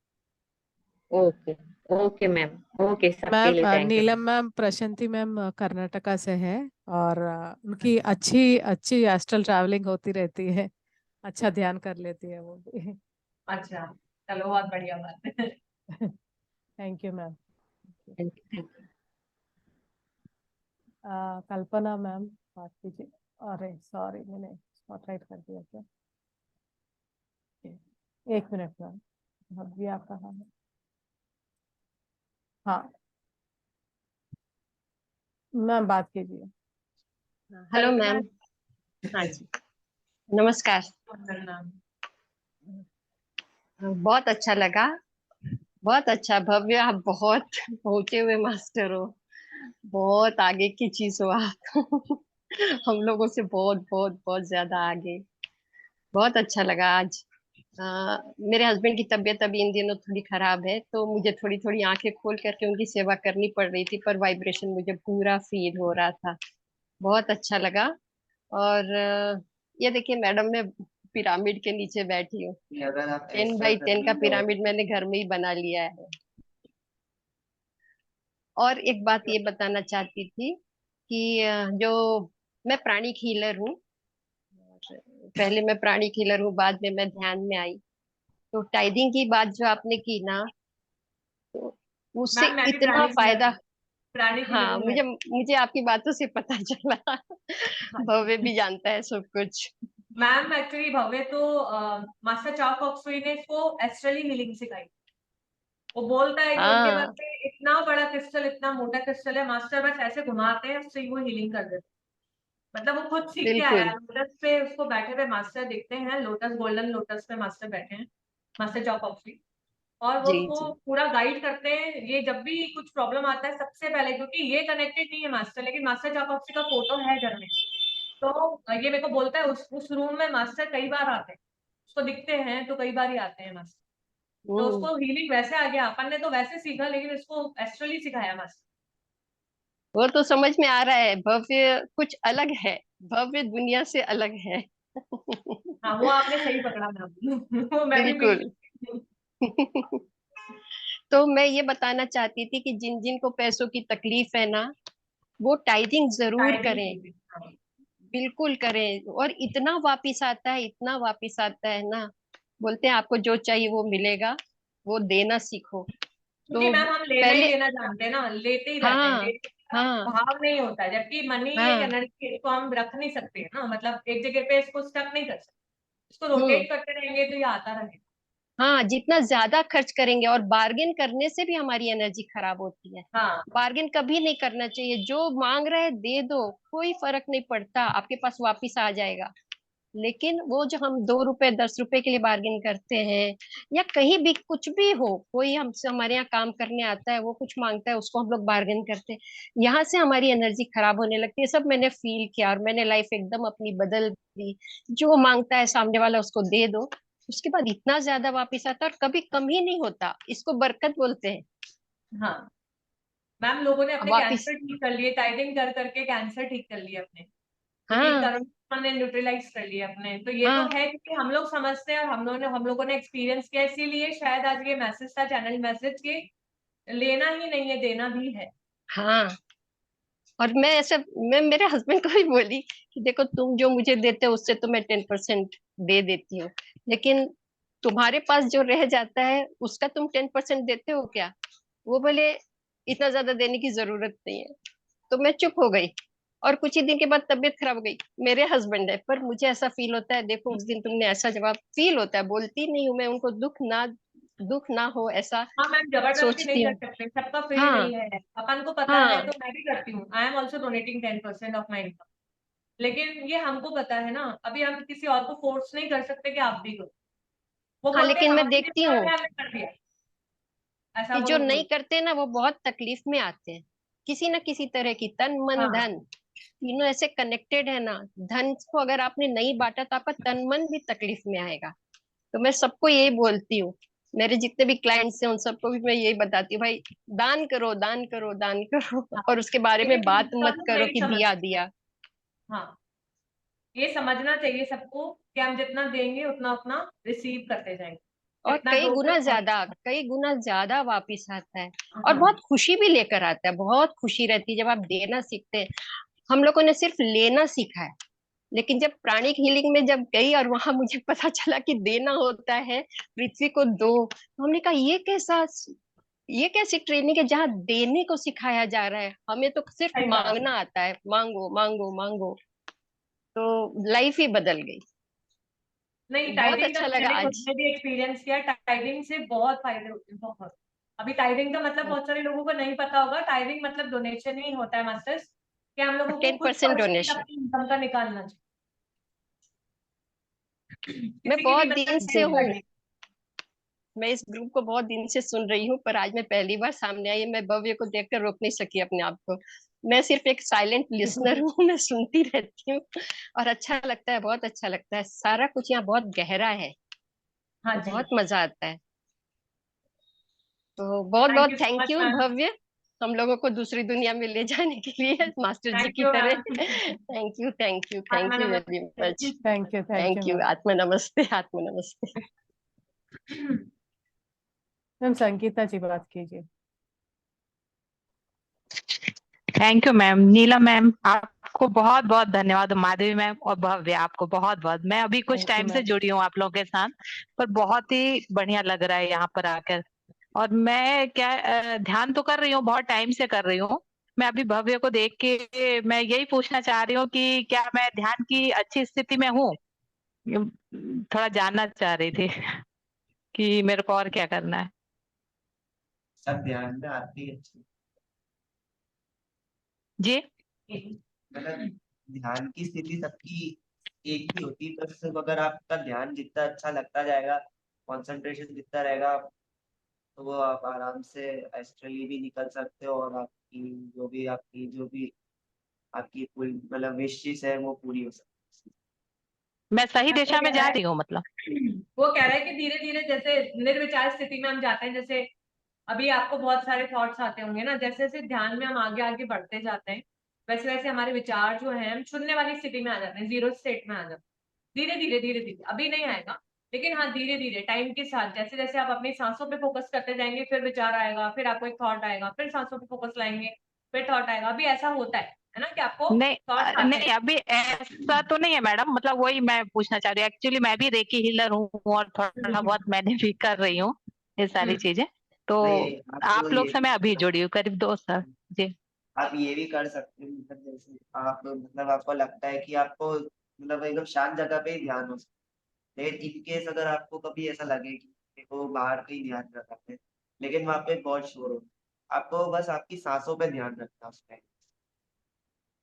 ओके ओके मैम, ओके, सबके मैम, लिए thank you Neelam ma'am. Ma'am Prashanti ma'am Karnataka से है, और उनकी अच्छी अच्छी एस्ट्रल ट्रैवलिंग होती रहती है, अच्छा ध्यान कर लेती है वो भी। अच्छा, चलो बहुत बढ़िया बात है। Thank you ma'am. Thank you. Kalpana ma'am बात कीजिए। अरे सॉरी, मैंने स्पॉटलाइट कर दिया क्या? एक मिनट मैम, भव्या कहाँ है? हाँ मैम बात कीजिए। Hello ma'am. हाँ जी, नमस्कार। बहुत अच्छा लगा, बहुत अच्छा भव्य, आप बहुत पहुंचे हुए मास्टर हो, बहुत आगे की चीज हो आप। हम लोगों से बहुत बहुत बहुत ज्यादा आगे। बहुत अच्छा लगा आज। मेरे हस्बैंड की तबीयत अभी इन दिनों थोड़ी खराब है, तो मुझे थोड़ी थोड़ी आंखें खोल करके उनकी सेवा करनी पड़ रही थी, पर वाइब्रेशन मुझे पूरा फील हो रहा था। बहुत अच्छा लगा। और ये देखिए मैडम, मैं पिरामिड के नीचे बैठी हूँ। कि अगर आप 10 ऐसा बाई कर 10 का रही हो। पिरामिड मैंने घर में ही बना लिया है। और एक बात ये बताना चाहती थी कि जो मैं प्राणिक हीलर हूँ, पहले मैं प्राणिक हीलर हूँ, बाद में मैं ध्यान में आई। तो टाइडिंग की बात जो आपने की ना, तो उससे मैम मैं भी इतना प्राणिक हीलर फायदा। हूँ, प्राणिक हीलर हाँ, हूँ मैं। मुझे मुझे आपकी बातों से पता चला। हाँ भव्य जी। भी जानता है सब कुछ। मैम एक्चुअली भव्य तो मास्टर चाक ऑक्सुई ने इसको एस्ट्रली हीलिंग सिखाई। वो बोलता है कि उनके पास हाँ में इतना बड़ा क्रिस्टल, इतना मोटा क्रिस्टल है, मास्टर बस ऐसे घुमाते हैं उससे ही वो हीलिंग कर देते हैं। मतलब वो खुद सीख के आया है। बिल्कुल। लोटस पे उसको बैठे हुए मास्टर दिखते हैं, लोटस गोल्डन लोटस पे मास्टर बैठे हैं, मास्टर चाक ऑक्सुई, और वो जी उसको जी। पूरा गाइड करते हैं। ये जब भी कुछ प्रॉब्लम आता है सबसे पहले, क्योंकि ये कनेक्टेड नहीं है मास्टर, लेकिन मास्टर चाक ऑक्सुई का फोटो है घर में, तो ये मेरे को बोलता है उस रूम में मास्टर कई बार आते हैं, उसको दिखते हैं तो कई बार ही आते हैं मास्टर। तो हम्म। उसको हीलिंग वैसे आ गया, अपन ने तो वैसे सीखा, लेकिन इसको एस्ट्रली सिखाया मास्टर। वो तो समझ में आ रहा है, भव्य कुछ अलग है, भव्य दुनिया से अलग है। हाँ वो आपने सही पकड़ा मैम। वो मैं भी बिल्कुल। मिली। तो मैं ये बताना चाहती थी कि जिन जिन को पैसों की तकलीफ है ना, वो टाइथिंग जरूर टाइमिंग करें, कीजिए। हाँ। बिल्कुल करें। और इतना वापिस आता है, इतना वापिस आता है ना, बोलते हैं आपको जो चाहिए वो मिलेगा, वो देना सीखो। क्योंकि तो मैम हम लेना ही पहले, लेना जानते हैं ना, लेते ही रहते हैं, हाँ देने का हाँ भाव नहीं होता है। जबकि मनी एक हाँ। एनर्जी है, इसको हम रख नहीं सकते ना, मतलब एक जगह पे इसको स्टक नहीं कर सकते, इसको हम्म। रोटेट करते रहेंगे तो ये आता रहेगा। हाँ, जितना ज्यादा खर्च करेंगे, और बार्गेन करने से भी हमारी एनर्जी खराब होती है। हाँ बार्गेन कभी नहीं करना चाहिए, जो मांग रहे हैं दे दो, कोई फर्क नहीं पड़ता, आपके पास वापिस आ जाएगा। लेकिन वो जो हम 2 रुपए 10 रुपए के लिए बार्गेन करते हैं, या कहीं भी कुछ भी हो, कोई हमसे हमारे यहाँ काम करने आता है, वो कुछ मांगता है, उसको हम लोग बार्गेन करते हैं, यहाँ से हमारी एनर्जी खराब होने लगती है। सब मैंने फील किया, और मैंने लाइफ एकदम अपनी बदल दी। जो मांगता है सामने वाला, उसको दे दो, उसके बाद इतना ज्यादा वापिस आता है, और कभी कम ही नहीं होता। इसको बरकत बोलते हैं। हाँ मैम, लोगों ने अपने वापिस। कैंसर ठीक कर लिए, टाइटिंग कर करके कैंसर ठीक कर लिए अपने, क्योंकि हाँ करोना ने न्यूट्रलाइज कर लिए अपने। तो ये तो हाँ है क्योंकि हम लोग समझते हैं और हम लोगों ने एक्सपीरियंस किया, इसीलिए शायद आज ये मैसेज था, चैनल मैसेज की लेना ही नहीं है, देना भी है। हाँ। और मैं ऐसे, मैं मेरे हस्बैंड को भी बोली कि देखो, तुम जो मुझे देते हो उससे तो मैं 10% दे देती हूँ, लेकिन तुम्हारे पास जो रह जाता है उसका तुम 10% देते हो क्या? वो बोले इतना ज्यादा देने की जरूरत नहीं है। तो मैं चुप हो गई, और कुछ ही दिन के बाद तबीयत खराब हो गई। मेरे हस्बैंड है, पर मुझे ऐसा फील होता है, देखो उस दिन तुमने ऐसा जवाब, फील होता है, बोलती नहीं हूँ मैं उनको, दुख ना हो ऐसा हाँ मैम, जबरदस्ती नहीं सोचती कर हूँ। सकते, सबका फ्री हाँ विल है, अपन को पता है, हाँ तो मैं भी करती हूँ। आई am also donating 10% of my income. लेकिन ये हमको पता है ना, अभी हम किसी और को फोर्स नहीं कर सकते कि आप भी करो। वो हाँ। बोलते हैं लेकिन मैं हमारी देखती जिम्मेदारी हूँ है, हमने कर दिया, ऐसा कि वो जो लोग नहीं बोलते करते ना, वो बहुत तकलीफ में आते हैं, किसी ना किसी तरह की, तन हैं। मन हाँ धन तीनों ऐसे कनेक्टेड है ना। धन को अगर आपने नहीं बांटा तो आपका तन मन भी तकलीफ में आएगा। तो मैं सबको यही बोलती हूँ, मेरे जितने भी क्लाइंट्स हैं उन सबको भी मैं यही बताती हूँ, भाई दान करो, दान करो, दान करो। हाँ। और उसके बारे में लेकिन बात सब मत लोग करो नहीं कि दिया समझते। दिया। हाँ, ये समझना चाहिए सबको कि हम जितना देंगे उतना अपना रिसीव करते जाएंगे, और जितना कई दोगे गुना उतना ज्यादा, मिलेगा। कई गुना ज्यादा वापिस आता है। और हाँ बहुत खुशी भी लेकर आता है, बहुत खुशी रहती है जब आप देना सीखते हैं। हम लोगों ने सिर्फ लेना सीखा है, लेकिन जब प्राणिक हीलिंग में जब गई, और वहां मुझे पता चला कि देना होता है, पृथ्वी को दो, तो हमने कहा ये कैसी ट्रेनिंग है जहाँ देने को सिखाया जा रहा है, हमें तो सिर्फ सही कहा आपने। मांगना आता है, मांगो मांगो मांगो। तो लाइफ ही बदल गई। नहीं, बहुत टाइपिंग का अच्छा मैंने लगा भी खुद आज। में भी एक्सपीरियंस किया, टाइपिंग से बहुत फायदे होते हैं, बहुत। अभी टाइपिंग का मतलब बहुत सारे लोगों को नहीं पता होगा, टाइपिंग मतलब डोनेशन ही होता है मास्टर्स, कि हम लोगों को कुछ 10% परसेंट डोनेशन। अपनी इनकम का निकालना चाहिए। मैं किसी की बहुत भी मतलब दिन से हेल्प हूँ, करने। मैं इस ग्रुप को बहुत दिन से सुन रही हूँ, पर आज मैं पहली बार सामने आई। मैं भव्य को देखकर रोक नहीं सकी अपने आप को। मैं सिर्फ एक साइलेंट लिसनर हूँ, मैं सुनती रहती हूँ, और अच्छा लगता है, बहुत अच्छा लगता है। सारा कुछ यहाँ बहुत गहरा है, हाँ तो जी, बहुत मजा आता है। तो बहुत थैंक बहुत you so thank much you ma'am. Bhavya, हम लोगों को दूसरी दुनिया में ले जाने के लिए मास्टर जी थैंक की यू तरह। Ma'am. Thank you thank you आत्मा थैंक यू वेरी मच। नमस्ते। Thank you thank you. Ma'am. आत्मा नमस्ते, आत्मा नमस्ते। मैम संगीता जी बात कीजिए। Thank you ma'am. Neela ma'am, आपको आपको बहुत बहुत धन्यवाद माधवी मैम और भव्य, आपको बहुत बहुत। मैं अभी कुछ Thank you, टाइम से ma'am. जुड़ी हूँ आप लोगों के साथ, पर बहुत ही बढ़िया लग रहा है यहाँ पर आकर। और मैं क्या ध्यान तो कर रही हूँ, बहुत टाइम से कर रही हूँ। मैं अभी भव्य को देख के मैं यही पूछना चाह रही हूँ कि क्या मैं ध्यान की अच्छी स्थिति में हूँ? थोड़ा जानना चाह रही थी कि मेरे को और क्या करना है। सब ध्यान में आती है अच्छी। जी मतलब ध्यान की स्थिति सबकी एक ही होती है, पर सिर्फ अगर आपका ध्यान जितना अच्छा लगता जाएगा, कंसंट्रेशन जितना रहेगा, तो वो आप आराम से एस्ट्रली भी निकल सकते हो और आपकी जो भी आपकी पूरी मतलब विशेष है वो पूरी हो सकती है। मैं सही वो दिशा में कह जा रहा है रही हूँ मतलब? वो कह रहा है कि धीरे धीरे जैसे निर्विचार स्थिति में हम जाते हैं, जैसे अभी आपको बहुत सारे थॉट्स आते होंगे ना, जैसे जैसे ध्यान में हम आगे आगे बढ़ते जाते हैं, वैसे वैसे हमारे विचार जो हैं हम शून्य वाली स्थिति में आ जाते हैं, जीरो स्टेट में आ जाते हैं। धीरे धीरे धीरे धीरे, अभी नहीं आएगा, लेकिन हाँ धीरे धीरे टाइम के साथ जैसे जैसे आप अपनी सांसों पे फोकस करते जाएंगे, फिर विचार आएगा, फिर आपको एक थॉट आएगा, फिर सांसों पे फोकस लाएंगे, फिर थॉट आएगा। अभी ऐसा होता है ना कि आपको नहीं थॉट आते नहीं, हैं। अभी ऐसा तो नहीं है मैडम, मतलब वही मैं पूछना चाह रही हूँ। एक्चुअली मैं भी रेकी हीलर हूँ और थोड़ा बहुत मैंने भी कर रही हूँ ये सारी चीजें। तो नहीं, आप लोग से मैं अभी जुड़ी हूँ करीब 2 साल। जी आप ये भी कर सकते हो, मतलब जैसे आप मतलब आपको लगता है कि आपको मतलब एकदम शांत जगह पे ही ध्यान हो सकता है, लेकिन इनकेस अगर आपको कभी ऐसा लगे कि देखो बाहर कहीं ध्यान रखते हैं लेकिन वहां पे बहुत शोर हो, आपको बस आपकी सांसों पे ध्यान रखना है उस टाइम।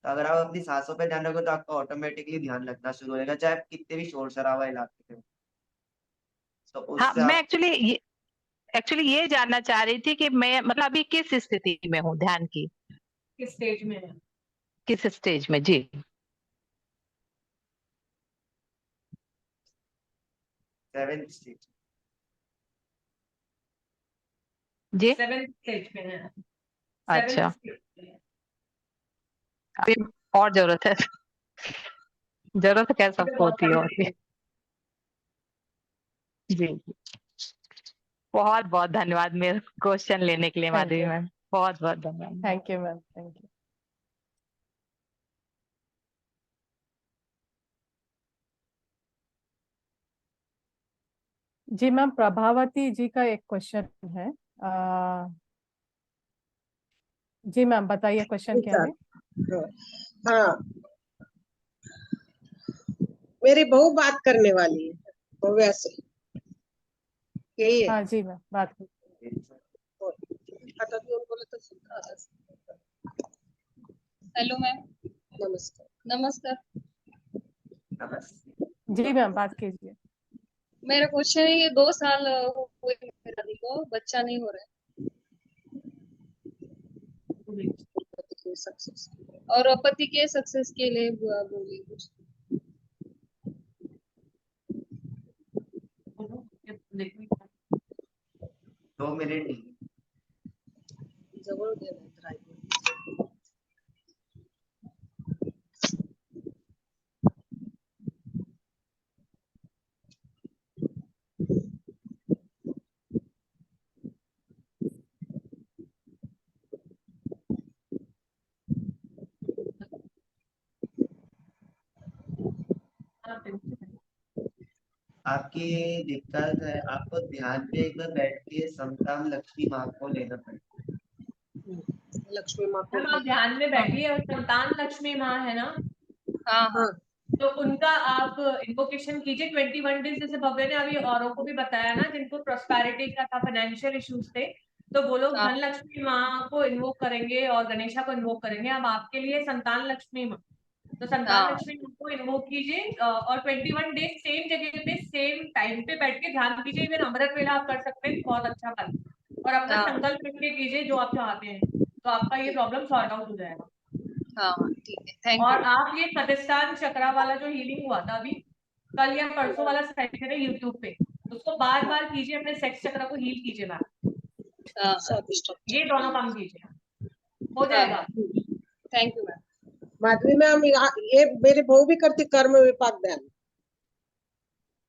तो अगर आप अपनी सांसों पे ध्यान रखो तो आपका ऑटोमेटिकली ध्यान लगना शुरू हो जाएगा, चाहे आप कितने भी शोर शराबा इलाके में। तो हाँ, उससे मैं आप एक्चुअली ये जानना चाह रही थी कि मैं मतलब अभी किस स्थिति में हूँ ध्यान की, किस स्टेज में है? किस स्टेज में? जी 7th स्टेज। जी 7th स्टेज में है। अच्छा, 7th स्टेज में है। अभी और जरूरत है। जरूरत क्या अभी तो सबको बहुत होती है सारी होती है। चीजें। जी बहुत बहुत धन्यवाद मेरे क्वेश्चन लेने के लिए Thank माधवी you. मैम, बहुत बहुत धन्यवाद। Thank you, ma'am. Thank you. जी मैम, प्रभावती जी का एक क्वेश्चन है। जी मैम बताइए क्वेश्चन क्या है? हाँ, मेरी बहू बात करने वाली है, तो वैसे यही है। हाँ जी मैम, बात कीजिए। आता भी बोले तो सुनता है। Hello ma'am. नमस्कार। नमस्कार। जी मैम बात कीजिए। मेरा क्वेश्चन है, ये 2 साल हुए मेरी शादी को, बच्चा नहीं हो रहा है और पति के सक्सेस के लिए बोलिए कुछ। दो मिनट जवळ गेलं ड्रायव्हर। आपकी दिक्कत है, आपको ध्यान पे एक बार बैठ के संतान लक्ष्मी माँ को लेना पड़ेगा। लक्ष्मी माँ को हम आप ध्यान में बैठिए और संतान लक्ष्मी माँ है ना, हाँ हाँ तो उनका आप इन्वोकेशन कीजिए 21 डेज। जैसे भव्य ने अभी औरों को भी बताया ना जिनको प्रोस्पेरिटी का था, फाइनेंशियल इश्यूज थे, तो वो लोग हाँ धन लक्ष्मी माँ को इन्वोक करेंगे और गणेशा को इन्वोक करेंगे। अब आपके लिए संतान लक्ष्मी माँ, तो संतान हाँ लक्ष्मी माँ को इन्वोक कीजिए और 21 डेज सेम जगह पे सेम टाइम पे बैठ के ध्यान कीजिए। इवन अमृत वेला आप कर सकते हैं, बहुत अच्छा फल। और अपना हाँ संकल्प करके कीजिए जो आप चाहते हैं, तो आपका ये प्रॉब्लम सॉर्ट आउट हो जाएगा। हाँ ठीक है, थैंक और यू। आप ये खदिस्तान चक्रा वाला जो हीलिंग हुआ था अभी कल या परसों वाला सेशन है यूट्यूब पे, उसको बार बार कीजिए, अपने सेक्स चक्र को हील कीजिए मैम। ये दोनों काम कीजिए, हो जाएगा। Thank you ma'am. Madhavi ma'am, ये मेरी बहू भी करती कर्म विपाक ध्यान।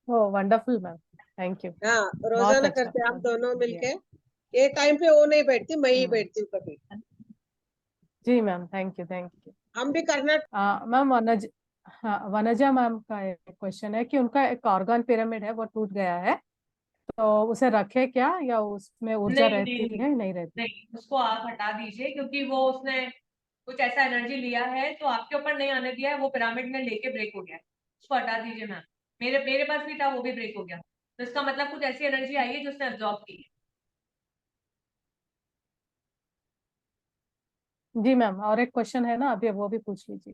ओह वंडरफुल मैम, थैंक यू। हाँ, बहुत रोजाना अच्छा। करते हैं हम दोनों जी मिलके। ये टाइम पे वो नहीं बैठती, मैं ही बैठती हूँ कभी। जी ma'am, thank you thank you. हम भी करना। मैम वनजा मैम का एक क्वेश्चन है कि उनका एक ऑर्गन पिरामिड है वो टूट गया है, तो उसे रखे क्या या उसमें ऊर्जा नहीं रहती नहीं है नहीं रहती? नहीं, उसको आप हटा दीजिए, क्योंकि वो उसने कुछ ऐसा एनर्जी लिया है तो आपके ऊपर नहीं आने दिया है, वो पिरामिड में लेके ब्रेक हो गया है। उसको हटा दीजिए मैम। मेरे पास भी था, वो भी ब्रेक हो गया, तो इसका मतलब कुछ ऐसी एनर्जी आई है जो उसने एब्जॉर्ब की है। जी मैम, और एक क्वेश्चन है ना, अभी वो भी पूछ लीजिए।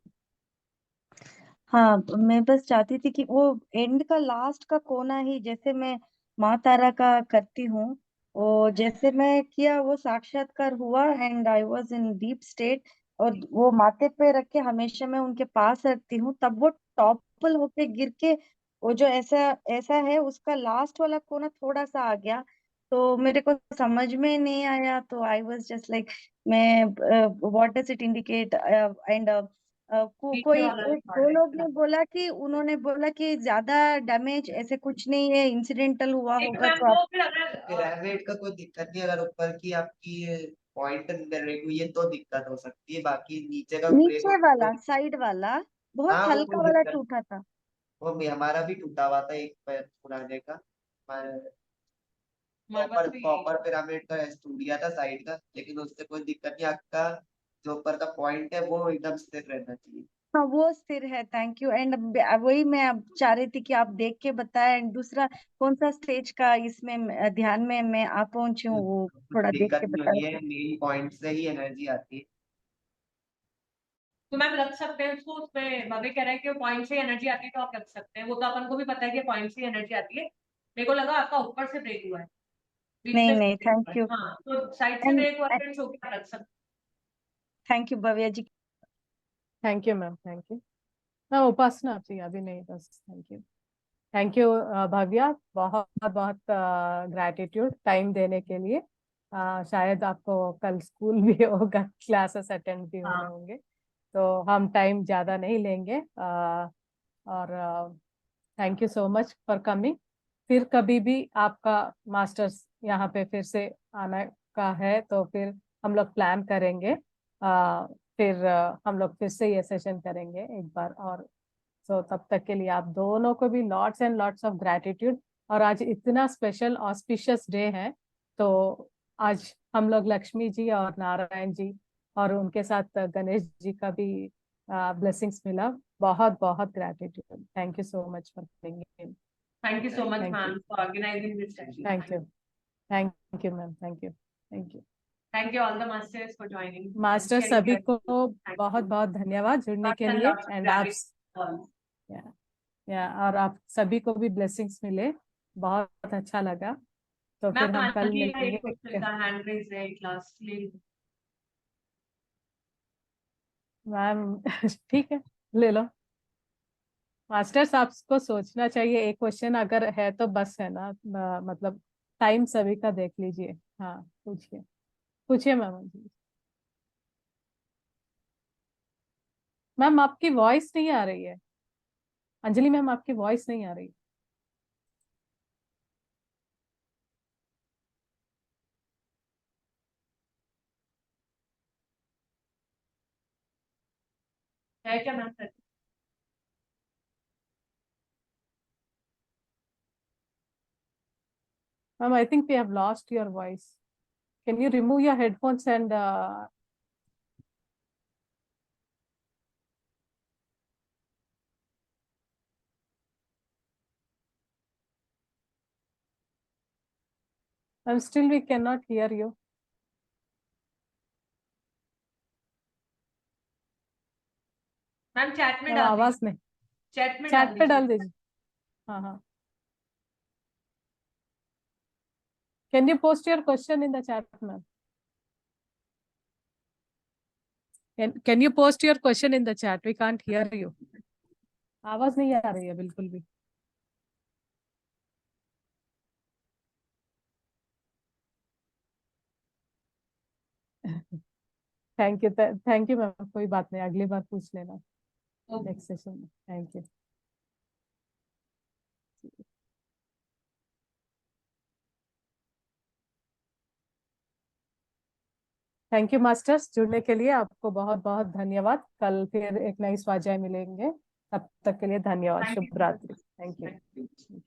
हाँ, मैं बस चाहती थी कि वो एंड का लास्ट का कोना ही जैसे मैं माँ तारा का करती हूँ, और जैसे मैं किया वो साक्षात्कार हुआ and I was in deep state, और वो माथे पे रख के हमेशा मैं उनके पास रखती हूँ, तब वो टॉपल होके गिर के वो जो ऐसा ऐसा है उसका लास्ट वाला कोना थोड़ा सा आ गया, तो मेरे को समझ में नहीं आया, तो आई वाज जस्ट लाइक मैं what does it indicate and पीछे कोई वाला एक जो दो part लोग है। ने बोला कि उन्होंने बोला कि ज्यादा डैमेज ऐसे कुछ नहीं है, इंसिडेंटल हुआ एक होगा, मैम तो आप वो फिर अगर पिरामिड का कोई दिक्कत नहीं, अगर ऊपर की आपकी पॉइंट ब्रेक हुई है तो दिक्कत हो सकती है, बाकी नीचे का ब्रेक नीचे होने से वाला कोई। साइड वाला बहुत हाँ वो हल्का कोई वाला दिक्कत, टूटा था। वो हमारा भी टूटा हुआ था एक पैर पुराने का। हमारे पास कॉपर भी कॉपर पिरामिड का टूट गया था साइड का, लेकिन उससे कोई दिक्कत नहीं। आपका जो ऊपर का पॉइंट है वो एकदम स्थिर रहना चाहिए। हाँ वो स्थिर है, थैंक यू। एंड वही मैं अब चाह रही थी कि आप देख के बताएं, एंड दूसरा कौन सा स्टेज का इसमें ध्यान में मैं आ पहुंची हूँ, वो कुछ थोड़ा देख दिक्कत के नहीं बताएं। होनी है, मेन पॉइंट से ही एनर्जी आती है। तो मैम रख सकते हैं उसको, उसमें भव्य कह रहा है कि पॉइंट से एनर्जी आती है तो आप रख सकते हैं, वो तो अपन को भी पता है कि पॉइंट से एनर्जी आती है। मेरे को लगा आपका ऊपर से ब्रेक हुआ है, बीच नहीं में से नहीं, ब्रेक हुआ थैंक है। यू। हाँ तो साइड से एंड ब्रेक हुआ है, छो के आप रख सकते thank you Bhavya ji. Thank you ma'am, thank you. मैं उपासना आपसे अभी नहीं, बस thank you. Thank you Bhavya, बहुत बहुत ग्रैटिट्यूड टाइम देने के लिए। शायद आपको कल स्कूल भी होगा, क्लासेस अटेंड भी हैं। होने हाँ होंगे, तो हम टाइम ज़्यादा नहीं लेंगे। और thank you so much for coming. फिर कभी भी आपका मास्टर्स यहाँ पे फिर से आने का है तो फिर हम लोग प्लान करेंगे। फिर हम लोग फिर से ये सेशन करेंगे एक बार और। सो तब तक के लिए आप दोनों को भी lots and lots of gratitude. और आज इतना स्पेशल ऑस्पिशियस डे है, तो आज हम लोग लक्ष्मी जी और नारायण जी और उनके साथ गणेश जी का भी ब्लेसिंग्स मिला। बहुत बहुत gratitude, thank you so much for coming in. Thank you so much thank you, ma'am for organising this session. Thank you, thank you ma'am, thank you, thank you. Thank you all the masters for joining and master sharing सभी योर को थैंक बहुत यू, बहुत धन्यवाद जुड़ने लॉट्स के एंड लिए। लॉट्स ऑफ एंड आप ग्रेटिट्यूड। और आप सभी को भी ब्लेसिंग्स मिले, बहुत अच्छा लगा। तो फिर मैम हम कल अंजलि का एक मिलेंगे। क्वेश्चन का हैंड रेज है क्लास ले। मैम ठीक है, ले लो। मास्टर्स आपको सोचना चाहिए, एक क्वेश्चन अगर है तो बस है ना, मतलब टाइम सभी का देख लीजिए। हाँ पूछिए, पूछिए मैम। मैम आपकी वॉइस नहीं आ रही है, अंजलि मैम आपकी वॉइस नहीं आ रही। है क्या ma'am? Ma'am I think we have lost your voice. Can you remove your headphones and ma'am still we can not hear you. Ma'am chat में मैम डाल आवाज दीजिए, नहीं, चैट में डाल चैट पे डाल दीजिए। दीजिए। हाँ हाँ, can you post your question in the chat ma'am? Can you post your question in the chat? We can't hear you. आवाज नहीं आ रही है बिल्कुल भी। थैंक यू मैम, कोई बात नहीं, अगली बार पूछ लेना नेक्स्ट सेशन में। Thank you. Thank you masters, जुड़ने के लिए आपको बहुत बहुत धन्यवाद। कल फिर एक नई स्वाध्याय मिलेंगे, तब तक के लिए धन्यवाद। शुभ रात्रि। Thank you.